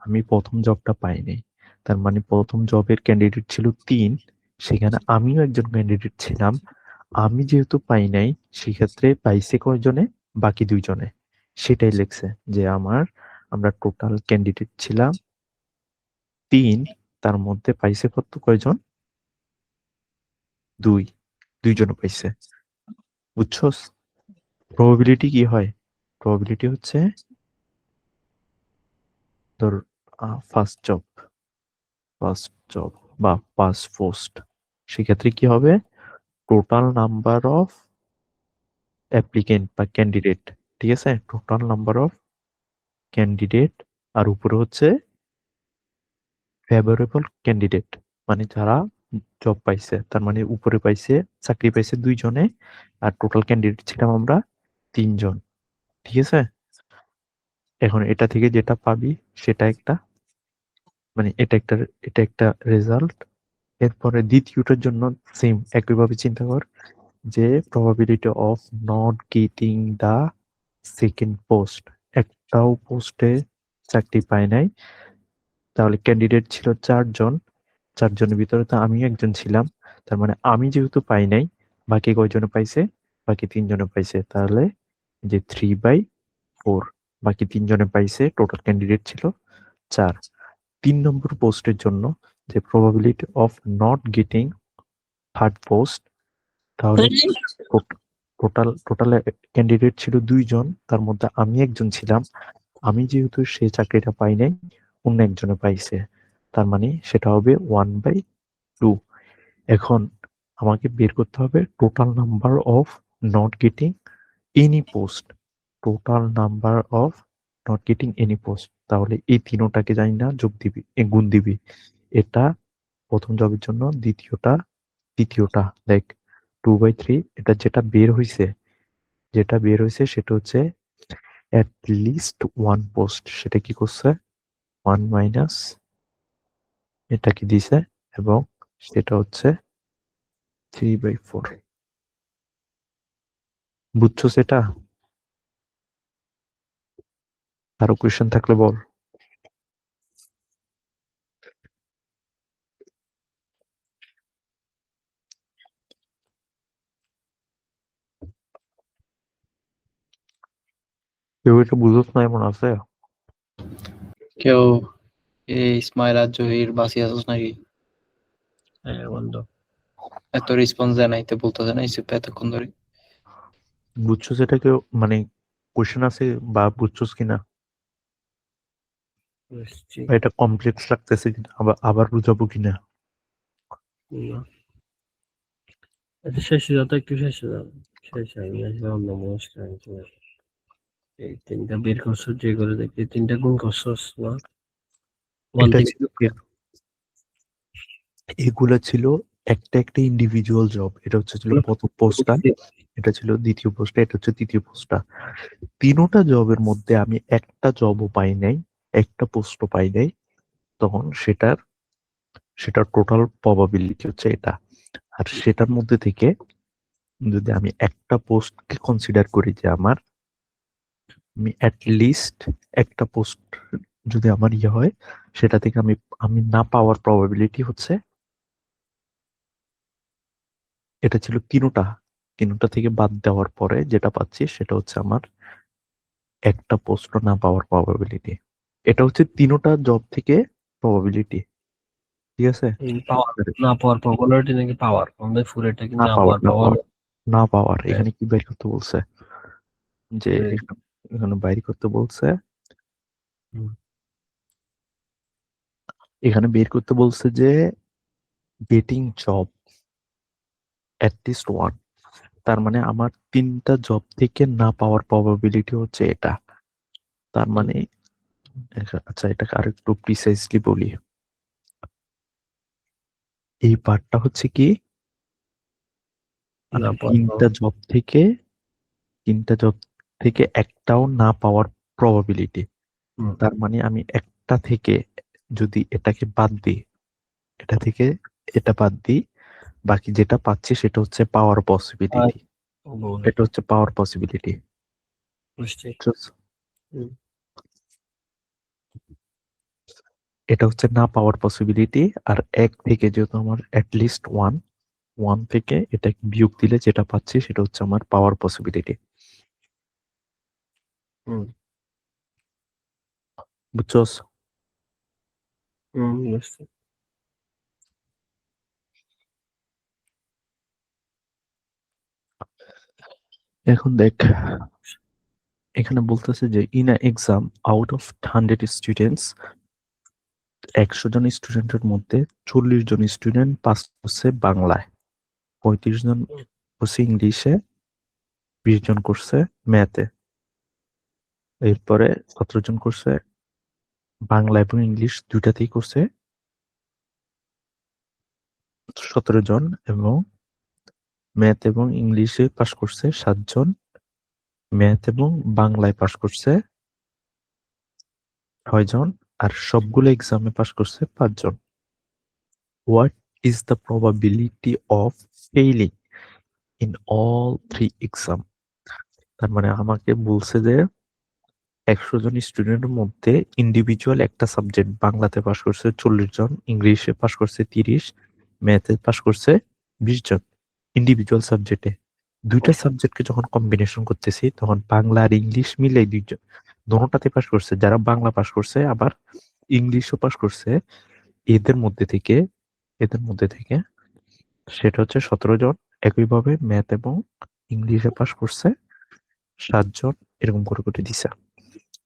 আমি প্রথম জবটা পাই নাই, তার মানে প্রথম জবের ক্যান্ডিডেট ছিল 3, সেখানে আমিও একজন ক্যান্ডিডেট ছিলাম। আমি যেহেতু পাই নাই, সেক্ষেত্রে পাইছে কয়জনে? বাকি 2 জনে। সেটাই লেখছে যে আমরা টোটাল ক্যান্ডিডেট ছিলাম 3, তার মধ্যে পাইছে কয়জন? 2 জন পাইছে। বুঝছস? প্রবাবিলিটি কি হয়? প্রবাবিলিটি হচ্ছে ধর ফার্স্ট জব বা ফার্স্ট পোস্ট, সেক্ষেত্রে কি হবে? টোটাল নাম্বার অফ অ্যাপ্লিকেন্ট বা ক্যান্ডিডেট, ঠিক আছে? টোটাল নাম্বার অফ ক্যান্ডিডেট, আর উপরে হচ্ছে ফেভারেবল ক্যান্ডিডেট, মানে যারা জব পাইছে, তার মানে উপরে পাইছে, চাকরি পাইছে 2 জনে, আর টোটাল ক্যান্ডিডেট ছিলাম আমরা 3 জন, ঠিক আছে? এখন এটা থেকে যেটা পাবি সেটা একটা, মানে এটা একটা রেজাল্ট। এরপরে দ্বিতীয়টার জন্য সেম একইভাবে চিন্তা কর, যে probability of not getting the second post, একটাও পোস্টে চাকরি পায় নাই, তাহলে ক্যান্ডিডেট ছিল 4 জন, 4 জনের ভিতরে তো আমিও একজন ছিলাম, তার মানে আমি যেহেতু পাই নাই, বাকি কয়জনে পাইছে? বাকি 3 জনে পাইছে, তাহলে যে 3/4, বাকি 3 জনে পাইছে, টোটাল ক্যান্ডিডেট ছিল 4। 3 নম্বর পোস্টের জন্য যে probability of not getting third post, তাহলে টোটাল ক্যান্ডিডেট ছিল 2 জন, তার মধ্যে আমি একজন ছিলাম, আমি যেহেতু সেই চাকরিটা পাই নাই, অন্য একজনে পাইছে, তার মানে সেটা হবে 1/2। এখন আমাকে বের করতে হবে total number of not getting any post, total number of not getting any post. তাহলে এই তিনোটাকে জানি না যোগ দিবি, গুণ দিবি। এটা প্রথম জবের জন্য, তৃতীয়টা লাইক 2/3। এটা যেটা বের হয়েছে সেটা হচ্ছে at least 1 পোস্ট, সেটা কি করছে? 1 মাইনাস এটা কি দিছে, এবং সেটা হচ্ছে 3/4। বুঝছো সেটা? আরো কোয়েশ্চেন থাকলে বল। কেউ এটা বুঝোস না এমন আছে? কেউ এই ইসমাইল আর জহির বাসি আছিস নাকি? হ্যাঁ বন্ধু। এত রেসপন্স দেয় নাই, তো বলতেছে না ইসুপ এতক্ষণ ধরে। বুঝছো সেটা কেউ, মানে কোয়েশ্চেন আছে বা বুঝছোস কিনা, বুঝছি। বা এটা কমপ্লেক্স লাগতেছে কিনা, আবার বুঝাবো কিনা? না। এটা শেষ হয়ে যাও তো, একটু শেষ হয়ে যাও। শেষ হয়ে গেছে অন্য মানুষটা। এই 3টা বের করছো, যে করে দেখি 3টা গুণ করছোস না? এটা ছিল এগুলা ছিল একটা ইন্ডিভিজুয়াল জব। এটা ছিল প্রথম পোস্টটা, এটা ছিল দ্বিতীয় পোস্টটা, এটা হচ্ছে তৃতীয় পোস্টটা। তিনোটা জবের মধ্যে আমি একটা জবও পাই নাই, একটা পোস্টও পাই নাই, তখন সেটার টোটাল প্রবাবিলিটি হচ্ছে এটা। আর সেটার মধ্যে থেকে যদি আমি একটা পোস্টকে কনসিডার করি যে আমি লিস্ট একটা পোস্ট যদি আমার ইয়ে হয়, সেটা থেকে আমি না পাওয়ার প্রবাবিলিটি হচ্ছে, এটা ছিল তিনোটা, তিনটা থেকে বাদ দেওয়ার পরে যেটা পাচ্ছি সেটা হচ্ছে আমার একটা পোস্ট না পাওয়ার প্রবাবিলিটি। এটা হচ্ছে তিনোটা জব থেকে প্রবাবিলিটি, ঠিক আছে? পাওয়ার না পাওয়ার প্রবাবিলিটি নাকি পাওয়ার? আমাদের ফুলেরটা কি না না পাওয়ার, পাওয়ার প্রবাবিলিটি? না পাওয়ার। এখানে কি বের করতে বলছে যে হুম। এখানে বাইর করতে বলছে, হুম। এখানে বের করতে বলছে যে getting job at least one. তার মানে আমার তিনটা জব থেকে না পাওয়ার প্রবাবিলিটি হচ্ছে এটা। তার মানে আচ্ছা, এটাকে আর একটু প্রিসাইজলি বলি। এই পার্টটা হচ্ছে কি, না পাওয়ার তিনটা জব থেকে একটাও না পাওয়ার প্রবাবিলিটি। হুম। তার মানে আমি একটা থেকে যদি এটাকে বাদ দিই, এটা থেকে এটা বাদ দিই, বাকি যেটা পাচ্ছি সেটা হচ্ছে পাওয়ার পসিবিলিটি। এটা হচ্ছে পাওয়ার পসিবিলিটি। বুঝছি। হুম। এটা হচ্ছে না পাওয়ার পসিবিলিটি। আর এক থেকে যেহেতু আমার অ্যাটলিস্ট ওয়ান থেকে এটা বিয়োগ দিলে যেটা পাচ্ছি সেটা হচ্ছে আমার পাওয়ার পসিবিলিটি। হুম। বুঝছস? বুঝছি। এখন দেখ, এখানে বলতেছে যে in a exam out of 100 students, 100 জন স্টুডেন্টের মধ্যে 40 জন স্টুডেন্ট পাস করছে বাংলায়, 35 জন করছে ইংলিশে, 20 জন করছে ম্যাথে, এরপরে 17 জন করছে বাংলা এবং ইংলিশ দুইটাতেই করছে 17 জন, এবং ম্যাথ এবং ইংলিশে পাস করছে 7 জন, ম্যাথ এবং বাংলায় পাস করছে 6 জন, আর সবগুলো এক্সামে পাস করছে 5 জন। What is the probability of failing in all 3 exam? তার মানে আমাকে বলছে যে 100 জন স্টুডেন্টের মধ্যে ইন্ডিভিজুয়াল একটা সাবজেক্ট বাংলাতে পাস করছে 40 জন, ইংলিশে পাস করছে 30, ম্যাথে পাস করছে 20 জন। ইন্ডিভিজুয়াল সাবজেক্টে দুইটা সাবজেক্টকে যখন কম্বিনেশন করতেছি তখন বাংলা আর ইংলিশ মিলে দুইজন দোনোটাতে পাস করছে, যারা বাংলা পাস করছে আবার ইংলিশও পাস করছে, এদের মধ্যে থেকে সেটা হচ্ছে 17 জন। একইভাবে ম্যাথ এবং ইংলিশে পাস করছে 7 জন, এরকম করে করে দিছে।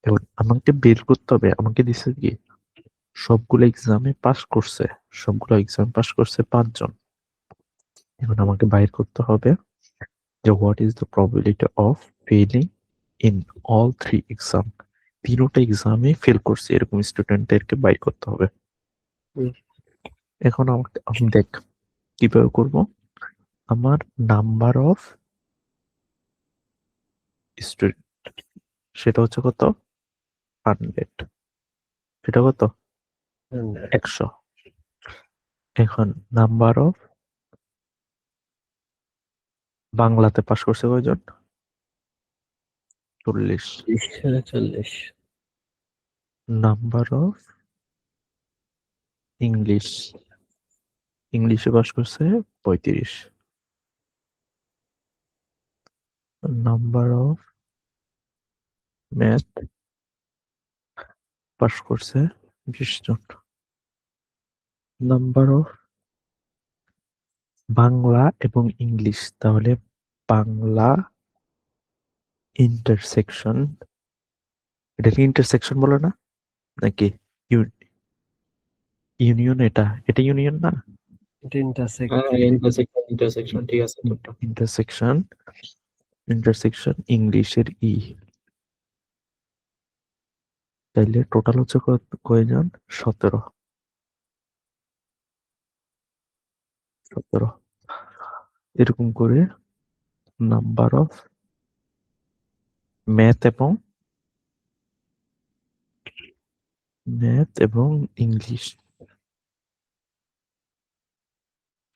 এখন আমাকে বের করতে হবে, আমাকে দিছে কি সবগুলো এক্সামে পাস করছে, 5 জন। এখন আমাকে বাইর করতে হবে যে what is the probability of failing in all 3 exam. তিনোটা এক্সামে ফেল করছে এরকম স্টুডেন্টদেরকে বাইর করতে হবে। হুম। এখন আমি দেখ কিভাবে করব। আমার নাম্বার অফ স্টুডেন্ট সেটা হচ্ছে কত, 100, সেটা কত, 100। এখন নাম্বার অফ বাংলাতে পাস করছে কয়জন, 40। 40। নাম্বার অফ ইংলিশে পাস করছে 35। নাম্বার অফ ম্যাথ পাস করছে 20 জন। নাম্বার অফ বাংলা এবং ইংলিশ, তাহলে বাংলা ইন্টারসেকশন, এটা কি ইন্টারসেকশন বলে না নাকি ইউনিয়ন? এটা ইউনিয়ন না, এটা ইন্টারসেক্ট। ইন্টারসেকশন ঠিক আছে তোরটা। ইন্টারসেকশন ইংলিশের তাইলে টোটাল হচ্ছে কয়জন, 17। এরকম করে নাম্বার অফ ম্যাথ এবং ইংলিশ,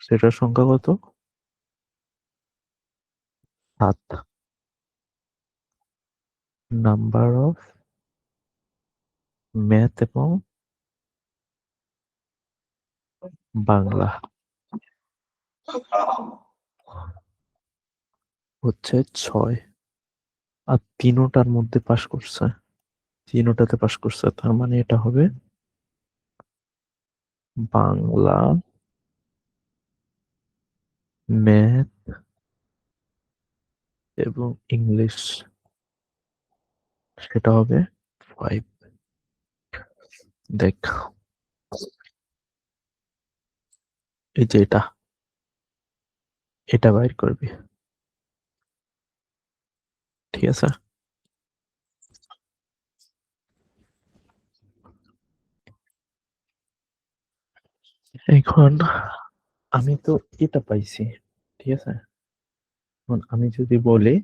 সেটার সংখ্যা কত, 7। নাম্বার অফ ম্যাথ এবং বাংলা, হচ্ছে 6 আর তিনোটার মধ্যে পাস করছে, তিনোটাতে পাস করছে, তার মানে এটা হবে বাংলা, ম্যাথ এবং ইংলিশ, সেটা হবে 5। দেখ এই যে এটা বাইর করবি, ঠিক আছে? এখন আমি তো এটা পাইছি, ঠিক আছে? এখন আমি যদি বলি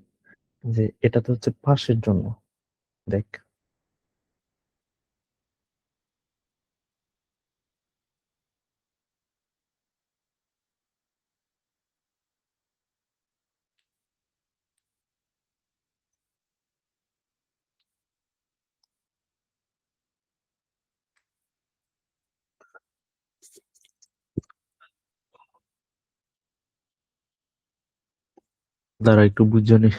যে এটা তো হচ্ছে পাশের জন্য, দেখ দাঁড়া একটু বুঝে নি।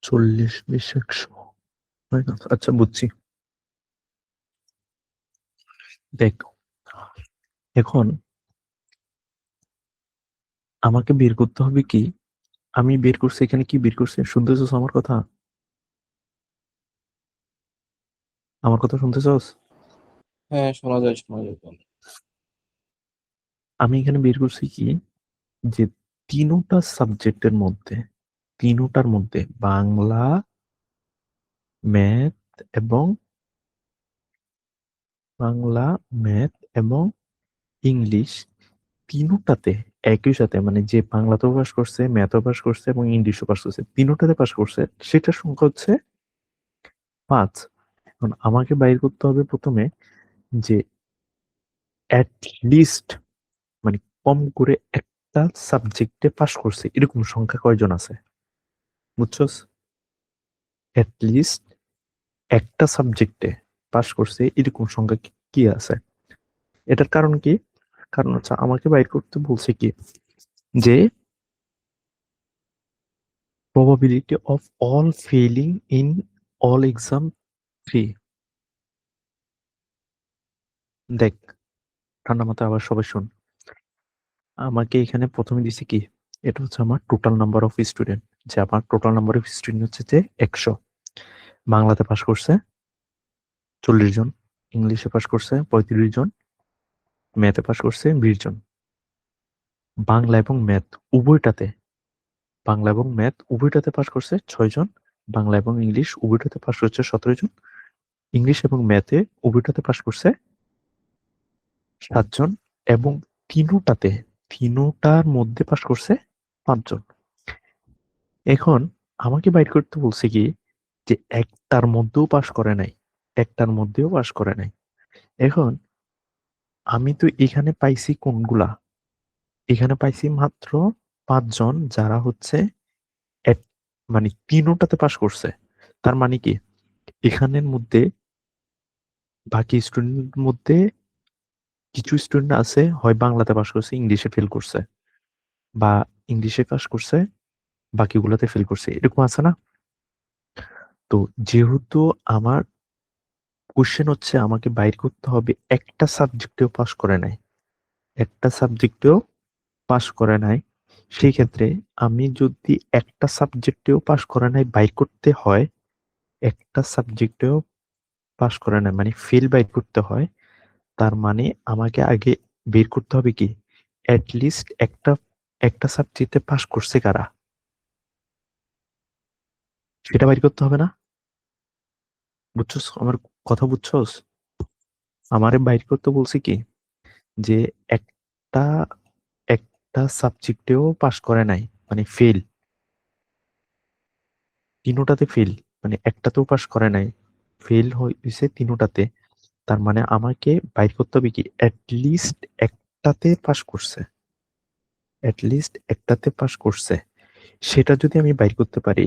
চল্লিশ 20 100 আচ্ছা বুঝছি। দেখ এখন আমাকে বের করতে হবে কি, আমি বের করছি এখানে কি বের করছি, শুনতেছস আমার কথা? আমার কথা শুনতেছস? হ্যাঁ, শোনা যায় বল। আমি এখানে বের করছি কি, যে তিনোটা সাবজেক্টের মধ্যে, তিনোটার মধ্যে বাংলা, ম্যাথ এবং বাংলা, ম্যাথ এবং ইংলিশ, তিনোটাতে একই সাথে, মানে যে বাংলাতেও পাস করছে, ম্যাথও পাস করছে এবং ইংলিশও পাস করছে, তিনোটাতে পাস করছে, সেটার সংখ্যা হচ্ছে 5। এখন আমাকে বাইর করতে হবে প্রথমে যে অ্যাট লিস্ট, মানে কম করে একটা সাবজেক্টে পাস করছে এরকম সংখ্যা কয়জন আছে, বুঝছস? অ্যাট লিস্ট একটা সাবজেক্টে পাস করছে এরকম সংখ্যা কি আছে। এটার কারণ কি? কারণ হচ্ছে আমাকে বাইর করতে বলছে কি, যে probability of all failing in all exam 3। দেখ ঠান্ডা মাথায় আবার সবাই শুন, আমাকে এখানে প্রথমে দিছে কি, এটা হচ্ছে আমার টোটাল নাম্বার অফ স্টুডেন্ট, যে আমার টোটাল নাম্বার অফ স্টুডেন্ট হচ্ছে যে 100। বাংলাতে পাস করছে 40 জন, ইংলিশে পাস করছে 35 জন, ম্যাথে পাস করছে 20 জন। বাংলা এবং ম্যাথ উভয়টাতে, বাংলা এবং ম্যাথ উভয়টাতে পাস করছে 6 জন, বাংলা এবং ইংলিশ উভয়টাতে পাস করছে 17 জন, ইংলিশ এবং ম্যাথে উভয়টাতে পাস করছে 7 জন, এবং তিনোটাতে, তিনোটার মধ্যে পাস করছে 5 জন। এখন আমাকে বাইর করতে বলছে কি, যে একটার মধ্যেও পাস করে নাই, একটার মধ্যেও পাস করে নাই। এখন আমি তো এখানে পাইছি কোনগুলা, এখানে পাইছি মাত্র 5 জন যারা হচ্ছে মানে তিনোটাতে পাস করছে। তার মানে কি, এখানের মধ্যে বাকি স্টুডেন্টের মধ্যে কিছু স্টুডেন্ট আছে হয় বাংলাতে পাস করছে ইংলিশে ফেল করছে, বা ইংলিশে পাস করছে বাকিগুলোতে ফেল করছে, এরকম আছে না? তো যেহেতু আমার কোশ্চেন হচ্ছে আমাকে বাইর করতে হবে একটা সাবজেক্টেও পাস করে নাই, একটা সাবজেক্টেও পাস করে নাই, সেই ক্ষেত্রে আমি যদি একটা সাবজেক্টেও পাস করে নাই বাইর করতে হয়, একটা সাবজেক্টেও পাস করে নাই মানে ফেল বাইর করতে হয়, তার মানে আমাকে আগে বের করতে হবে কি, লিস্ট একটা একটা সাবজেক্টে পাস করছে কারা, সেটা বাইর করতে হবে না? বুঝছস আমার কথা? বুঝছস? আমারে বাইর করতে বলছি কি যে একটা একটা সাবজেক্টেও পাস করে নাই, মানে ফেল, তিনোটাতে ফেল, মানে একটাতেও পাস করে নাই, ফেল হয়েছে তিনোটাতে। তার মানে আমাকে বাইর করতে হবে কি লিস্ট একটাতে পাস করছে, লিস্ট একটাতে পাস করছে। সেটা যদি আমি বাইর করতে পারি,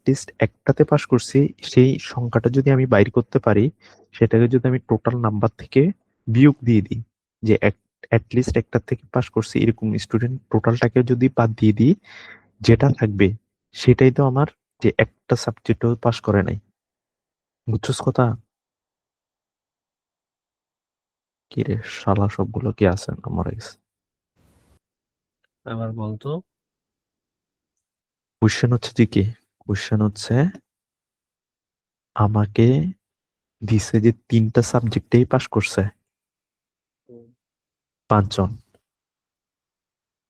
লিস্ট একটাতে পাস করছি, সেই সংখ্যাটা যদি আমি বাইর করতে পারি, সেটাকে যদি আমি টোটাল নাম্বার থেকে বিয়োগ দিয়ে দিই, যে লিস্ট একটা থেকে পাস করছি এরকম স্টুডেন্ট টোটালটাকে যদি বাদ দিয়ে দিই, যেটা থাকবে সেটাই তো আমার, যে একটা সাবজেক্টও পাস করে নাই। বুঝছস কথা? কি রে শালা, সবগুলো কি আছে আমার কাছে? আবার বলতো। কোশ্চেন হচ্ছে যে কি, কোশ্চেন হচ্ছে আমাকে দিছে যে তিনটা সাবজেক্টেই পাস করছে পাঁচজন,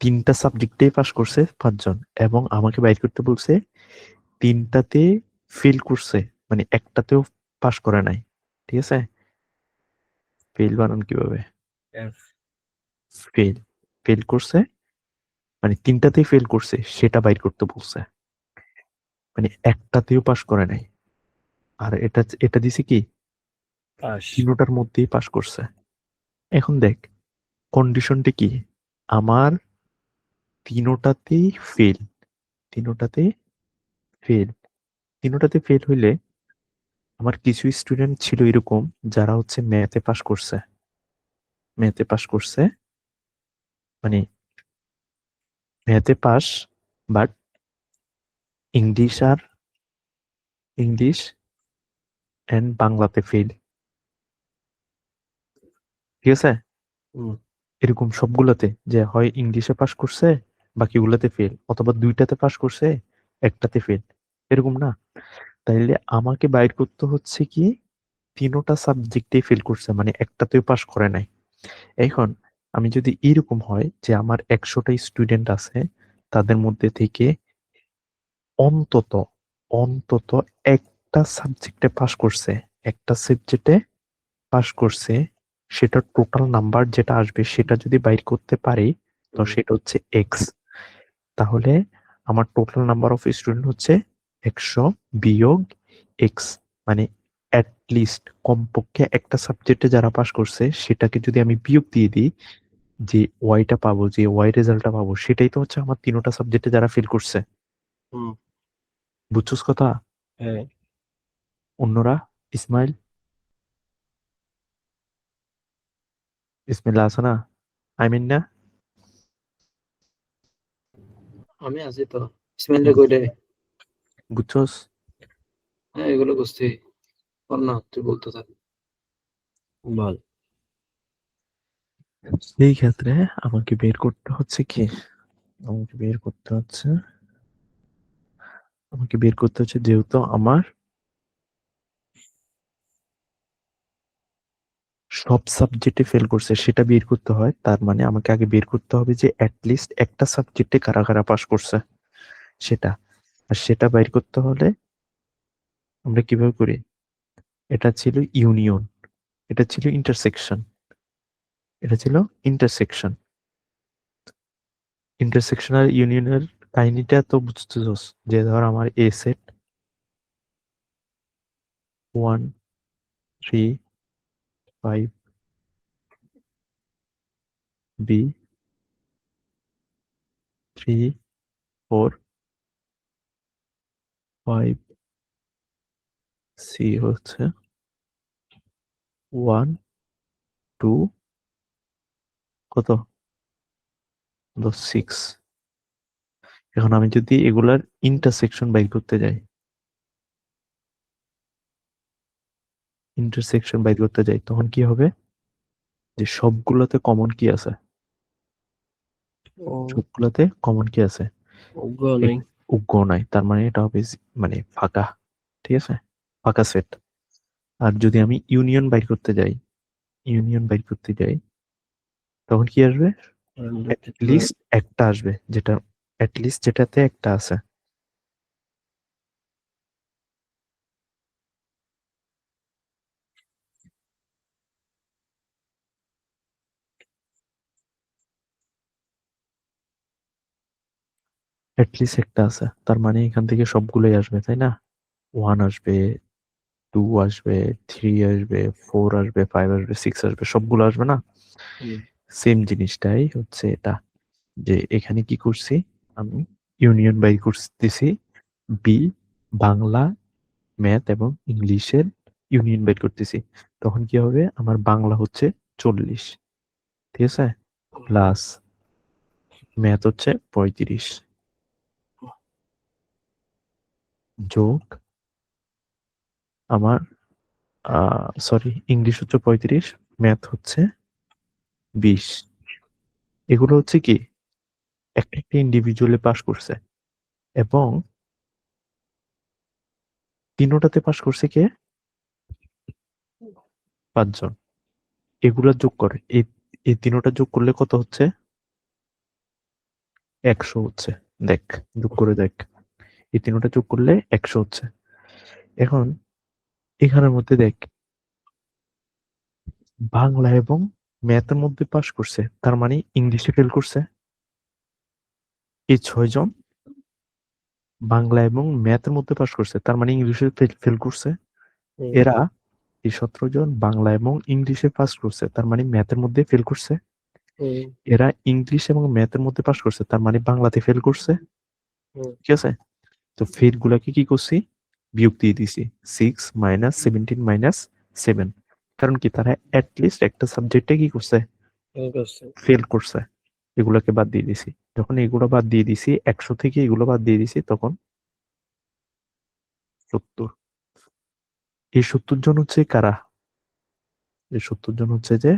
তিনটা সাবজেক্টেই পাস করছে পাঁচজন, এবং আমাকে বাইর করতে বলছে তিনটাতে ফেল করছে, মানে একটাতেও পাস করে নাই। ঠিক আছে? ফেল বানান কিভাবে? ফেল, ফেল করছে, মানে তিনটাতেই ফেল করছে সেটা বাইর করতে বলছে, মানে একটাতেও পাস করে নাই। আর এটা এটা দিছে কি পাস। তিনোটার মধ্যেই পাস করছে। এখন দেখ কন্ডিশনটা কি, আমার তিনোটাতেই ফেল, তিনোটাতে ফেল, তিনোটাতে ফেল হইলে আমার কিছু স্টুডেন্ট ছিল এরকম যারা হচ্ছে ম্যাথে পাস করছে, ম্যাথে পাস করছে, মানে ম্যাথে পাস, বাট ইংলিশ আর ইংলিশ এন্ড বাংলাতে ফেল। ঠিক আছে? হুম। এরকম সবগুলোতে, যে হয় ইংলিশে পাস করছে বাকিগুলোতে ফেল, অথবা দুইটাতে পাস করছে একটাতে ফেল, এরকম না? তাইলে আমাকে বাইর করতে হচ্ছে কি তিনোটা সাবজেক্টে ফেল করছে, মানে একটাতেও পাস করে নাই। এখন আমি যদি এরকম হয় যে আমার 100টা স্টুডেন্ট আছে, তাদের মধ্যে থেকে অন্তত অন্তত একটা সাবজেক্টে পাস করছে, একটা সাবজেক্টে পাস করছে, সেটা টোটাল নাম্বার যেটা আসবে সেটা যদি বাইর করতে পারি, তো সেটা হচ্ছে এক্স। তাহলে আমার টোটাল নাম্বার অফ স্টুডেন্ট হচ্ছে 100 বিয়োগ এক্স, মানে অ্যাট লিস্ট কমপক্ষে একটা সাবজেক্টে যারা পাস করছে সেটাকে যদি আমি বিয়োগ দিয়ে দিই, যে ওয়াইটা পাবো, যে ওয়াই রেজাল্টটা পাবো, সেটাই তো হচ্ছে আমার তিনোটা সাবজেক্টে যারা ফেল করছে। হুম। বুঝছস কথা? হ্যাঁ। অন্যরা? ইসমাইল, ইসমাইল আছে না? আই মিন না? আমি আছি তো। ইসমাইল রে কইলে বুঝছস? হ্যাঁ এগুলো বুঝছি। বল না, তুই বলতে থাক। বল। সেই ক্ষেত্রে আমাকে বের করতে হচ্ছে কি, আমাকে বের করতে হচ্ছে, আমাকে বের করতে হচ্ছে যেহেতু আমার সব সাবজেক্টে ফেল করছে সেটা বের করতে হয়, তার মানে আমাকে আগে বের করতে হবে যে লিস্ট একটা সাবজেক্টে কারা কারা পাস করছে সেটা। আর সেটা বের করতে হলে আমরা কিভাবে করি, এটা ছিল ইউনিয়ন, এটা ছিল ইন্টারসেকশন, এটা ছিল ইন্টারসেকশন। ইন্টারসেকশন আর ইউনিয়নের কাহিনীটা তো বুঝতেছস, যে ধর আমার এ সেট 1 3 5, বি 3 4 5, সি হচ্ছে 1 2, কত 6। এখন আমি যদি এগুলার ইন্টারসেকশন বাইর করতে যাই, ইন্টারসেকশন বাইর করতে যাই, তখন কি হবে, যে সবগুলোতে কমন কি আছে, ও সবগুলোতে কমন কি আছে, অজ্ঞ নেই। উগ্র নাই, তার মানে এটা হবে মানে ফাঁকা। ঠিক আছে? ফাঁকা সেট। আর যদি আমি ইউনিয়ন বাইর করতে যাই, ইউনিয়ন বাইর করতে যাই, তখন কি আসবে, লিস্ট একটা আসবে, যেটা লিস্ট যেটাতে একটা আছে, অ্যাটলিস্ট একটা আছে, তার মানে এখান থেকে সবগুলোই আসবে, তাই না? 1 আসবে, 2 আসবে, 3 আসবে, 4 আসবে, 5 আসবে, 6 আসবে, সবগুলো আসবে না? হুম। সেম জিনিসটাই হচ্ছে এটা, যে এখানে কি করছি আমি, ইউনিয়ন বাই করতেছি বি, বাংলা, ম্যাথ এবং ইংলিশের ইউনিয়ন বের করতেছি। তখন কি হবে, আমার বাংলা হচ্ছে 40, ঠিক আছে, প্লাস ম্যাথ হচ্ছে 35, যোগ আমার সরি, ইংলিশ হচ্ছে 35, ম্যাথ হচ্ছে 20। এগুলো হচ্ছে কি একটা একটা ইন্ডিভিজুয়ালি পাস করছে, এবং তিনোটাতে পাস করছে কে, 5 জন। এগুলা যোগ করে, এই এই তিনোটা যোগ করলে কত হচ্ছে, 100 হচ্ছে। দেখ, যোগ করে দেখ, এই তিনোটা যোগ করলে 100 হচ্ছে। এখন এখানের মধ্যে দেখ, বাংলা এবং ম্যাথের মধ্যে পাস করছে, তার মানে ইংলিশে ফেল করছে। এই 6 জন বাংলা এবং ম্যাথের মধ্যে পাস করছে, তার মানে ইংলিশে ফেল করছে। হুম। এরা এই 17 জন বাংলা এবং ইংলিশে পাস করছে, তার মানে ম্যাথের মধ্যে ফেল করছে। হুম। এরা ইংলিশ এবং ম্যাথের মধ্যে পাস করছে, তার মানে বাংলাতে ফেল করছে, হুম। ঠিক আছে। তো ফেল গুলাকে কি করছি, বিয়োগ দিয়ে দিছি, 6 মাইনাস 17 মাইনাস 7। কারণ কি, তারা অ্যাটলিস্ট একটা সাবজেক্টে কি করছে, ঠিক আছে। ফেল করছে। এগুলোকে বাদ দিয়ে দিছি, যখন এগুলো বাদ দিয়ে দিছি, 100 থেকে এগুলো বাদ দিয়ে দিছি, তখন 70। এই 70 জন হচ্ছে কারা, এই 70 জন হচ্ছে যে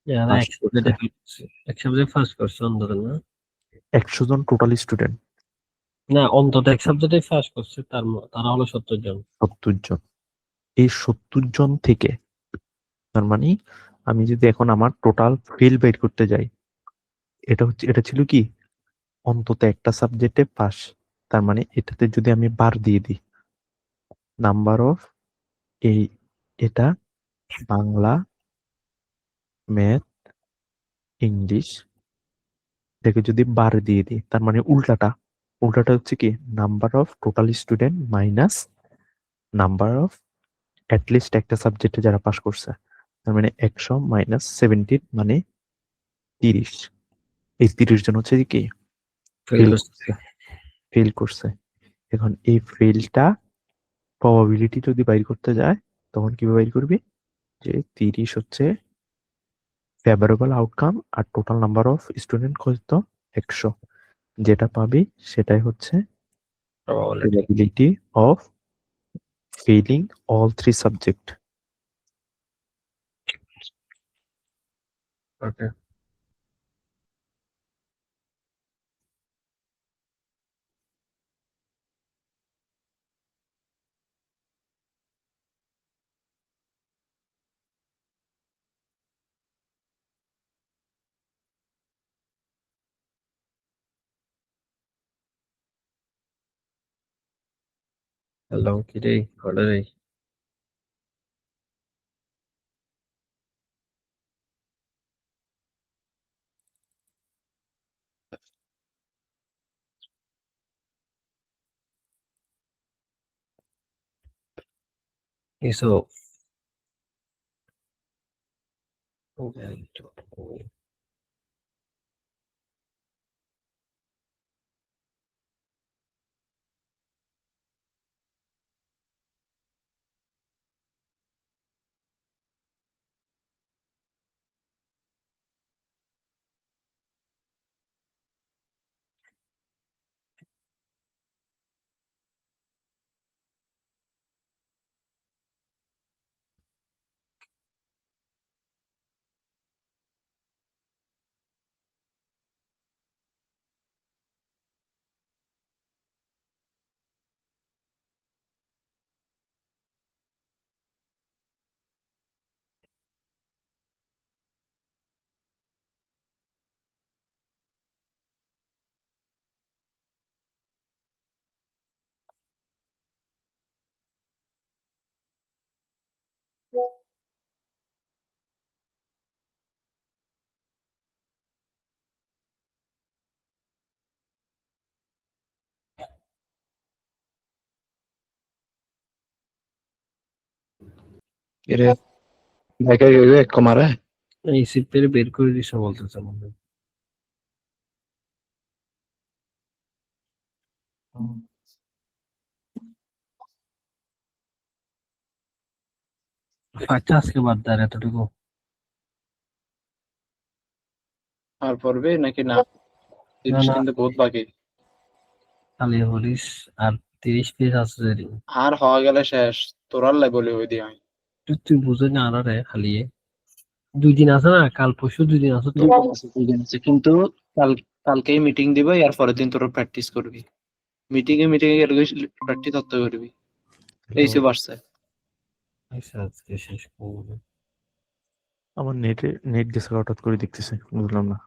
যারা পাস এক করছে, সাবজেক্টে ফেল করছে, এক সাবজেক্ট ফার্স্ট করছে অন্তত, না? 100 জন টোটাল স্টুডেন্ট, না, অন্তত এক সাবজেক্টে ফার্স্ট করছে, তারা হলো 70 জন। 70 জন। এই 70 জন থেকে, তার মানে আমি যদি এখন আমার টোটাল ফেল বের করতে যাই, এটা ছিল কি, অন্তত একটা সাবজেক্টে পাস। তার মানে এটাতে যদি আমি বার দিয়ে দিই, নাম্বার অফ এই, এটা বাংলা, ম্যাথ, ইংলিশ, এটাকে যদি বার দিয়ে দিই, তার মানে উল্টাটা, উল্টাটা হচ্ছে কি, number of total student minus number of at least একটা সাবজেক্টে যারা পাস করছে। তার মানে 100 মাইনাস 17 মানে 30। এই 30 জন হচ্ছে কি, ফেল ফেল করছে। করছে, ফেল করছে। এখন এই ফেলটা প্রবাবিলিটি যদি বাইর করতে যায়, তখন কিভাবে বাইর করবি, যে 30 হচ্ছে ফেভারেবল আউটকাম, আর টোটাল নাম্বার অফ স্টুডেন্ট কত, 100। যেটা পাবি সেটাই হচ্ছে প্রবাবিলিটি। probability of failing all 3 subject. Okay. Hello, কি রে, কটা রে? এসো। এরে দেখে এক কমারে এই সিপের বের করে দিছে বলতেছে মনে হয়। আচ্ছা আজকে বাদ দেয় এতটুকু। আর পড়বে নাকি না? না, 30 না, কিন্তু বহুত বাকি। খালি হরিস আর 30 পেজ আছে যদি। আর হওয়া গেলে শেষ, তোরার লাই বলি হই দিয়ে তুই বুঝে না আর রে খালি 2 দিন আছে না, কাল পরশু 2 দিন আছে তো। কিন্তু কালকেই মিটিং দিবে, আর পরের দিন তোরা প্র্যাকটিস করবি। মিটিং এ প্র্যাকটিস করতে করবি। এই সে বাড়ছে। আচ্ছা আজকে শেষ করবো। আমার নেট গেছে হঠাৎ করে দেখতেছে, বুঝলাম না।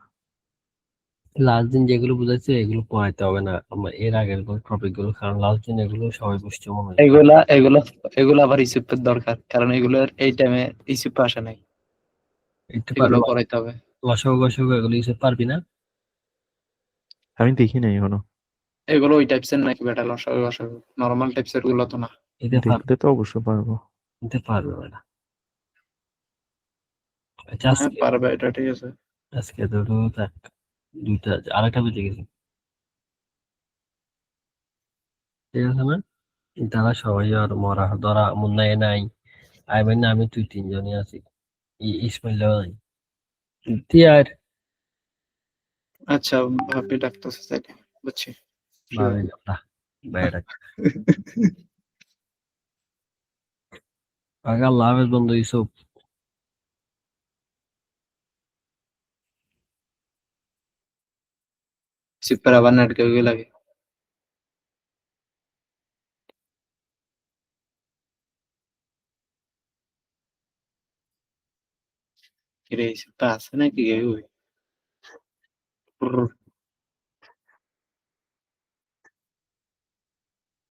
লাস্ট দিন যেগুলো বুঝাইছে এগুলো পড়াইতে হবে না আমার এর আগের টপিক গুলো, কারণ লাস্ট দিন এগুলো সবাই বুঝতে মনে হয়। এগুলা আবার রিসিপ্টের দরকার, কারণ এগুলোর এই টাইমে রিসিপ্ট আসে নাই। একটু এগুলো পড়াইতে হবে। লসাগু গসাগু এগুলো হিসেব পারবি না? আমি দেখি নাই এখনো। এগুলো ওই টাইপসের নাকি বেটা? লসাগু নরমাল টাইপসের গুলো তো না। এতে দেখলে তো অবশ্যই পারবো। পারবে না। আচ্ছা হ্যাঁ পারবে, এটা ঠিক আছে। আজকে ধরো থাক, 2টা আরেকটা বেজে গেছে, ঠিক আছে না? তারা সবাই আর মরা ধরা মুন্নাই নাই, আইবেন না, আমি তুই 3জনই আছি, ইসমাইল নাই আর আচ্ছা, ভাবি ডাকতেছে তাইলে, বুঝছি। ভাবে না বাইরে। আল্লাহ হাফেজ বন্ধু ইউসুফ। সিপ্পার আবার নাটকে লাগে। কিরে সিপ্পা আছে নাকি? ওই